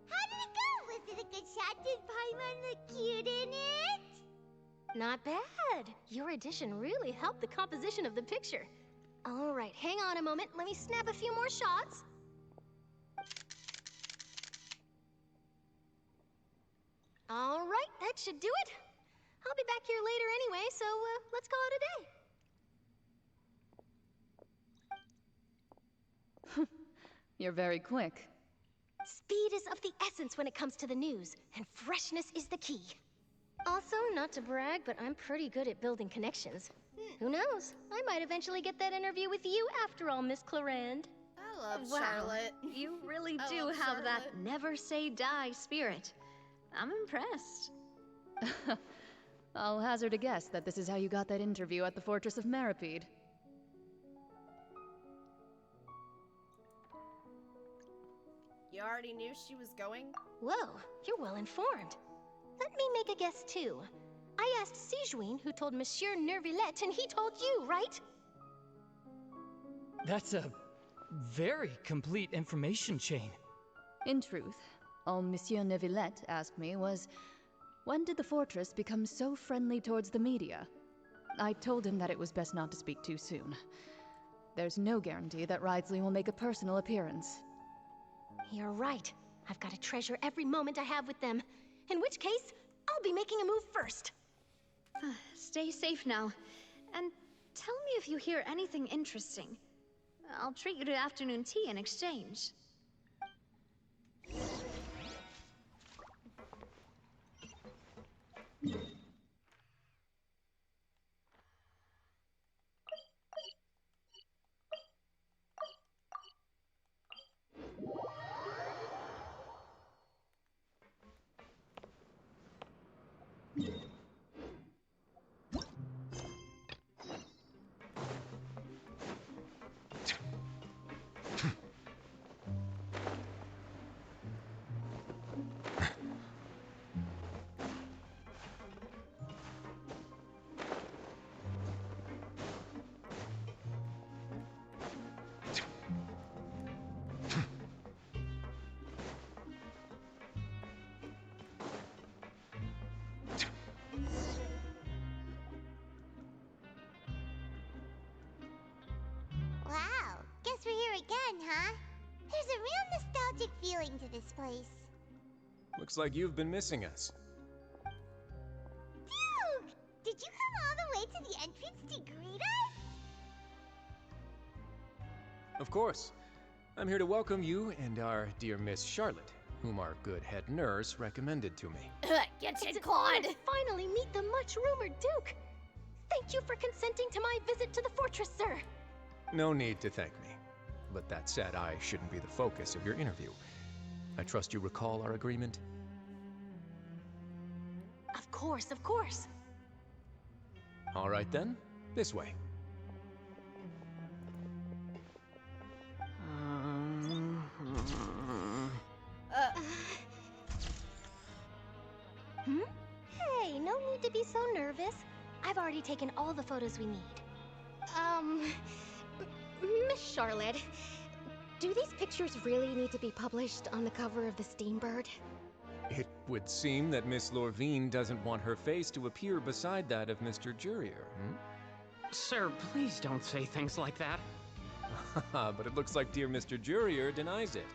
How did it go? Was it a good shot? Did Paimon look cute in it? Not bad. Your addition really helped the composition of the picture. All right, hang on a moment. Let me snap a few more shots. All right, that should do it. I'll be back here later anyway, so let's call it a day. You're very quick. Speed is of the essence when it comes to the news, and freshness is the key. Also, not to brag, but I'm pretty good at building connections. Who knows? I might eventually get that interview with you after all, Miss Clarand. I love Wow, Charlotte. You really I do love have that Charlotte. never say die spirit. I'm impressed. I'll hazard a guess that this is how you got that interview at the Fortress of Meripede. You already knew she was going? Whoa, you're well informed. Let me make a guess too. I asked Sijuin, who told Monsieur Nervillette, and he told you, right? That's a very complete information chain. In truth, all Monsieur Neuvillette asked me was, when did the fortress become so friendly towards the media? I told him that it was best not to speak too soon. There's no guarantee that Ridsley will make a personal appearance. You're right. I've got to treasure every moment I have with them. In which case, I'll be making a move first. Stay safe now. And tell me if you hear anything interesting. I'll treat you to afternoon tea in exchange. Wow, guess we're here again, huh? There's a real nostalgic feeling to this place. Looks like you've been missing us. Duke! Did you come all the way to the entrance to greet us? Of course. I'm here to welcome you and our dear Miss Charlotte, whom our good head nurse recommended to me. Genshin It's Claude! an honor to finally meet the much-rumored Duke. Thank you for consenting to my visit to the fortress, sir. No need to thank me. But that said, I shouldn't be the focus of your interview. I trust you recall our agreement? Of course, of course. All right then, this way. Hey, no need to be so nervous. I've already taken all the photos we need. Miss Charlotte, do these pictures really need to be published on the cover of the Steambird? It would seem that Miss Lorvine doesn't want her face to appear beside that of Mr. Jurier, Sir, please don't say things like that. But it looks like dear Mr. Jurier denies it.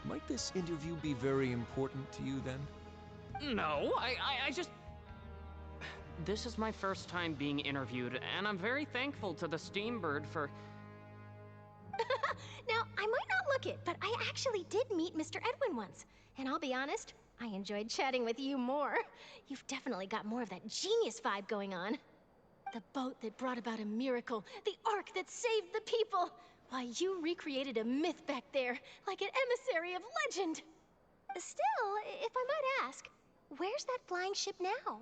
Might this interview be very important to you, then? No, I just... This is my first time being interviewed, and I'm very thankful to the Steambird for... Now, I might not look it, but I actually did meet Mr. Edwin once. And I'll be honest, I enjoyed chatting with you more. You've definitely got more of that genius vibe going on. The boat that brought about a miracle, the ark that saved the people. Why, you recreated a myth back there, like an emissary of legend! Still, if I might ask, where's that flying ship now?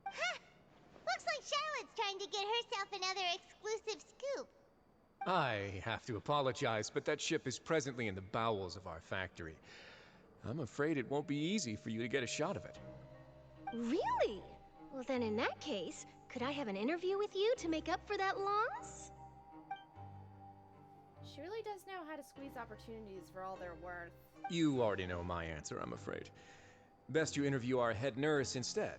Huh! Looks like Charlotte's trying to get herself another exclusive scoop. I have to apologize, but that ship is presently in the bowels of our factory. I'm afraid it won't be easy for you to get a shot of it. Really? Well then in that case, could I have an interview with you to make up for that loss? She really does know how to squeeze opportunities for all they're worth. You already know my answer, I'm afraid. Best you interview our head nurse instead.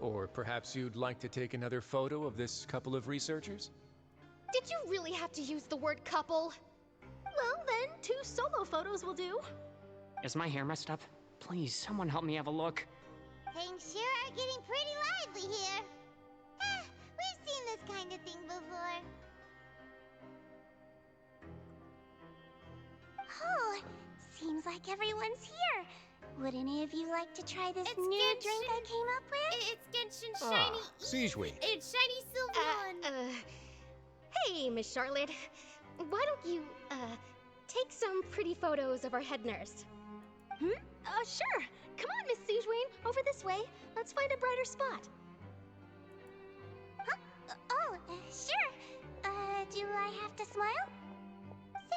Or perhaps you'd like to take another photo of this couple of researchers? Did you really have to use the word couple? Well then, 2 solo photos will do. Is my hair messed up? Please, someone help me have a look. Things sure are getting pretty lively here. Ah, we've seen this kind of thing before. Oh, seems like everyone's here. Would any of you like to try this new drink I came up with? It's Genshin Shiny. Sijui. It's Shiny Sylveon. Hey, Miss Charlotte. Why don't you, take some pretty photos of our head nurse? Sure. Come on, Miss Sujwain. Over this way. Let's find a brighter spot. Huh? Sure. Do I have to smile? So,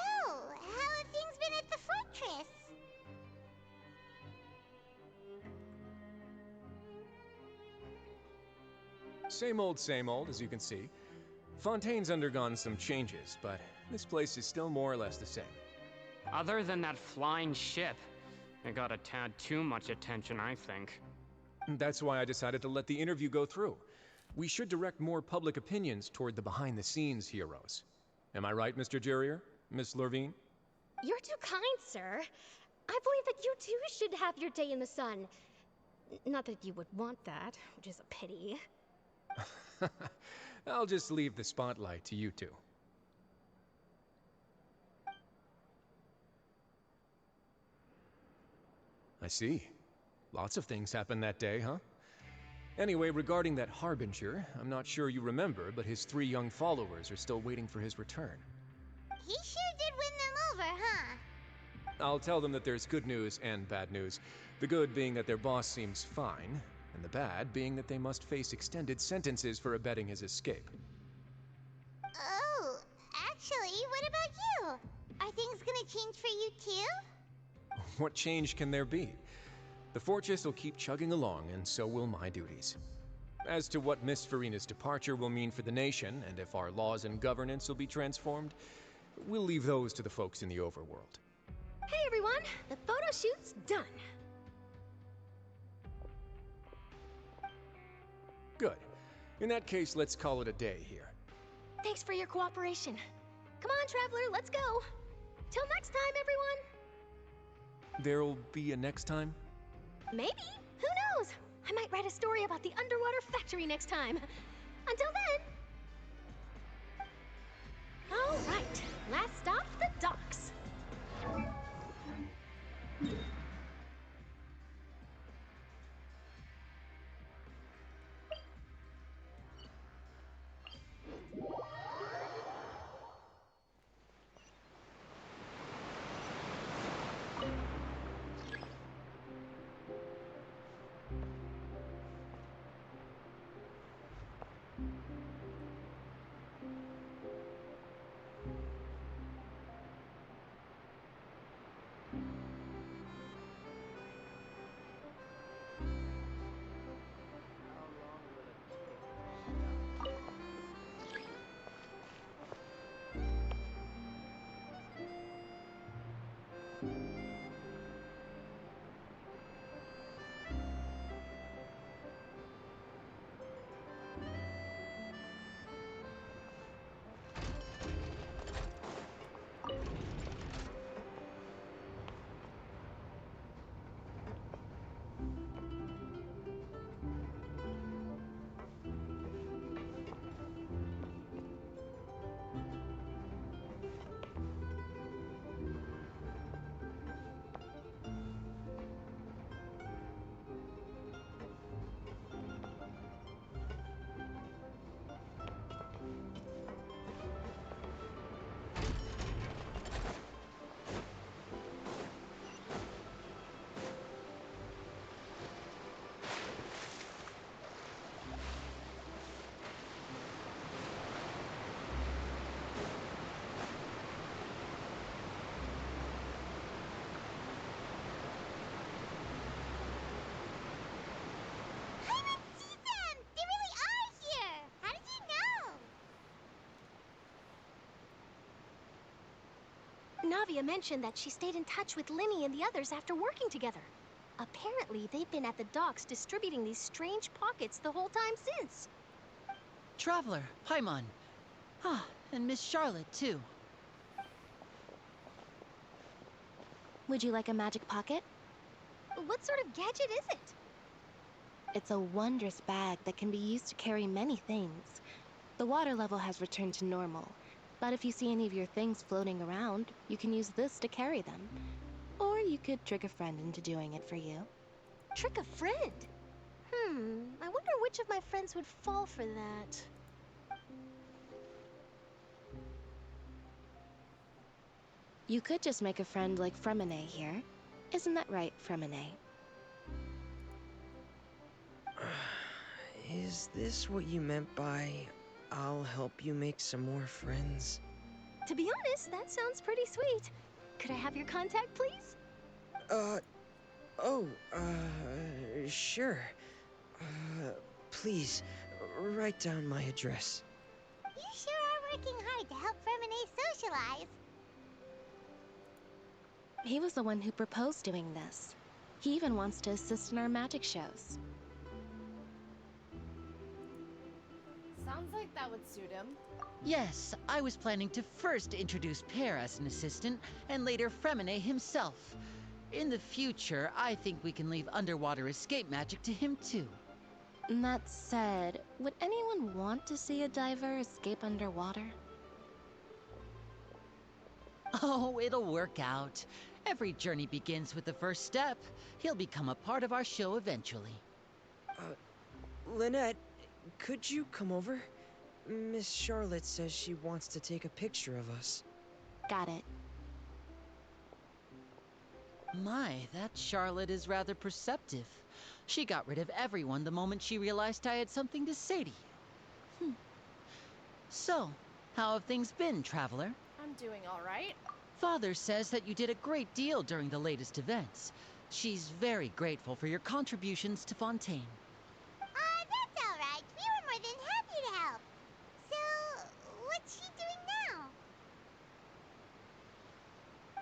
how have things been at the fortress? Same old, as you can see. Fontaine's undergone some changes, but this place is still more or less the same. Other than that flying ship, it got a tad too much attention, I think. That's why I decided to let the interview go through. We should direct more public opinions toward the behind-the-scenes heroes. Am I right, Mr. Jurier? Miss Lurvine? You're too kind, sir. I believe that you too should have your day in the sun. Not that you would want that, which is a pity. I'll just leave the spotlight to you two. I see. Lots of things happened that day, huh? Anyway, regarding that Harbinger, I'm not sure you remember, but his 3 young followers are still waiting for his return. He sure did win them over, huh? I'll tell them that there's good news and bad news. The good being that their boss seems fine, and the bad being that they must face extended sentences for abetting his escape. Oh, actually, what about you? Are things gonna change for you too? What change can there be? The fortress will keep chugging along, and so will my duties. As to what Miss Farina's departure will mean for the nation, and if our laws and governance will be transformed, we'll leave those to the folks in the overworld. Hey everyone, the photo shoot's done. Good. In that case, let's call it a day here. Thanks for your cooperation. Come on, Traveler, let's go. Till next time, everyone. There'll be a next time? Maybe. Who knows? I might write a story about the underwater factory next time. Until then. All right, last stop, the docks. Navia mentioned that she stayed in touch with Linny and the others after working together. Apparently, they've been at the docks distributing these strange pockets the whole time since. Traveler, Paimon. Ah, and Miss Charlotte, too. Would you like a magic pocket? What sort of gadget is it? It's a wondrous bag that can be used to carry many things. The water level has returned to normal, but if you see any of your things floating around, you can use this to carry them. Or you could trick a friend into doing it for you. Trick a friend? I wonder which of my friends would fall for that. You could just make a friend like Fremine here. Isn't that right, Fremine? Is this what you meant by, I'll help you make some more friends? To be honest, that sounds pretty sweet. Could I have your contact, please? Sure. Please, write down my address. You sure are working hard to help Fremine socialize. He was the one who proposed doing this. He even wants to assist in our magic shows. Sounds like that would suit him. Yes, I was planning to first introduce Pear as an assistant, and later Fremine himself. In the future, I think we can leave underwater escape magic to him too. That said, would anyone want to see a diver escape underwater? Oh, it'll work out. Every journey begins with the first step. He'll become a part of our show eventually. Lynette, could you come over? Miss Charlotte says she wants to take a picture of us. Got it. My, that Charlotte is rather perceptive. She got rid of everyone the moment she realized I had something to say to you. So, how have things been, Traveler? I'm doing all right. Father says that you did a great deal during the latest events. She's very grateful for your contributions to Fontaine. That's all right. We were more than happy to help. So, what's she doing now?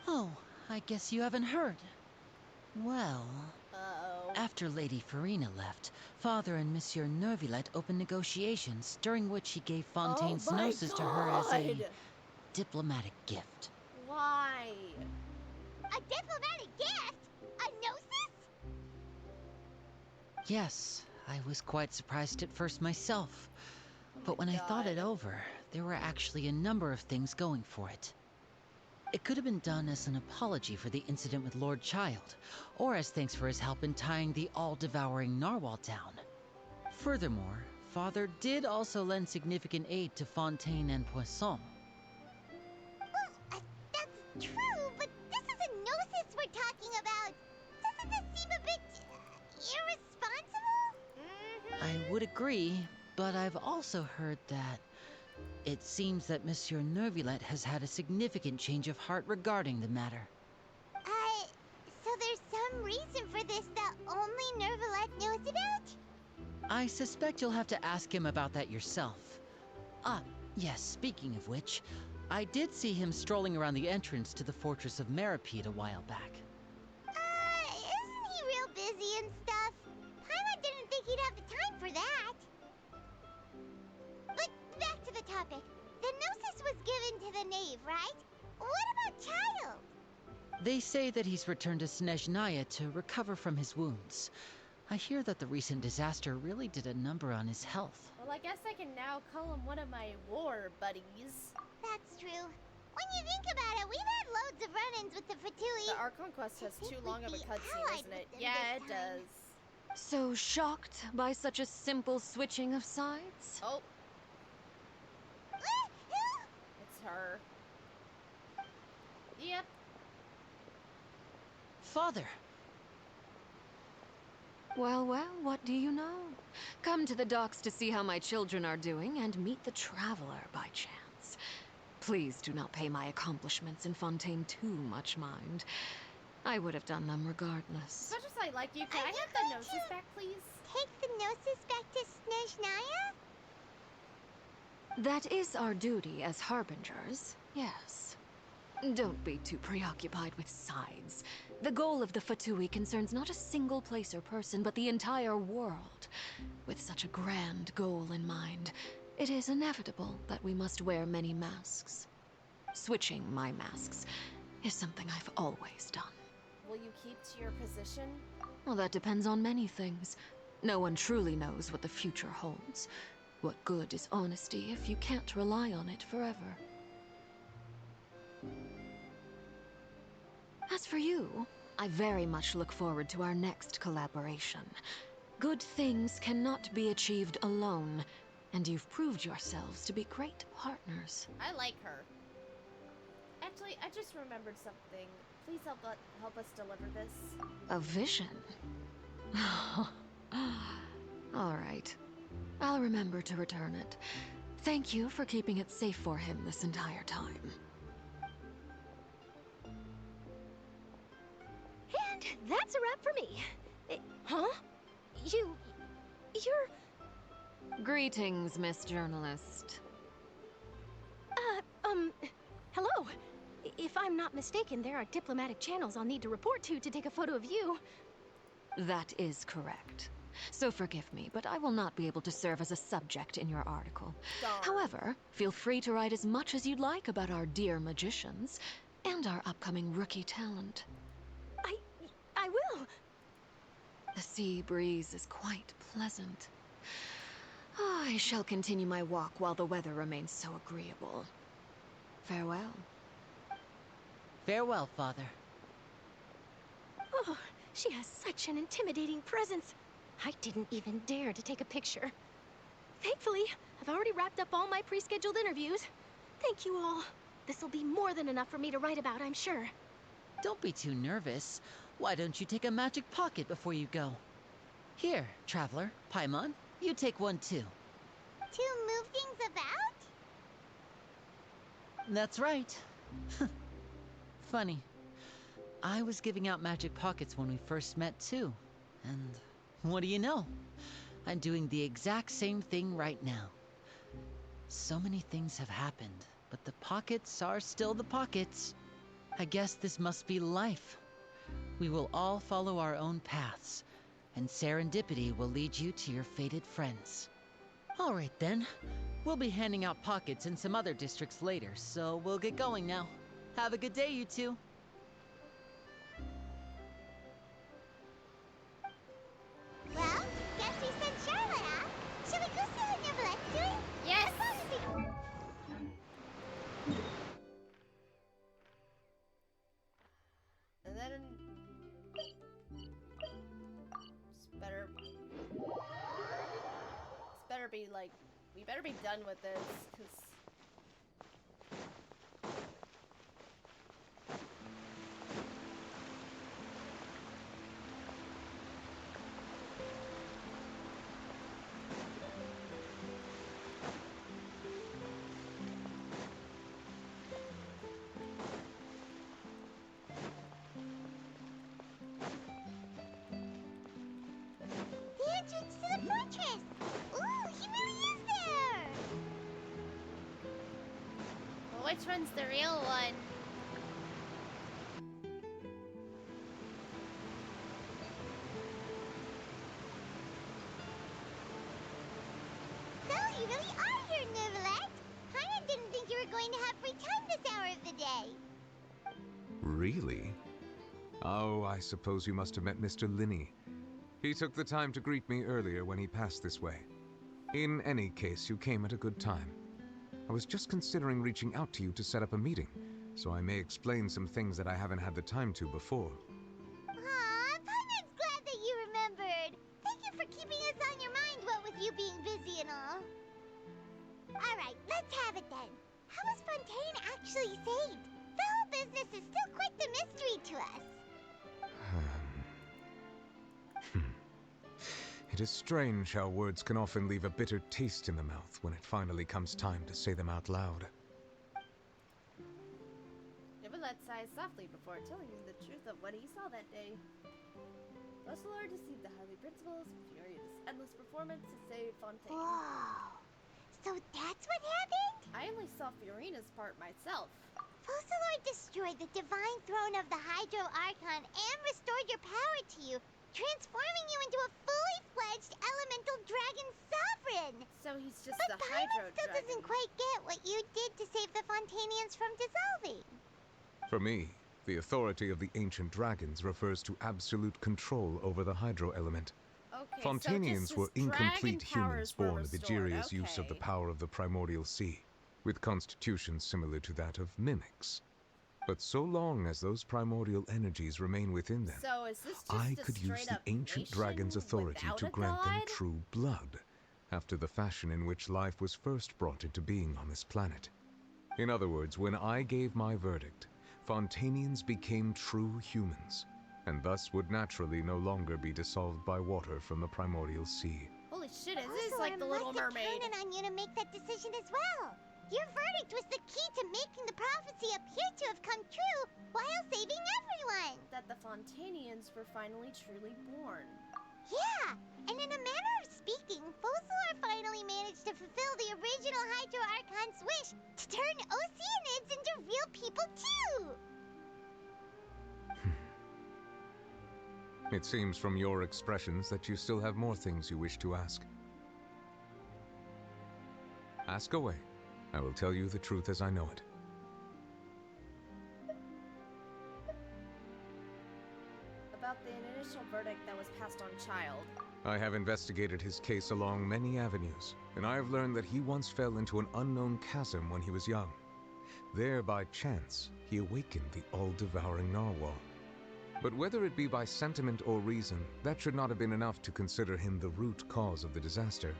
Oh, I guess you haven't heard. Well... Uh-oh. After Lady Farina left, Father and Monsieur Neuvillette opened negotiations, during which he gave Fontaine's gnosis to her as a diplomatic gift. Why? A diplomatic gift? A gnosis? Yes, I was quite surprised at first myself. But when I thought it over, there were actually a number of things going for it. It could have been done as an apology for the incident with Lord Child, or as thanks for his help in tying the all-devouring narwhal down. Furthermore, Father did also lend significant aid to Fontaine and Poisson. Well, that's true, but this is a gnosis we're talking about. Doesn't this seem a bit irresponsible? I would agree, but I've also heard that it seems that Monsieur Neuvillette has had a significant change of heart regarding the matter. So there's some reason for this that only Neuvillette knows about? I suspect you'll have to ask him about that yourself. Ah, yes, speaking of which, I did see him strolling around the entrance to the Fortress of Meripede a while back. Isn't he real busy and stuff? Paimon didn't think he'd have the time for that. But back to the topic. The gnosis was given to the knave, right? What about Child? They say that he's returned to Snezhnaya to recover from his wounds. I hear that the recent disaster really did a number on his health. Well, I guess I can now call him one of my war buddies. That's true. When you think about it, we've had loads of run-ins with the Fatui. The Archon quest has too long of a cutscene, doesn't it? Yeah, it does. So shocked by such a simple switching of sides? Oh. It's her. Yep. Father! Well, what do you know? Come to the docks to see how my children are doing and meet the Traveler by chance. Please do not pay my accomplishments in Fontaine too much mind. I would have done them regardless. As much as I like you, can I have the gnosis back, please? Take the gnosis back to Snezhnaya? That is our duty as harbingers, yes. Don't be too preoccupied with sides. The goal of the Fatui concerns not a single place or person, but the entire world. With such a grand goal in mind, it is inevitable that we must wear many masks. Switching my masks is something I've always done. Will you keep to your position? Well, that depends on many things. No one truly knows what the future holds. What good is honesty if you can't rely on it forever? As for you, I very much look forward to our next collaboration. Good things cannot be achieved alone, and you've proved yourselves to be great partners. I like her. Actually, I just remembered something. Please help us deliver this. A vision? All right. I'll remember to return it. Thank you for keeping it safe for him this entire time. And that's a wrap for me. Huh? You're... Greetings, Miss Journalist. Hello. If I'm not mistaken, there are diplomatic channels I'll need to report to take a photo of you. That is correct. So forgive me, but I will not be able to serve as a subject in your article. However, feel free to write as much as you'd like about our dear magicians and our upcoming rookie talent. I will. The sea breeze is quite pleasant. I shall continue my walk while the weather remains so agreeable. Farewell. Farewell, Father. Oh, she has such an intimidating presence. I didn't even dare to take a picture. Thankfully, I've already wrapped up all my pre-scheduled interviews. Thank you all. This will be more than enough for me to write about, I'm sure. Don't be too nervous. Why don't you take a magic pocket before you go? Here, Traveler, Paimon, you take one too. To move things about? That's right. Funny. I was giving out magic pockets when we first met too. And what do you know? I'm doing the exact same thing right now. So many things have happened, but the pockets are still the pockets. I guess this must be life. We will all follow our own paths, and serendipity will lead you to your fated friends. All right then. We'll be handing out pockets in some other districts later, so we'll get going now. Have a good day, you two. Well, guess we sent Charlotte off. Shall we go see what Neverlette's doing? Yes! And then... This better be like... We better be done with this, because... The entrance to the fortress! Ooh, he really is there! Well, which one's the real one? So, you really are here, Neverlette! Paimon didn't think you were going to have free time this hour of the day. Really? Oh, I suppose you must have met Mr. Linney. He took the time to greet me earlier when he passed this way. In any case, you came at a good time. I was just considering reaching out to you to set up a meeting, so I may explain some things that I haven't had the time to before. Aw, Paimon's glad that you remembered. Thank you for keeping us on your mind, what with you being busy and all. Alright, let's have it then. How was Fontaine actually saved? The whole business is still quite the mystery to us. It is strange how words can often leave a bitter taste in the mouth when it finally comes time to say them out loud. Neverlet sighed softly before telling him the truth of what he saw that day. Lord deceived the highly principles, Furious' endless performance to save Fontaine. Whoa. So that's what happened? I only saw Fiorina's part myself. Focalor destroyed the divine throne of the Hydro Archon and restored your power to you, transforming you into a fully fledged elemental dragon sovereign. So he's just but the Hydro Paimon still dragon. doesn't quite get what you did to save the Fontanians from dissolving. For me, the authority of the ancient dragons refers to absolute control over the hydro element. Okay, Fontanians so were just his incomplete dragon humans powers were born of restored, Egeria's use of the okay. power of the primordial sea, with constitutions similar to that of mimics. But so long as those primordial energies remain within them, So is this just I a could use the straight-up ancient dragon's nation authority without to a grant them god? true blood, after the fashion in which life was first brought into being on this planet. In other words, when I gave my verdict, Fontanians became true humans, and thus would naturally no longer be dissolved by water from the primordial sea. Holy shit, is this Focalor like the Little must have Mermaid? counted on you to make that decision as well. Your verdict was the key to making the prophecy appear to have come true while saving everyone. That the Fontanians were finally truly born. Yeah, and in a manner of speaking, Focalor finally managed to fulfill the original Hydro Archon's wish to turn Oceanids into real people too! It seems from your expressions that you still have more things you wish to ask. Ask away. I will tell you the truth as I know it. About the initial verdict that was passed on Child. I have investigated his case along many avenues, and I have learned that he once fell into an unknown chasm when he was young. There, by chance, he awakened the all-devouring narwhal. But whether it be by sentiment or reason, that should not have been enough to consider him the root cause of the disaster.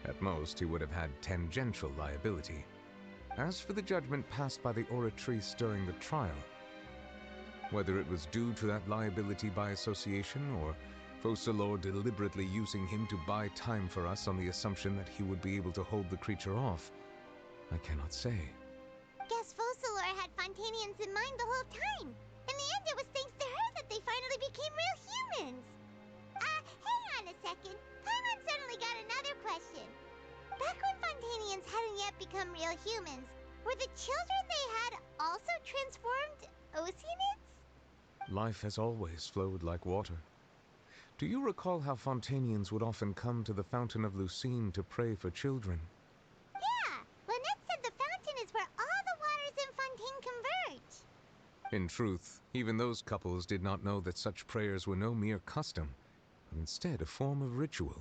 At most, he would have had tangential liability. As for the judgment passed by the Oratrice during the trial, whether it was due to that liability by association, or Focalor deliberately using him to buy time for us on the assumption that he would be able to hold the creature off, I cannot say. Guess Focalor had Fontanians in mind the whole time. In the end, it was thanks to her that they finally became real humans. Hang on a second. Paimon suddenly got another question. Back when Fontanians hadn't yet become real humans, were the children they had also transformed Oceanids? Life has always flowed like water. Do you recall how Fontanians would often come to the Fountain of Lucine to pray for children? Yeah, Lynette said the fountain is where all the waters in Fontaine converge. In truth, even those couples did not know that such prayers were no mere custom, but instead a form of ritual.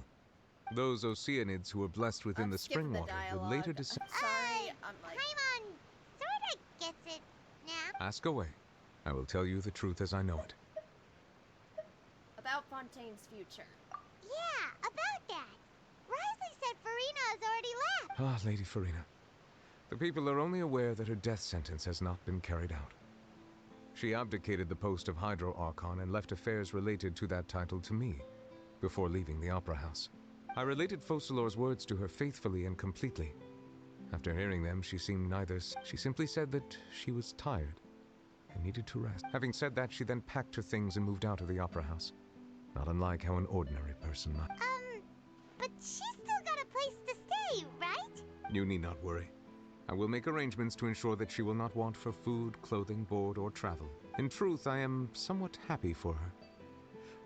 Those Oceanids who were blessed within the spring water would later descend. Sorry, I'm like... Paimon sorta gets it now. Ask away. I will tell you the truth as I know it. About Fontaine's future. Yeah, about that. Risley said Farina has already left. Ah, Lady Farina. The people are only aware that her death sentence has not been carried out. She abdicated the post of Hydro Archon and left affairs related to that title to me, before leaving the Opera House. I related Focalor's words to her faithfully and completely. After hearing them, she seemed neither. She simply said that she was tired and needed to rest. Having said that, she then packed her things and moved out of the Opera House. Not unlike how an ordinary person might. But she's still got a place to stay, right? You need not worry. I will make arrangements to ensure that she will not want for food, clothing, board, or travel. In truth, I am somewhat happy for her.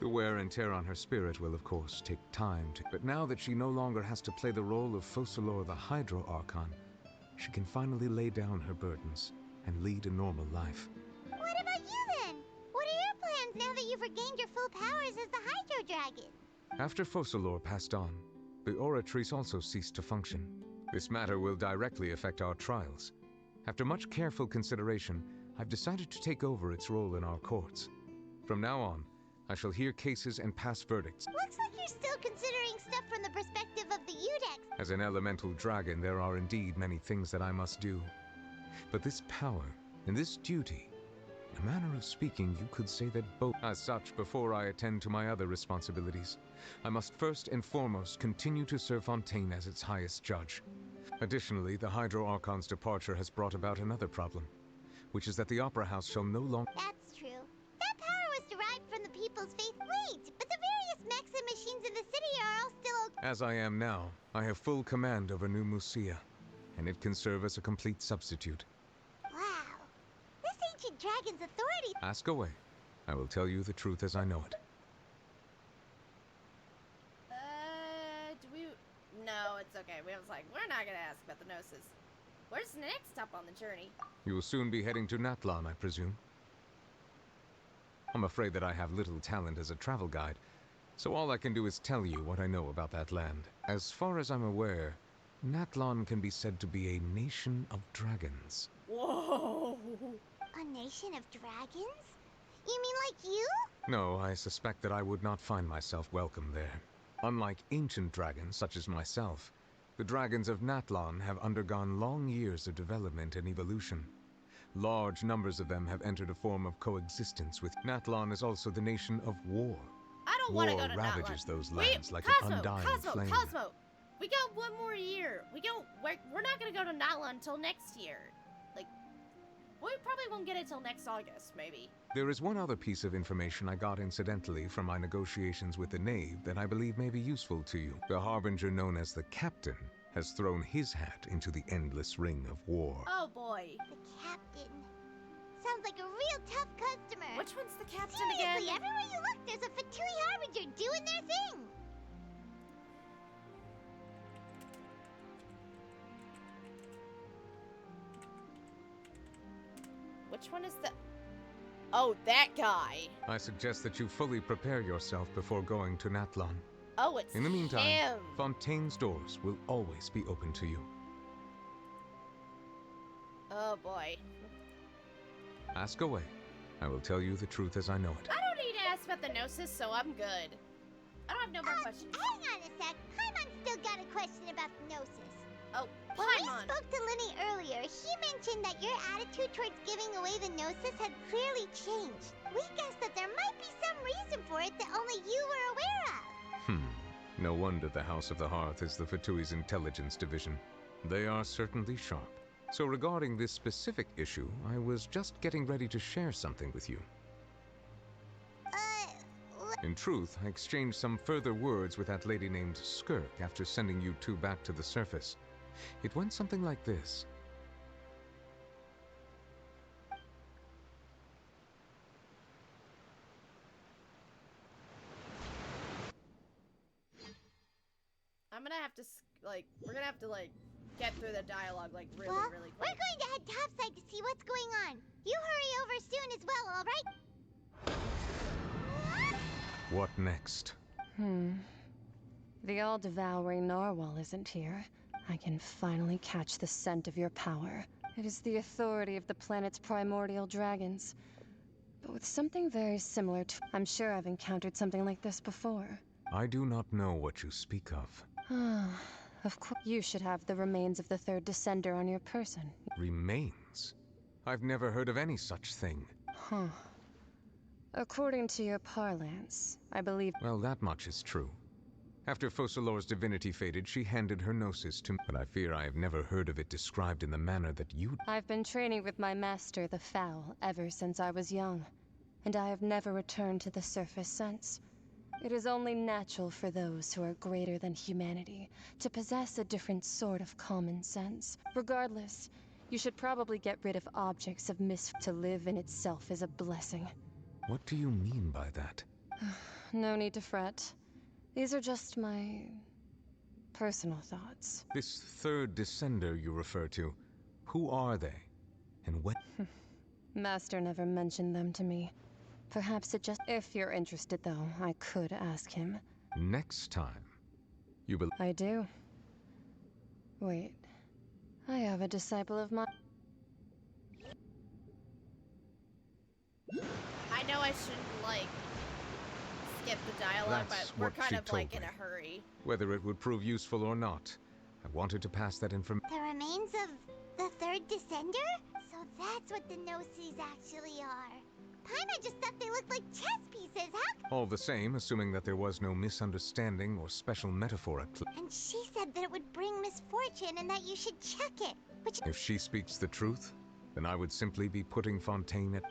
The wear and tear on her spirit will, of course, take time to... But now that she no longer has to play the role of Focalor the Hydro Archon, she can finally lay down her burdens and lead a normal life. What about you then? What are your plans now that you've regained your full powers as the Hydro Dragon? After Focalor passed on, the Oratrice also ceased to function. This matter will directly affect our trials. After much careful consideration, I've decided to take over its role in our courts. From now on, I shall hear cases and pass verdicts. Looks like you're still considering stuff from the perspective of the Udex. As an elemental dragon, there are indeed many things that I must do. But this power and this duty, in a manner of speaking, you could say that both. As such, before I attend to my other responsibilities, I must first and foremost continue to serve Fontaine as its highest judge. Additionally, the Hydro Archon's departure has brought about another problem, which is that the Opera House shall no longer... That's true. That power was derived from the people's faith. Wait, but the various Maxim machines in the city are all still okay. As I am now, I have full command over New Musia, and it can serve as a complete substitute. Wow. Dragon's authority. Ask away. I will tell you the truth as I know it. Do we... No, it's okay. We was like, we're not gonna ask about the Gnosis. Where's the next stop on the journey? You will soon be heading to Natlan, I presume. I'm afraid that I have little talent as a travel guide, so all I can do is tell you what I know about that land. As far as I'm aware, Natlan can be said to be a nation of dragons. Whoa! A nation of dragons? You mean like you? No, I suspect that I would not find myself welcome there. Unlike ancient dragons such as myself, the dragons of Natlan have undergone long years of development and evolution. Large numbers of them have entered a form of coexistence with. Natlan is also the nation of war. I don't want to go to War ravages those Wait, lands like Cosmo, an undying flame. Cosmo! We got one more year. We're not gonna go to Natlan until next year. Like, we probably won't get it till next August, maybe. There is one other piece of information I got incidentally from my negotiations with the Knave that I believe may be useful to you. The Harbinger known as the Captain has thrown his hat into the endless ring of war. Oh boy. The captain. Sounds like a real tough customer. Which one's the captain Seriously, again? everywhere you look, there's a Fatui Harbinger doing their thing. Which one is the... Oh, that guy. I suggest that you fully prepare yourself before going to Natlan. Oh, it's In the meantime, him. Fontaine's doors will always be open to you. Oh boy. Ask away. I will tell you the truth as I know it. I don't need to ask about the Gnosis, so I'm good. I don't have no more questions. Hang on a sec. Paimon's still got a question about the Gnosis. Oh, When we Paimon. spoke to Linny earlier, he mentioned that your attitude towards giving away the Gnosis had clearly changed. We guessed that there might be some reason for it that only you were aware of. No wonder the House of the Hearth is the Fatui's intelligence division. They are certainly sharp. So regarding this specific issue, I was just getting ready to share something with you. In truth, I exchanged some further words with that lady named Skirk after sending you two back to the surface. It went something like this. I'm gonna have to, we're gonna have to, get through the dialogue, really, Well, really we're quick. going to head topside to see what's going on. You hurry over soon as well, all right? What next? The all-devouring narwhal isn't here. I can finally catch the scent of your power. It is the authority of the planet's primordial dragons. But with something very similar to... I'm sure I've encountered something like this before. I do not know what you speak of. Of course, you should have the remains of the third descender on your person. Remains? I've never heard of any such thing. According to your parlance, I believe... Well, that much is true. After Focalor's divinity faded, she handed her gnosis to me, but I fear I have never heard of it described in the manner that you... I've been training with my master, the Foul, ever since I was young, and I have never returned to the surface since. It is only natural for those who are greater than humanity to possess a different sort of common sense. Regardless, you should probably get rid of objects of to live in itself is a blessing. What do you mean by that? No need to fret. These are just my personal thoughts. This third descender you refer to, who are they? And when... Master never mentioned them to me. Perhaps it just... If you're interested, though, I could ask him. Next time, you will... I do. Wait. I have a disciple of mine. I know I shouldn't, skip the dialogue, That's but we're what kind she of, told in me. a hurry. Whether it would prove useful or not, I wanted to pass that information... The remains of the third descender? So that's what the Gnosis actually are. Paimon just thought they looked like chess pieces. How? All the same, assuming that there was no misunderstanding or special metaphor at play. And she said that it would bring misfortune and that you should check it. Which... If she speaks the truth, then I would simply be putting Fontaine at...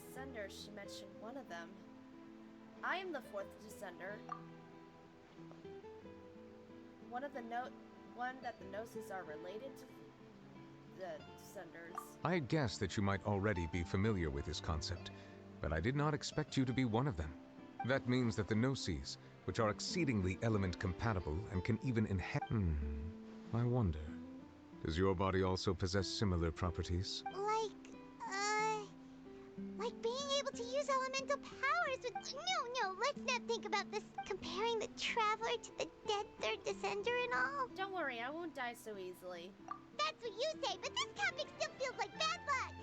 Descender, she mentioned one of them. I am the fourth descender. One that the Gnosis are related to descenders. I had guessed that you might already be familiar with this concept, but I did not expect you to be one of them. That means that the Gnosis, which are exceedingly element compatible and can even inherit. I wonder, does your body also possess similar properties? Like being able to use elemental powers with. No, let's not think about this. Comparing the Traveler to the dead third descender and all. Don't worry, I won't die so easily. That's what you say, but this topic still feels like bad luck.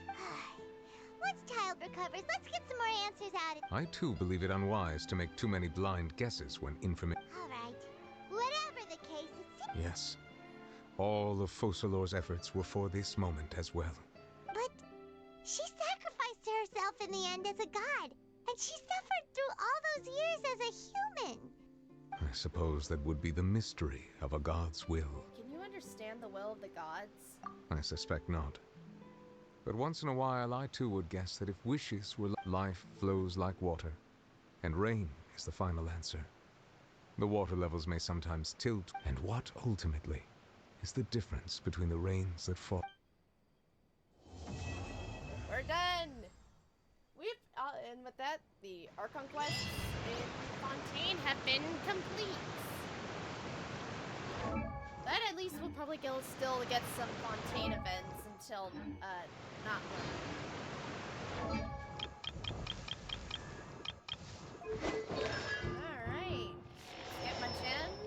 Once child recovers, let's get some more answers out of. I too believe it unwise to make too many blind guesses when information. All right, whatever the case, Yes, all of Focalor's efforts were for this moment as well. But she sacrificed herself in the end as a god, and she suffered through all those years as a human. I suppose that would be the mystery of a god's will. Can you understand the will of the gods? I suspect not. But once in a while, I too would guess that if wishes were life flows like water, and rain is the final answer. The water levels may sometimes tilt, and what ultimately is the difference between the rains that fall? We're done! And with that, the Archon quests in Fontaine have been complete. That at least will probably still get some Fontaine events until, not one. Alright. Get my gems.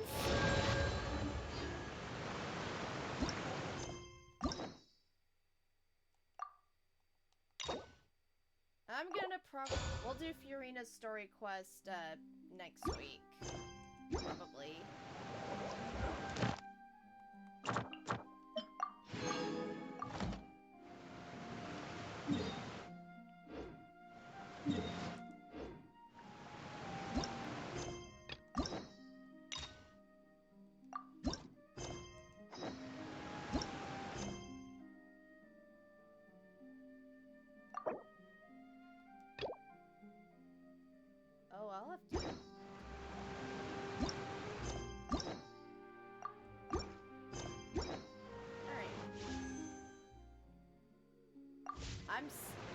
I'm gonna we'll do Fiorina's story quest, next week. Probably. Oh, I'll have to. Alright.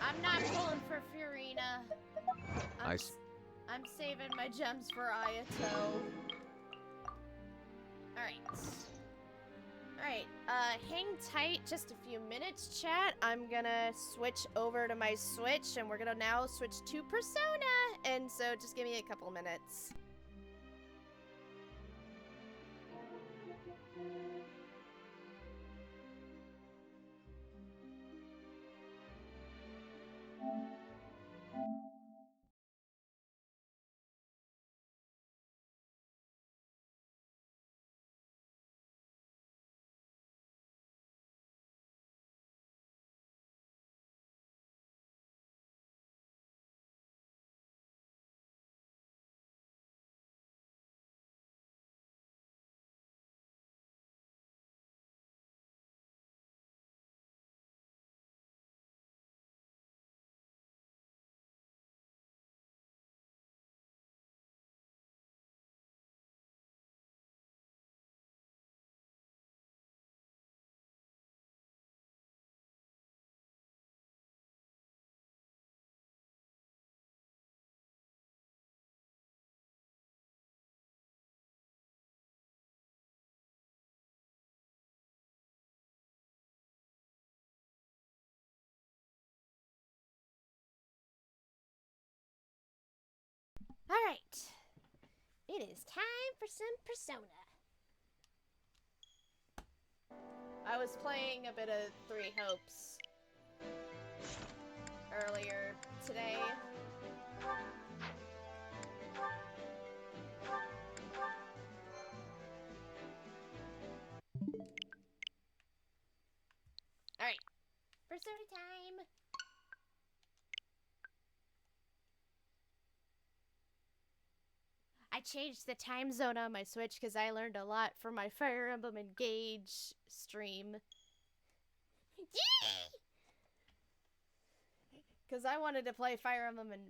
I'm not pulling for Fiorina. I'm saving my gems for Ayato. Alright. Alright, hang tight just a few minutes, chat. I'm gonna switch over to my Switch, and we're gonna now switch to Persona. And so just give me a couple minutes. Alright. It is time for some Persona. I was playing a bit of Three Hopes earlier today. Alright. Persona time! I changed the time zone on my Switch because I learned a lot from my Fire Emblem Engage stream. Because I wanted to play Fire Emblem, and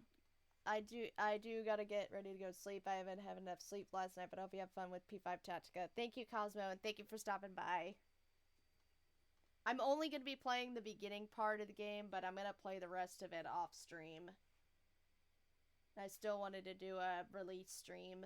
I do gotta get ready to go to sleep. I haven't had enough sleep last night, but I hope you have fun with P5 Tactica. Thank you, Cosmo, and thank you for stopping by. I'm only going to be playing the beginning part of the game, but I'm going to play the rest of it off stream. I still wanted to do a release stream.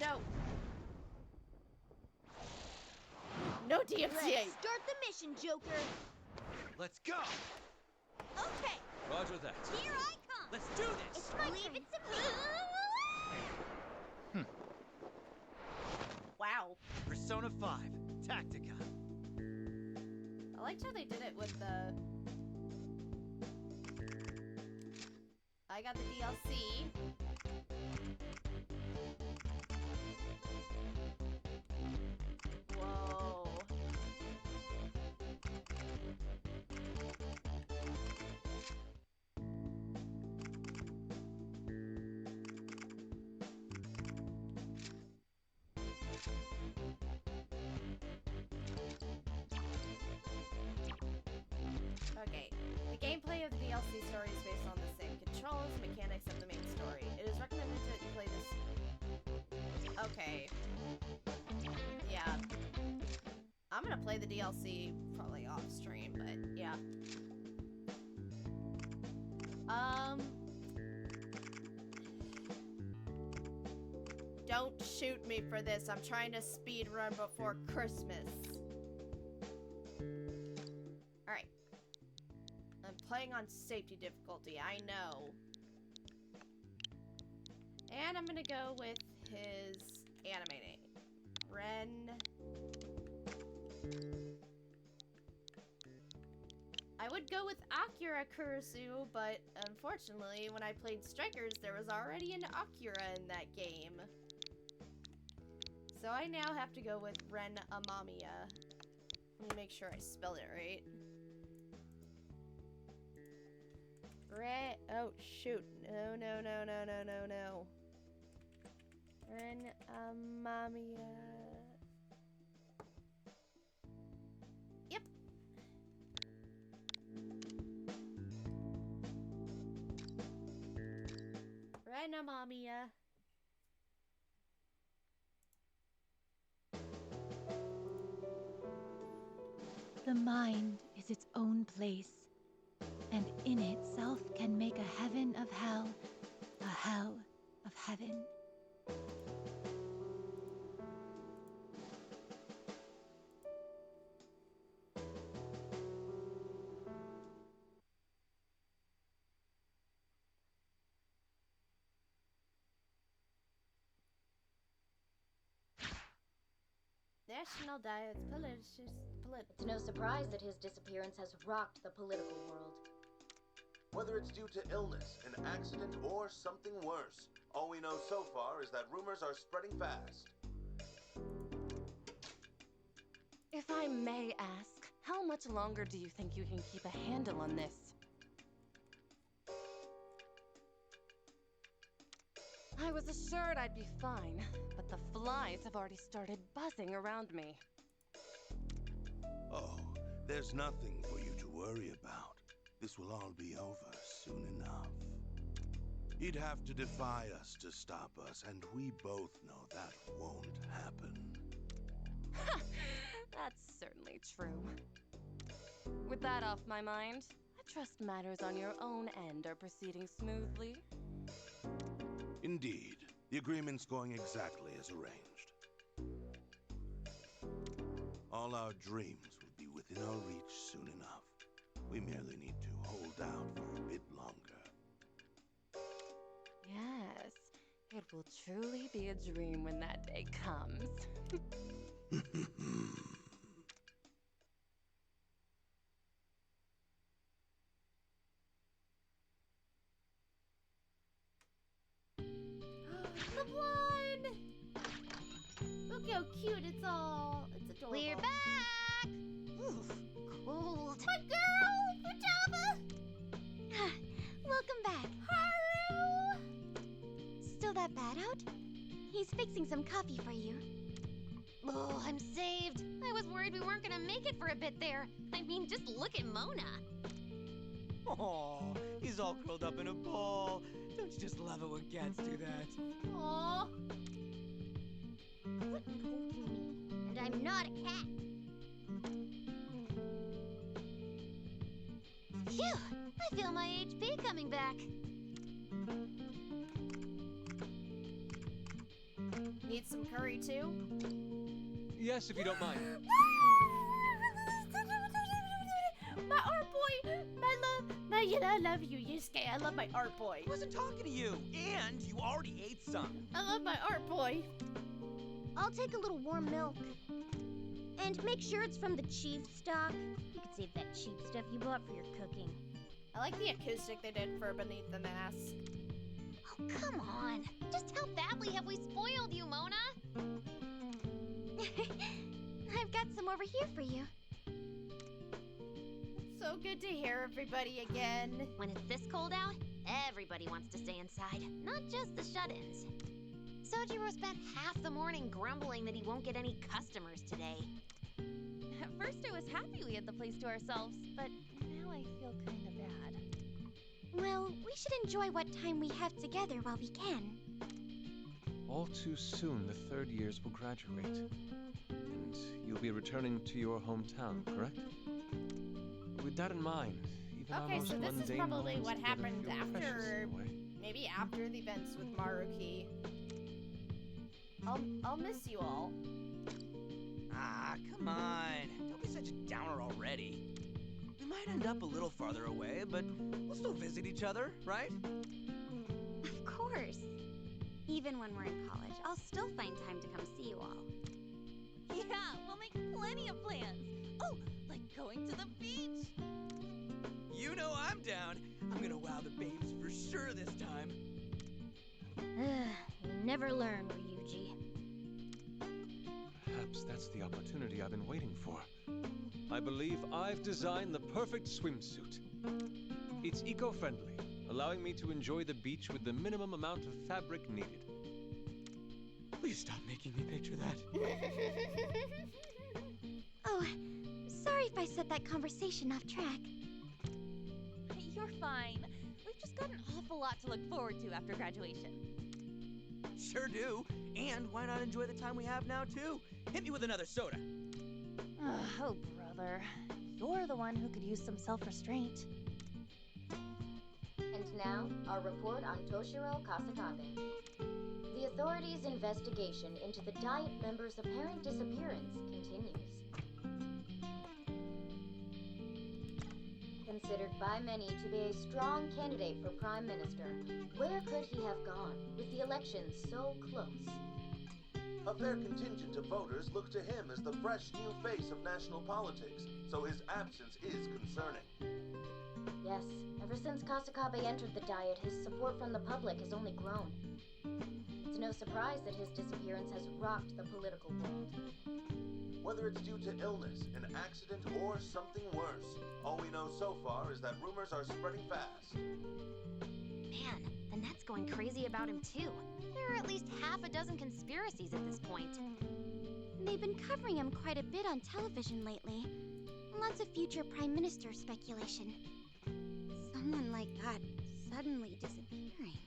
No. No DMCA. Let's start the mission, Joker. Let's go. Okay. Roger that. Here I come. Let's do this. It's my Leave it to me. Wow. Persona 5, Tactica. I liked how they did it with the... I got the DLC. Whoa. Okay, the gameplay of the DLC story is based on the same controls, mechanics of the main story. It is recommended that you play this... Okay. Yeah. I'm gonna play the DLC probably off stream, but yeah. Don't shoot me for this. I'm trying to speed run before Christmas. Alright. I'm playing on safety difficulty, I know. And I'm gonna go with his animating. Ren. I would go with Akira Kurisu, but unfortunately, when I played Strikers, there was already an Akira in that game. So I now have to go with Ren Amamiya. Let me make sure I spelled it right. Oh, shoot. No, no, no, no, no, no, no. Ren Amamiya. Yep. Ren Amamiya. The mind is its own place, and in itself can make a heaven of hell, a hell of heaven. National Diet's It's no surprise that his disappearance has rocked the political world. Whether it's due to illness, an accident, or something worse, all we know so far is that rumors are spreading fast. If I may ask, how much longer do you think you can keep a handle on this? I was assured I'd be fine, but the flies have already started buzzing around me. Oh, there's nothing for you to worry about. This will all be over soon enough. You'd have to defy us to stop us, and we both know that won't happen. That's certainly true. With that off my mind, I trust matters on your own end are proceeding smoothly. Indeed. The agreement's going exactly as arranged. All our dreams will be within our reach soon enough. We merely need to hold out for a bit longer. Yes, it will truly be a dream when that day comes. The one! Look how cute it's all. It's adorable. We're back! Oof, cold. My girl, Futaba! Welcome back. Haru! Still that bad out? He's fixing some coffee for you. Oh, I'm saved. I was worried we weren't gonna make it for a bit there. I mean, just look at Mona. Oh, he's all curled up in a ball. Don't you just love it when cats do that? Aww. Quit poking me. And I'm not a cat. Phew! I feel my HP coming back. Need some curry too? Yes, if you don't mind. My art boy! I love you, Yusuke. I love my art boy. I wasn't talking to you, and you already ate some. I love my art boy. I'll take a little warm milk. And make sure it's from the cheap stock. You could save that cheap stuff you bought for your cooking. I like the acoustic they did for Beneath the Mask. Oh, come on. Just how badly have we spoiled you, Mona? I've got some over here for you. So good to hear everybody again. When it's this cold out, everybody wants to stay inside, not just the shut-ins. Sojiro spent half the morning grumbling that he won't get any customers today. At first I was happy we had the place to ourselves, but now I feel kinda bad. Well, we should enjoy what time we have together while we can. All too soon, the third years will graduate. And you'll be returning to your hometown, correct? With that in mind, even our Okay, most so this is mundane probably moments what together happened feel precious after, in a way. maybe after the events with Maruki. I'll miss you all. Ah, come on. Don't be such a downer already. We might end up a little farther away, but we'll still visit each other, right? Of course. Even when we're in college, I'll still find time to come see you all. Yeah, we'll make plenty of plans. Oh, like going to the beach. You know I'm down. I'm gonna wow the babes for sure this time. You never learn, Ryuji. Perhaps that's the opportunity I've been waiting for. I believe I've designed the perfect swimsuit. It's eco-friendly, allowing me to enjoy the beach with the minimum amount of fabric needed. Please stop making me picture that. Oh, sorry if I set that conversation off track. You're fine. We've just got an awful lot to look forward to after graduation. Sure do. And why not enjoy the time we have now, too? Hit me with another soda. Oh, brother. You're the one who could use some self-restraint. And now, our report on Toshiro Kasakabe. The authorities' investigation into the Diet member's apparent disappearance continues. Considered by many to be a strong candidate for Prime Minister, where could he have gone with the election so close? A fair contingent of voters look to him as the fresh new face of national politics, so his absence is concerning. Yes, ever since Kasakabe entered the Diet, his support from the public has only grown. It's no surprise that his disappearance has rocked the political world. Whether it's due to illness, an accident, or something worse, all we know so far is that rumors are spreading fast. Man, the net's going crazy about him too. There are at least half a dozen conspiracies at this point. They've been covering him quite a bit on television lately. Lots of future prime minister speculation. Someone like that suddenly disappearing.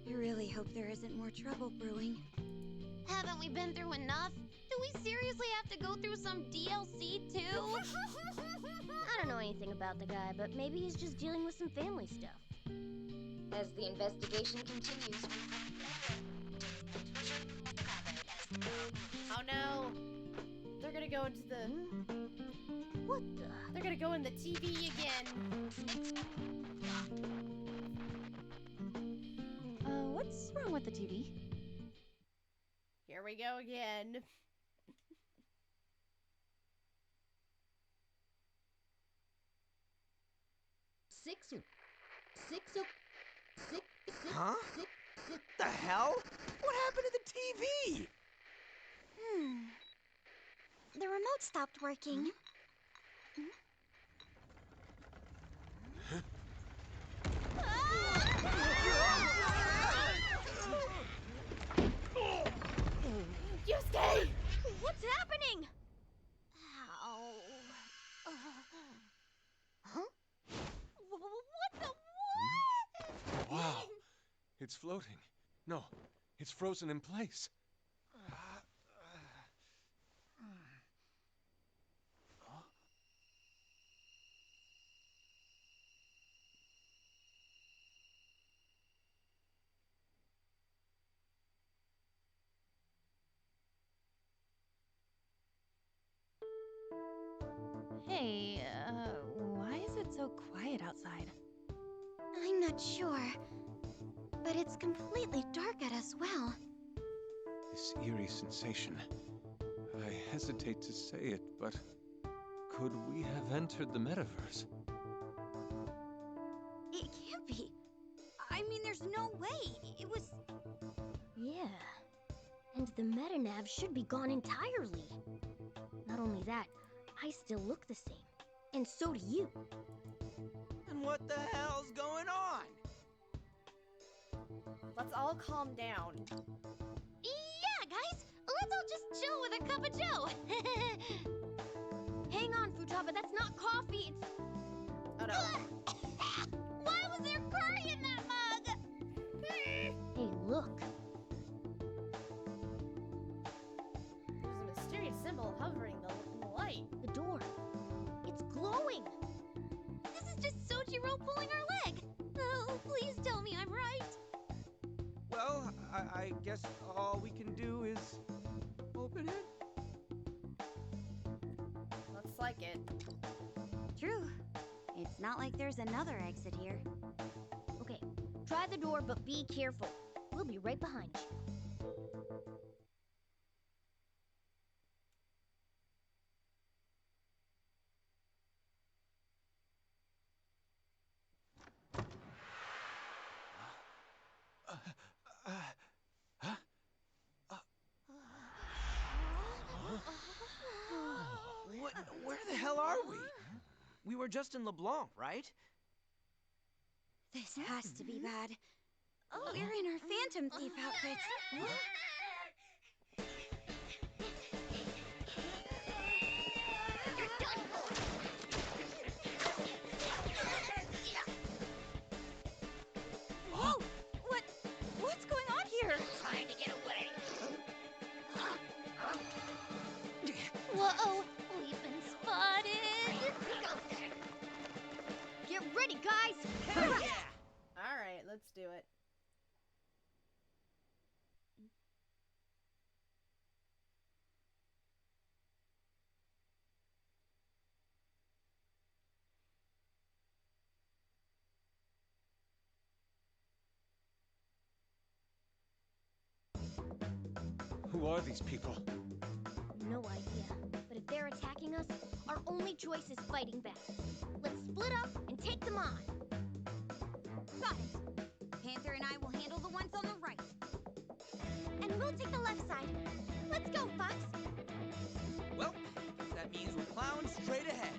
I really hope there isn't more trouble brewing. Haven't we been through enough? Do we seriously have to go through some DLC too? I don't know anything about the guy, but maybe he's just dealing with some family stuff. As the investigation continues, Oh no! They're gonna go into the... What the? They're gonna go in the TV again! What's wrong with the TV? Here we go again. Huh? What the hell? What happened to the TV? The remote stopped working. Yusuke! It's floating. No, it's frozen in place. Hey, why is it so quiet outside? I'm not sure. But it's completely dark out as well. This eerie sensation. I hesitate to say it, but could we have entered the metaverse? It can't be. I mean, there's no way. It was... Yeah. And the metanav should be gone entirely. Not only that, I still look the same. And so do you. And what the hell's going on? Let's all calm down. Yeah, guys! Let's all just chill with a cup of joe! Hang on, Futaba, that's not coffee, it's... Oh no. Why was there curry in that mug? Hey, look. There's a mysterious symbol hovering in the light. The door. It's glowing. This is just Soichiro pulling our leg. Oh, please tell me I'm right. Well, I guess all we can do is open it. Looks like it. True. It's not like there's another exit here. Okay, try the door, but be careful. We'll be right behind you. Where the hell are we? We were just in LeBlanc, right? This has to be bad. Oh, we're in our Phantom Thief outfits. Whoa! What's going on here? Trying to get away. Whoa! We've been spotted! Get ready, guys! Alright, let's do it. Who are these people? No idea. But if they're attacking us, our only choice is fighting back. Let's split up and take them on. Got it. Panther and I will handle the ones on the right. And we'll take the left side. Let's go, Fox. Well, that means we're plowing straight ahead.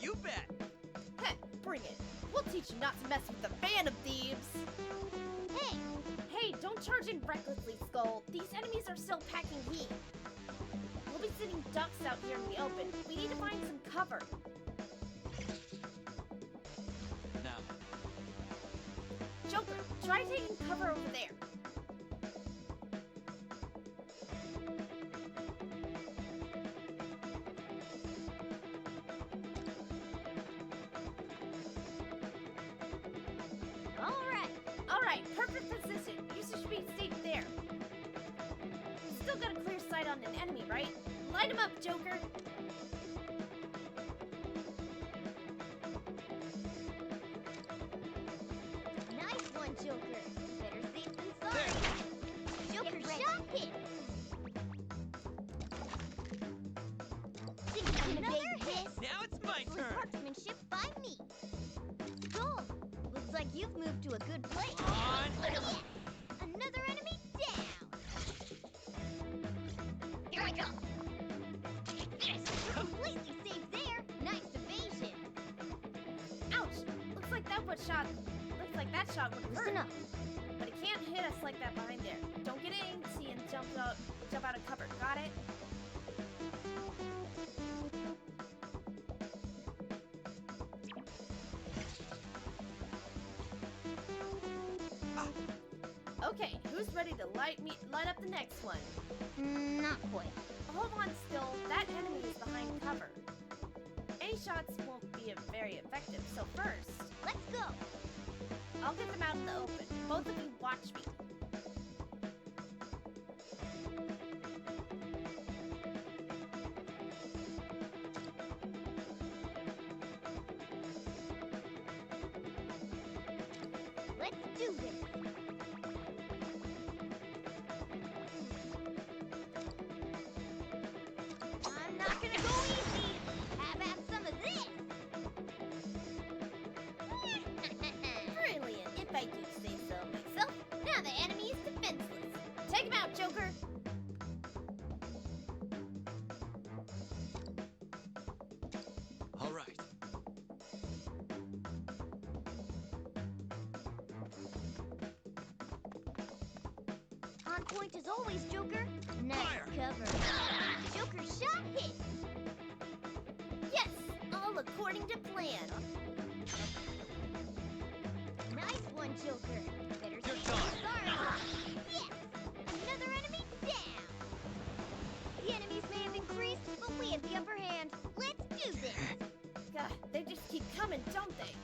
You bet. Heh, bring it. We'll teach you not to mess with the Phantom Thieves. Hey! Hey, don't charge in recklessly, Skull. These enemies are still packing heat. We'll be sitting ducks out here in the open. We need to find some cover. Now. Joker, try taking cover over there. Alright, perfect position. You should be safe there. Still got a clear sight on an enemy, right? Light him up, Joker. Nice one, Joker. Better safe than sorry. Joker shot it. Think you're gonna make this? Now it's my turn. Marksmanship by me. Goal. Looks like you've moved to a good place. On. Yeah. Another enemy down. Here I come. Yes. Completely safe there. Nice evasion. Ouch! Looks like that shot would hurt. Listen up. But it can't hit us like that behind there. Don't get Okay, who's ready to light up the next one? Not quite. Hold on still, that enemy is behind cover. Any shots won't be very effective, so first... Let's go! I'll get them out in the open. Both of you watch me. Let's do this! I'm not gonna go easy! Have at some of this! Brilliant, if I do say so myself. Now the enemy is defenseless. Take him out, Joker! All right. On point as always, Joker. Nice cover. Joker shot hit! Yes, all according to plan. Nice one, Joker. Better You're stay done. sorry. Yes! Another enemy down! The enemies may have increased, but we have the upper hand. Let's do this! God, they just keep coming, don't they?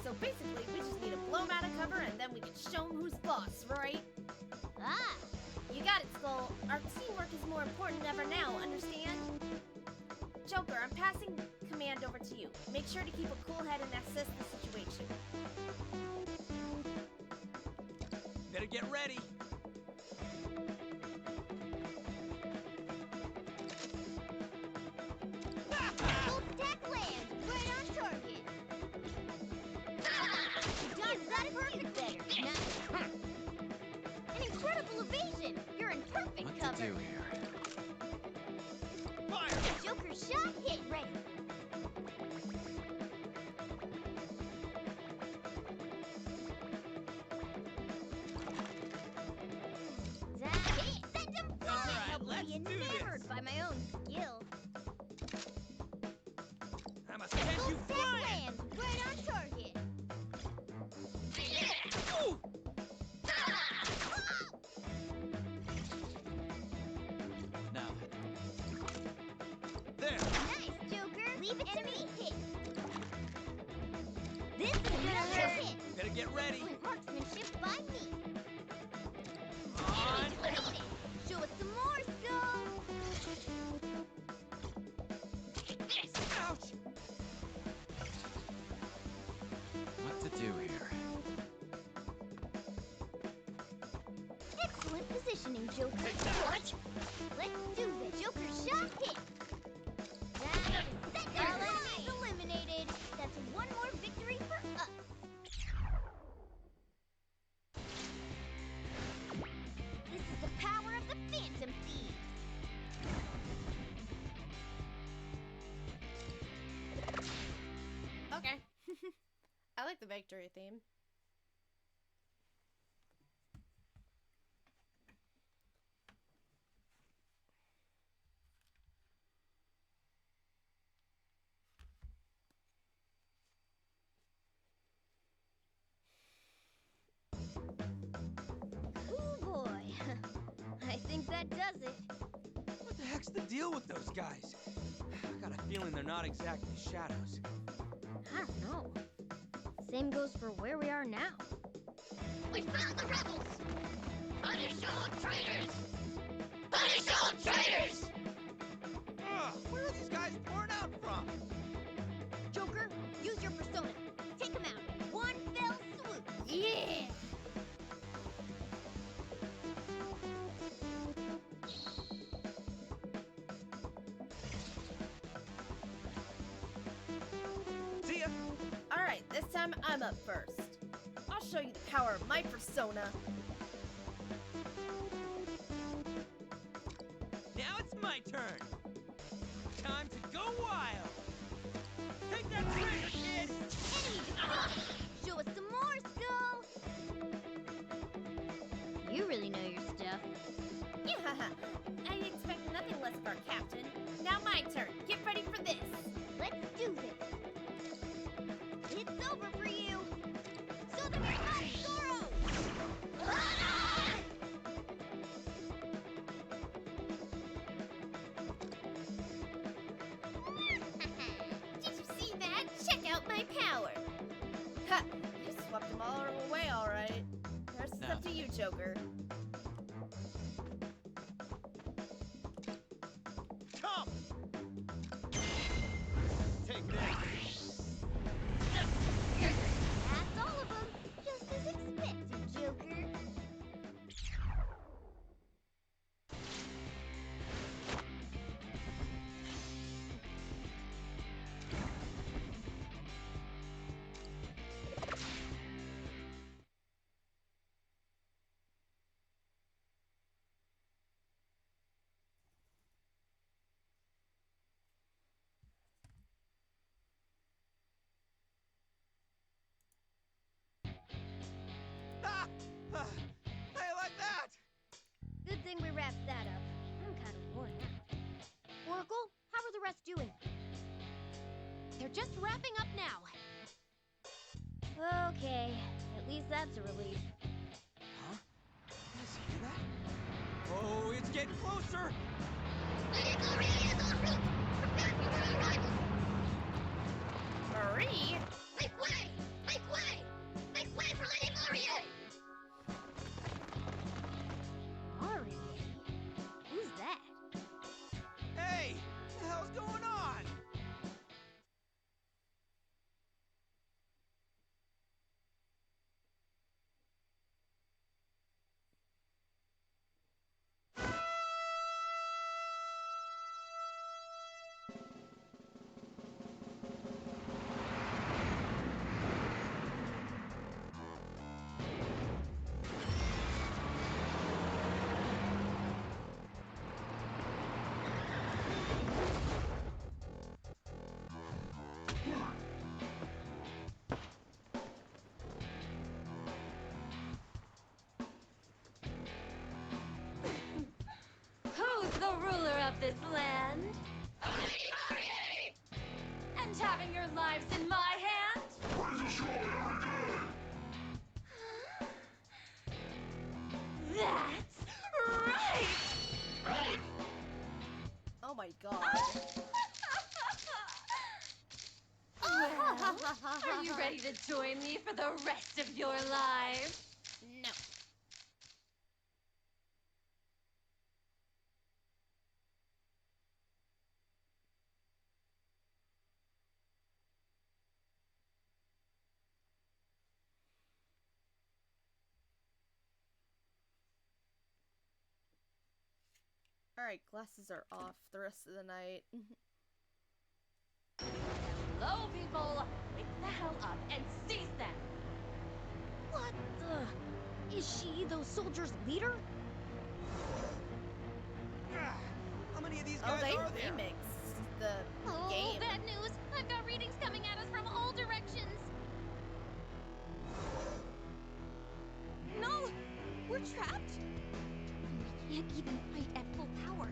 So basically, we just need to blow 'em out of cover and then we can show 'em who's boss, right? Ah! You got it, Skull. Our teamwork is more important than ever now, understand? Joker, I'm passing command over to you. Make sure to keep a cool head and assess the situation. Better get ready. Full stack land! Right on target! You've got it perfect better. Nice. An incredible evasion! You're in perfect What cover. to do here? Fire! Joker shot hit ready. That's it. Send him flying. All right, I'll let's be do enamored this. by my own skill. I must send Full you stack flying! land. Right on target. Ooh! Now then. There! Nice, Joker. Leave it enemy hit. This is gonna hurt. Better get ready. Excellent marksmanship by me. On! Enemy defeated. Show us some more, Skull. Ouch! What to do here? Excellent positioning, Joker. What? Let's do the Joker shot hit. That's all enemies eliminated. That's one more victory for us. This is the power of the Phantom Thieves. Okay. I like the victory theme. Oh boy. I think that does it. What the heck's the deal with those guys? I got a feeling they're not exactly shadows. I don't know. Same goes for where we are now. We found the rebels! Punish all traitors! Punish all traitors! Ugh, where are these guys pouring out from? Joker, use your persona. Take him out in one fell swoop. Yeah! See ya! Alright, this time I'm up first. I'll show you the power of my persona. Now it's my turn. Time to go wild. Take that trigger, kid! Enemy defeated! Show us some more, Skull! You really know your stuff. Yeah, I expect nothing less of our captain. Now my turn. Get ready for this. Let's do this. It's over for you. So the Zorro! my power. Ha! You swept them all away, alright. The rest is up to you, Joker. Come! Take this! That's all of them. Just as expected, Joker. Ah! Hey, like that! Good thing we wrapped that up. I'm kind of worn out. Oracle, how are the rest doing? They're just wrapping up now. Okay, at least that's a relief. Huh? You guys hear that? Oh, it's getting closer! Marie? Make way! Make way! Make way for Lady Laurier! Laurier? Who's that? Hey! What the hell's going on? Who's the ruler of this land? And having your lives in my hands? That's right! Oh my god. Well, are you ready to join me for the rest of your lives? No. Alright, glasses are off the rest of the night. Hello, people! Wake the hell up and seize them! What the? Is she those soldiers' leader? How many of these Oh, guys they are there? remixed the Oh, game. bad news! I've got readings coming at us from all directions! No! We're trapped! We can't even fight at full power.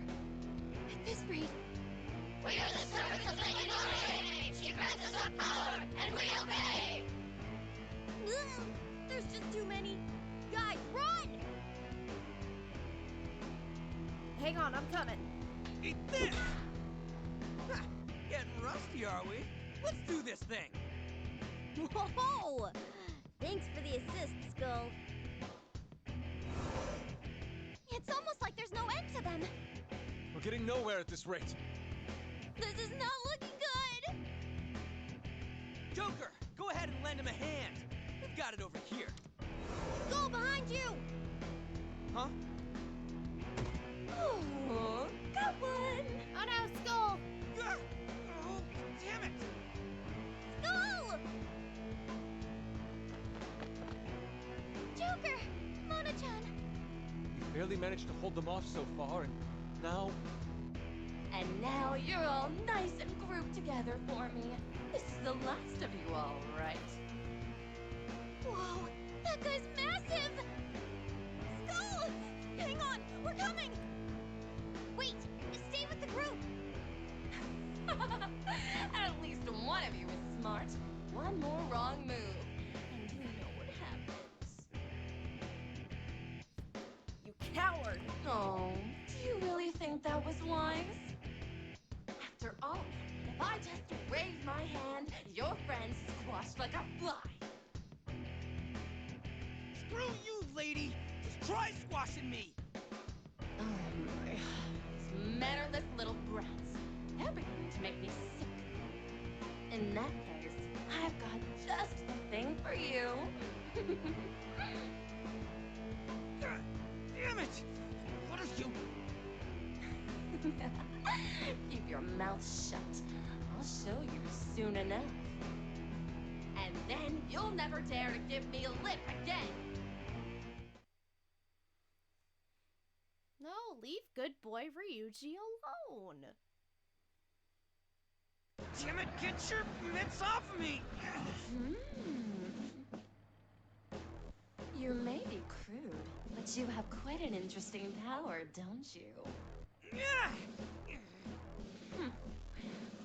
At this rate... We are the servants of Lady Laurier! She grants us our power, and we obey! There's just too many. Guys, run! Hang on, I'm coming. Eat this! Ha! Getting rusty, are we? Let's do this thing! Whoa! Thanks for the assist, Skull. It's almost like there's no end to them. We're getting nowhere at this rate. This is not looking good! Joker, go ahead and lend him a hand. We've got it over here. Skull, behind you! Huh? Oh, got one! Oh no, Skull! Ah! Oh, damn it! Skull! Joker! Mona-chan! We barely managed to hold them off so far, and now... And now you're all nice and grouped together for me. This is the last of you all, right? Whoa! That guy's massive! Skull! Hang on! We're coming! Wait! Stay with the group! At least one of you is smart. One more wrong move, and you know what happens. You coward! Oh, do you really think that was wise? After all, if I just raise my hand, your friend's squashed like a fly. Screw you, lady! Just try squashing me! Oh my. These mannerless little brats. They're beginning to make me sick. In that case, I've got just the thing for you. Damn it! What is you? Keep your mouth shut. I'll show you soon enough. And then you'll never dare to give me a lip again. No, leave good boy Ryuji alone. Damn it, get your mitts off of me! You may be crude, but you have quite an interesting power, don't you?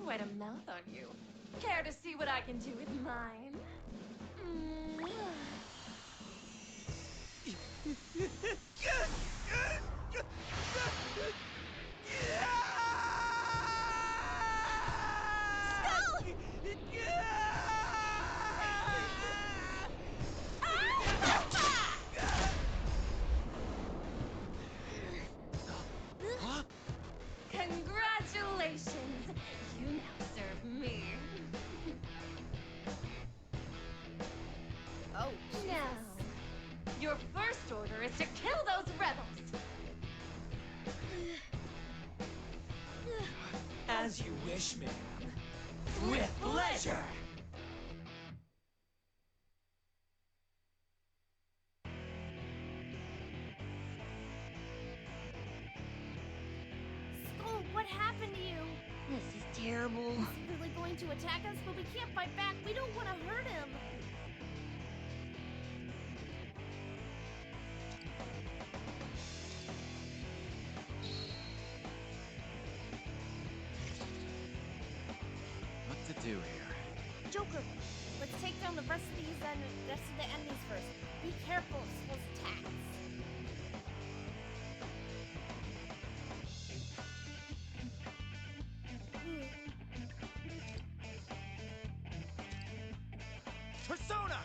Quite a mouth on you. Care to see what I can do with mine? Congratulations! You now serve me. Oh, now, your first order is to kill those rebels. As you wish, ma'am. With pleasure! Skull, what happened to you? This is terrible. He's really going to attack us, but we can't fight back. We don't want to hurt him. What to do here? Joker, let's take down the rest of these and rest of the enemies first. Be careful of Skull's attacks. Persona!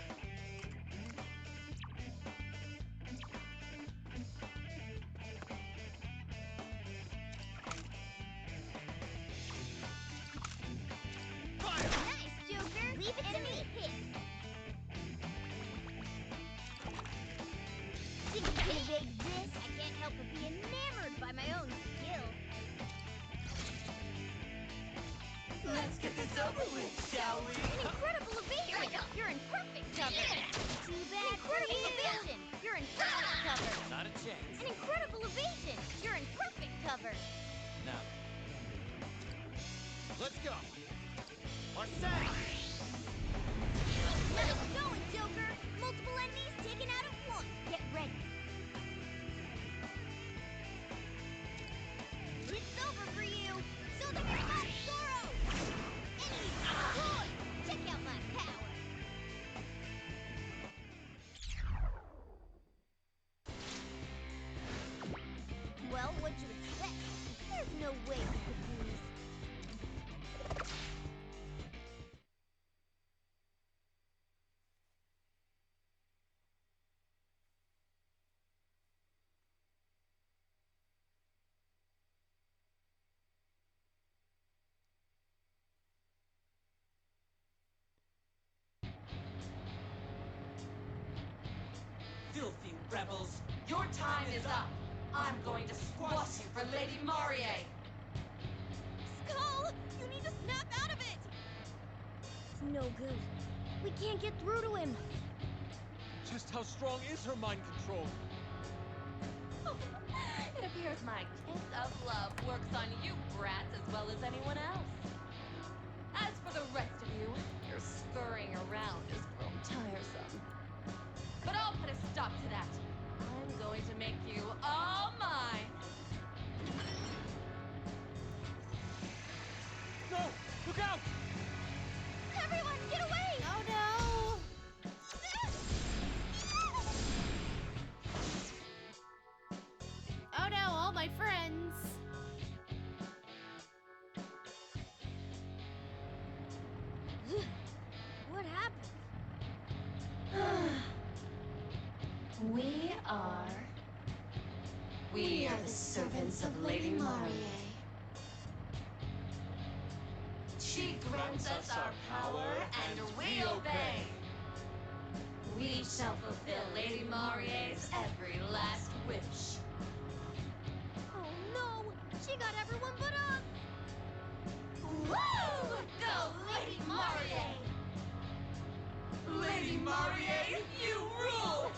Nice, Joker! Leave it to me! Think you can evade this? I can't help but be enamored by my own skill. Let's get this over with, shall we? An incredible evasion! Here we go! You're in perfect cover! Too bad. An incredible evasion! You're in perfect cover! Not a chance. An incredible evasion! You're in perfect cover! Now. Let's go. Marseille! Nice going, Joker! Multiple enemies taken out at once! Get ready! It's over for you! So there is my sorrow! Enemies destroyed! Check out my power! Well, what'd you expect? There's no way you could lose. Filthy rebels, your time is up. I'm going to squash you for Lady Marie. Skull! You need to snap out of it! It's no good. We can't get through to him. Just how strong is her mind control? It appears my kiss of love works on you brats as well as anyone else. As for the rest of you, your scurrying around has grown tiresome. But I'll put a stop to that. I'm going to make you all mine. No! Look out! Everyone, get away! Oh no! Oh no, all my friends! are... We are the servants of Lady Marie. She grants us our power, and we obey. We shall fulfill Lady Marie's every last wish. Oh no! She got everyone but us! Woo! Go, Lady Marie! Lady Marie, you rule!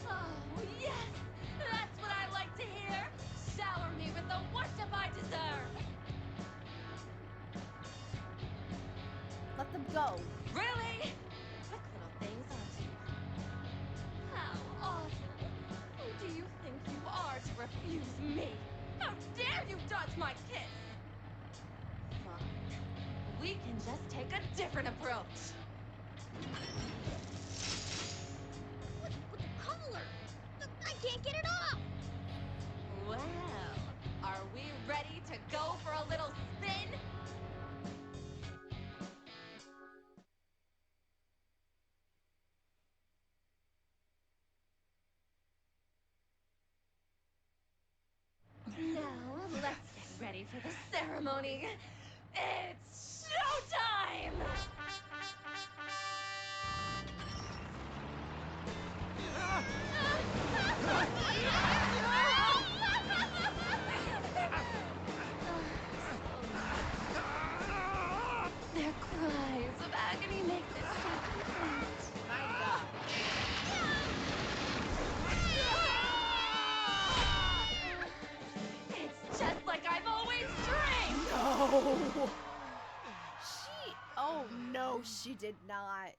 Oh, yes! That's what I like to hear! Shower me with the worship I deserve! Let them go. Really? Quick little things, aren't you? How awful! Who do you think you are to refuse me? How dare you dodge my kiss? Fine. We can just take a different approach. With the collar! I can't get it off! Well, are we ready to go for a little spin? Now, let's get ready for the ceremony. It's showtime! Their cries of agony make this so complete. My God. It's just like I've always dreamed! No! Oh no, she did not.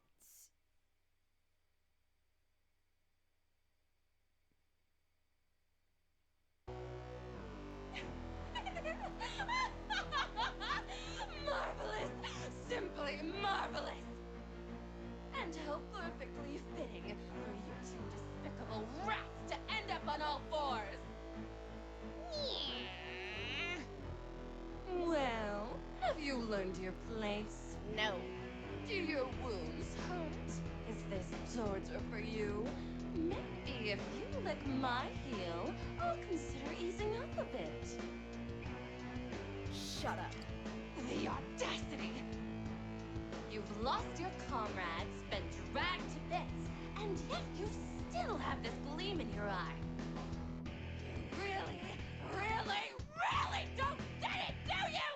Marvelous! Simply marvelous! And how perfectly fitting for you two despicable rats to end up on all fours! Well, have you learned your place? No. Do your wounds hurt? Is this torture for you? Maybe if you lick my heel, I'll consider easing up a bit. Shut up. The audacity! You've lost your comrades, been dragged to bits, and yet you still have this gleam in your eye. You really, really, really don't get it, do you?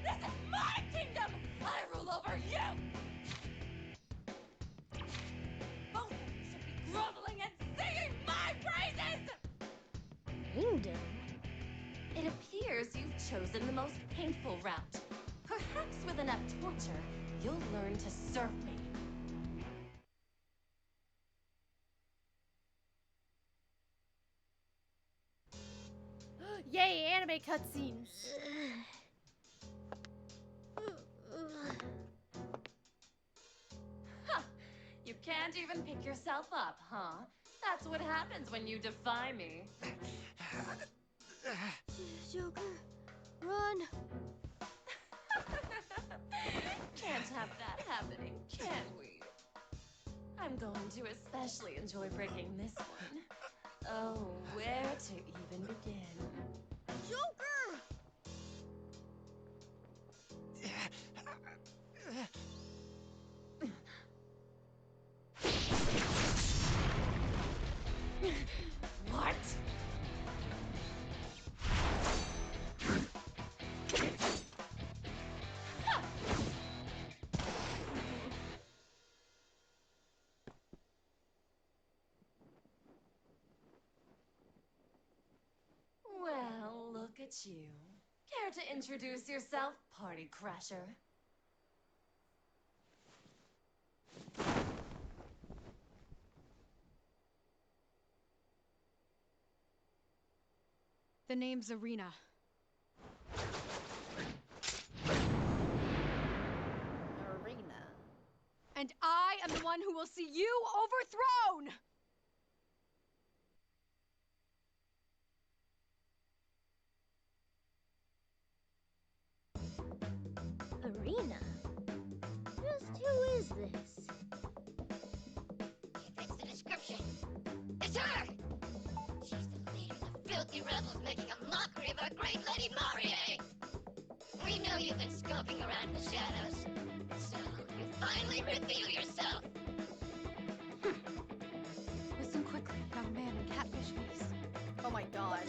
This is my kingdom! I rule over you! Both of you should be groveling and singing my praises! Kingdom? It appears you've chosen the most painful route. Perhaps with enough torture, you'll learn to serve me. Yay, anime cutscenes! Huh. You can't even pick yourself up, huh? That's what happens when you defy me. Joker, run! Can't have that happening, can we? I'm going to especially enjoy breaking this one. Oh, where to even begin? Joker! What? Well, look at you. Care to introduce yourself, party crasher? The name's Arena. Arena. And I am the one who will see you overthrown! Arena? Just who is this? It fits the description. filthy rebels making a mockery of our great Lady Marie! We know you've been scoping around the shadows, so you finally reveal yourself! Listen quickly, young man in catfish face. Oh my god.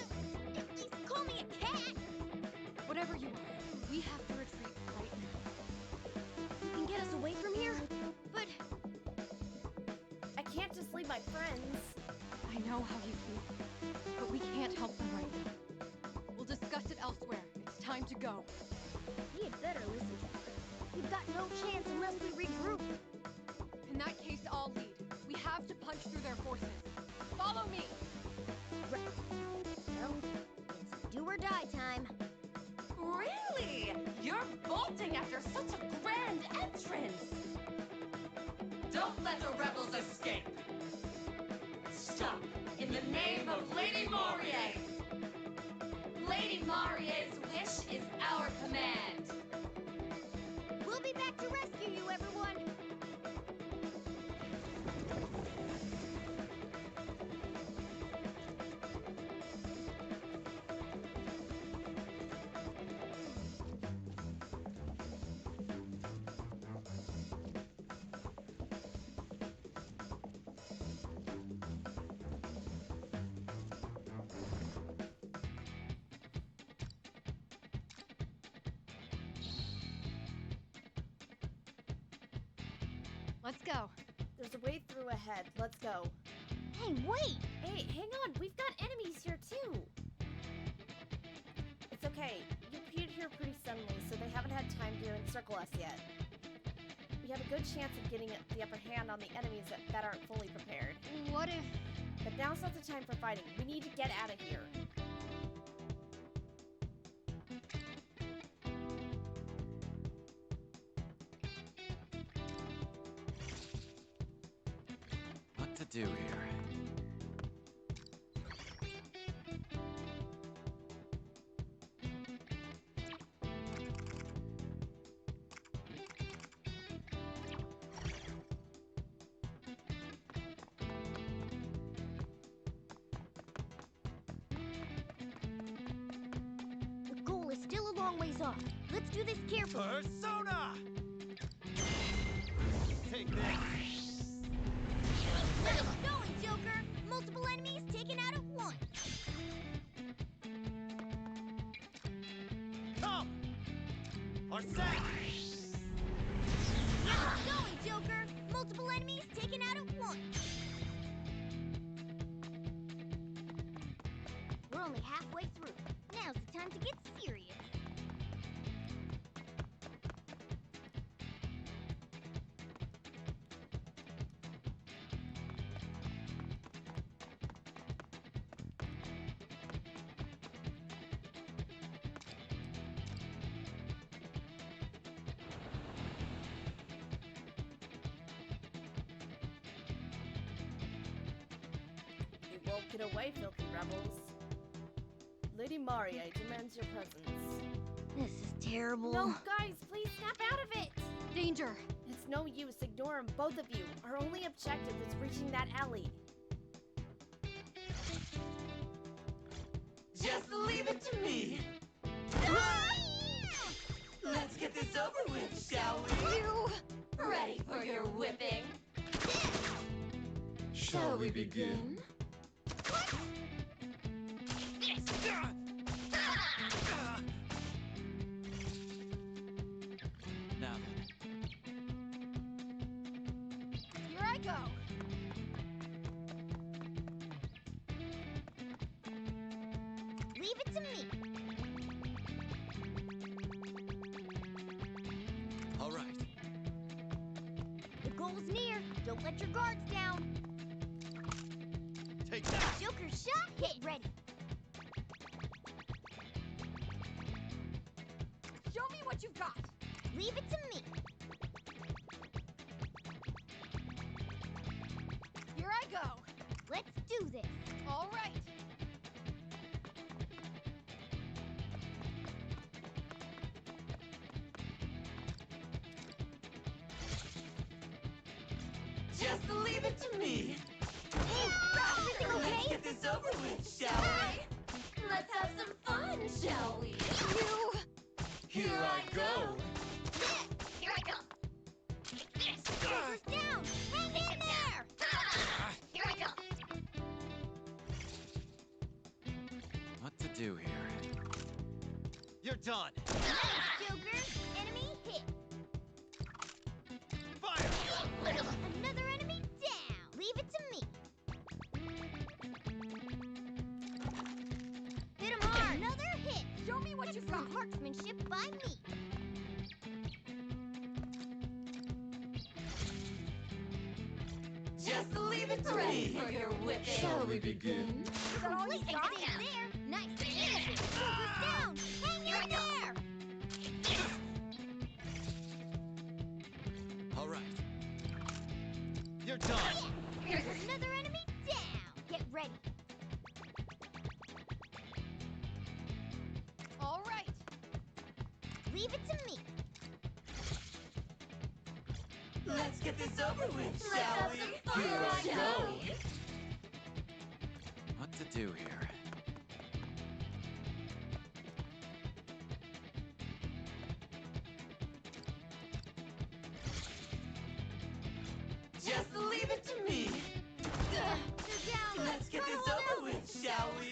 Please call me a cat! Whatever you are, we have to retreat right now. You can get us away from here, but I can't just leave my friends. I know how you feel, but we can't help them right now. We'll discuss it elsewhere. It's time to go. we had better listen to her. We've got no chance unless we regroup. In that case, I'll lead. We have to punch through their forces. Follow me! Well, it's do or die time. Really? You're bolting after such a grand entrance! Don't let the rebels escape! Stop! In the name of Lady Marie! Lady Marie's wish is our command! We'll be back to rescue you, everyone! Let's go. There's a way through ahead. Let's go. Hey, wait! Hey, hang on. We've got enemies here too. It's okay. You appeared here pretty suddenly, so they haven't had time to encircle us yet. We have a good chance of getting the upper hand on the enemies that aren't fully prepared. What if... But now's not the time for fighting. We need to get out of here. What to do here? The goal is still a long ways off. Let's do this carefully. Persona! Take this! Let's going, Joker! Multiple enemies taken out at once. Come! Or say! Let's going, Joker! Multiple enemies taken out at once. We're only halfway through. Now's the time to get serious. You won't get away, filthy rebels. Lady Marie demands your presence. This is terrible. No, guys, please snap out of it! Danger! It's no use. Ignore them, both of you. Our only objective is reaching that alley. Just leave it to me! Let's get this over with, shall we? You! Ready for your whipping? Shall we begin? Now then. Here I go! Leave it to me. All right. The goal's near. Don't let your guards down. Take that! Joker's shot hit ready. Show me what you've got! Leave it to me. Here I go! Let's do this. All right! Just leave it to me! Everything Let's okay? get this over with, shall we? Let's have some fun, shall we? You! Here I go! Here I come! This! Joker's down! Hang in there! Here I come! What to do here? You're done. Joker, enemy hit. Fire! Another enemy down. Leave it to me. Hit him hard. Another hit. Show me what you've got. Marksmanship by me. Just leave it to me for your whipping. Shall we begin? Is that all you got? There. Nice. Finish it. Joker's down. Hang in there. All right. You're done. Here's another enemy down. Get ready. All right. Leave it to me. Let's get this over with, Let's shall have we? some fun, Here I shall go. we? What to do here? Just leave it to me. They're down. Let's get Try to this hold over out. with, shall we?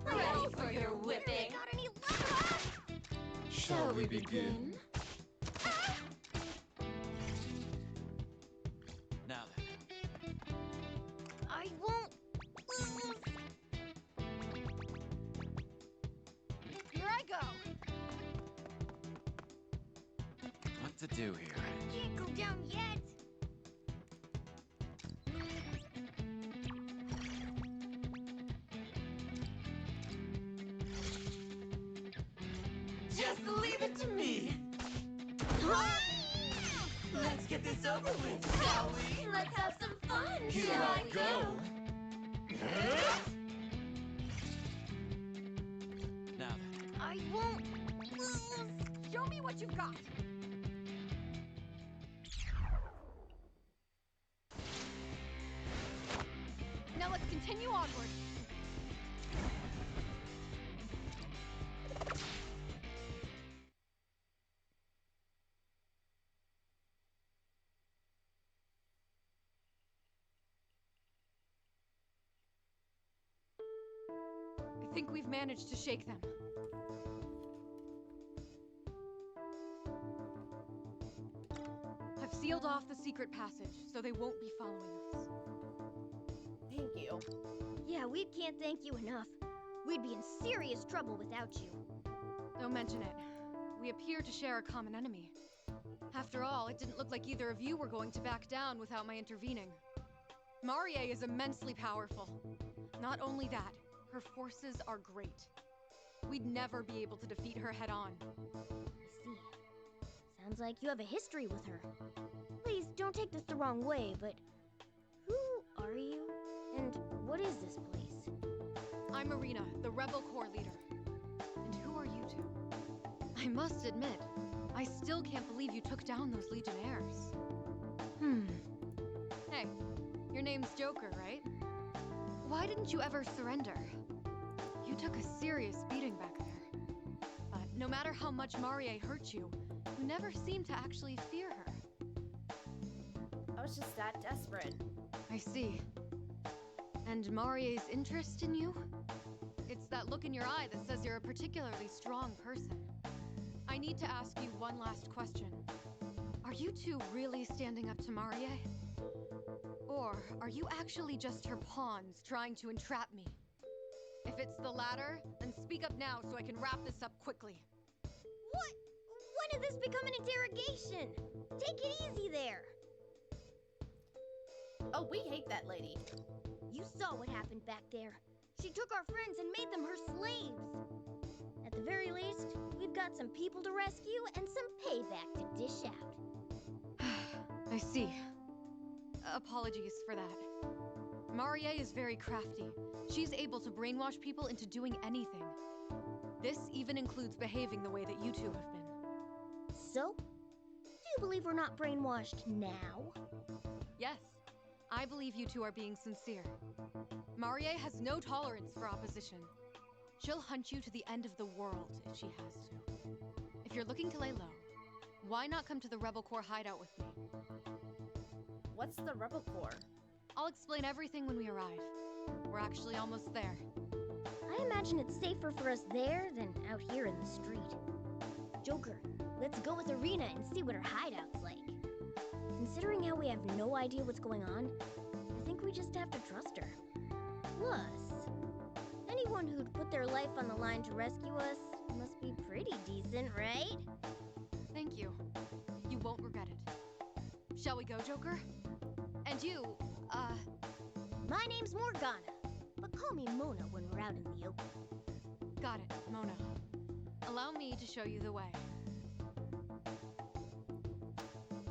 Ready for your whipping. Got any left? Shall we begin? Now then. I won't lose. Here I go. What to do here? Can't go down yet. Just leave it to me. Let's get this over with, shall we? Let's have some fun, Here shall I we? go! Now then. I won't lose. Show me what you've got. Now let's continue onward. I think we've managed to shake them. I've sealed off the secret passage, so they won't be following us. Thank you. Yeah, we can't thank you enough. We'd be in serious trouble without you. Don't mention it. We appear to share a common enemy. After all, it didn't look like either of you were going to back down without my intervening. Marie is immensely powerful. Not only that, her forces are great. We'd never be able to defeat her head-on. I see. Sounds like you have a history with her. Please don't take this the wrong way, but who are you? And what is this place? I'm Marina, the Rebel Corps leader. And who are you two? I must admit, I still can't believe you took down those Legionnaires. Hey, your name's Joker, right? Why didn't you ever surrender? You took a serious beating back there. But no matter how much Marie hurt you, you never seemed to actually fear her. I was just that desperate. I see. And Marie's interest in you? It's that look in your eye that says you're a particularly strong person. I need to ask you one last question. Are you two really standing up to Marie? Or are you actually just her pawns trying to entrap me? If it's the latter, then speak up now so I can wrap this up quickly. What? When did this become an interrogation? Take it easy there. Oh, we hate that lady. You saw what happened back there. She took our friends and made them her slaves. At the very least, we've got some people to rescue and some payback to dish out. I see. Apologies for that. Marie is very crafty. She's able to brainwash people into doing anything. This even includes behaving the way that you two have been. So? Do you believe we're not brainwashed now? Yes, I believe you two are being sincere. Marie has no tolerance for opposition. She'll hunt you to the end of the world if she has to. If you're looking to lay low, why not come to the Rebel Corps hideout with me? What's the Rebel Corps? I'll explain everything when we arrive. We're actually almost there. I imagine it's safer for us there than out here in the street. Joker, let's go with Arena and see what her hideout's like. Considering how we have no idea what's going on, I think we just have to trust her. Plus, anyone who'd put their life on the line to rescue us must be pretty decent, right? Thank you. You won't regret it. Shall we go, Joker? And you, My name's Morgana, but call me Mona when we're out in the open. Got it, Mona. Allow me to show you the way.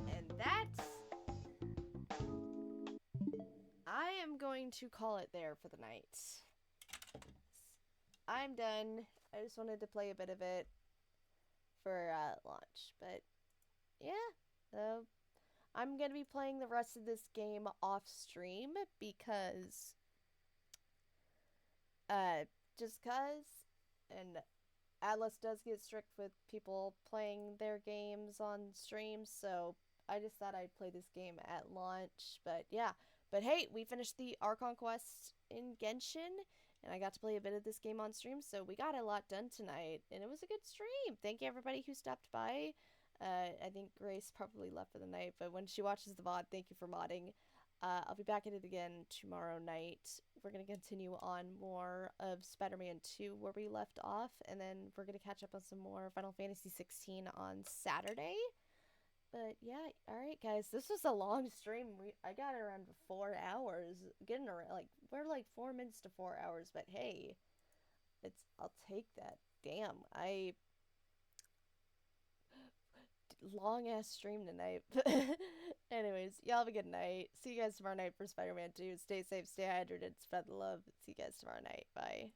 And that's... I am going to call it there for the night. I'm done. I just wanted to play a bit of it for launch, but yeah. I'm gonna be playing the rest of this game off stream because just cause, and Atlas does get strict with people playing their games on stream, so I just thought I'd play this game at launch. But yeah, but hey, we finished the Archon quest in Genshin, and I got to play a bit of this game on stream, so we got a lot done tonight, and it was a good stream. Thank you everybody who stopped by. I think Grace probably left for the night, but when she watches the VOD, thank you for modding. I'll be back at it again tomorrow night. We're going to continue on more of Spider-Man 2 where we left off, and then we're going to catch up on some more Final Fantasy 16 on Saturday. But yeah, alright guys, this was a long stream. I got around 4 hours. Getting around, like, we're like 4 minutes to 4 hours, but hey, I'll take that. Damn, long ass stream tonight. Anyways, y'all have a good night. See you guys tomorrow night for Spider-Man 2. Stay safe, stay hydrated, spread the love. See you guys tomorrow night. Bye.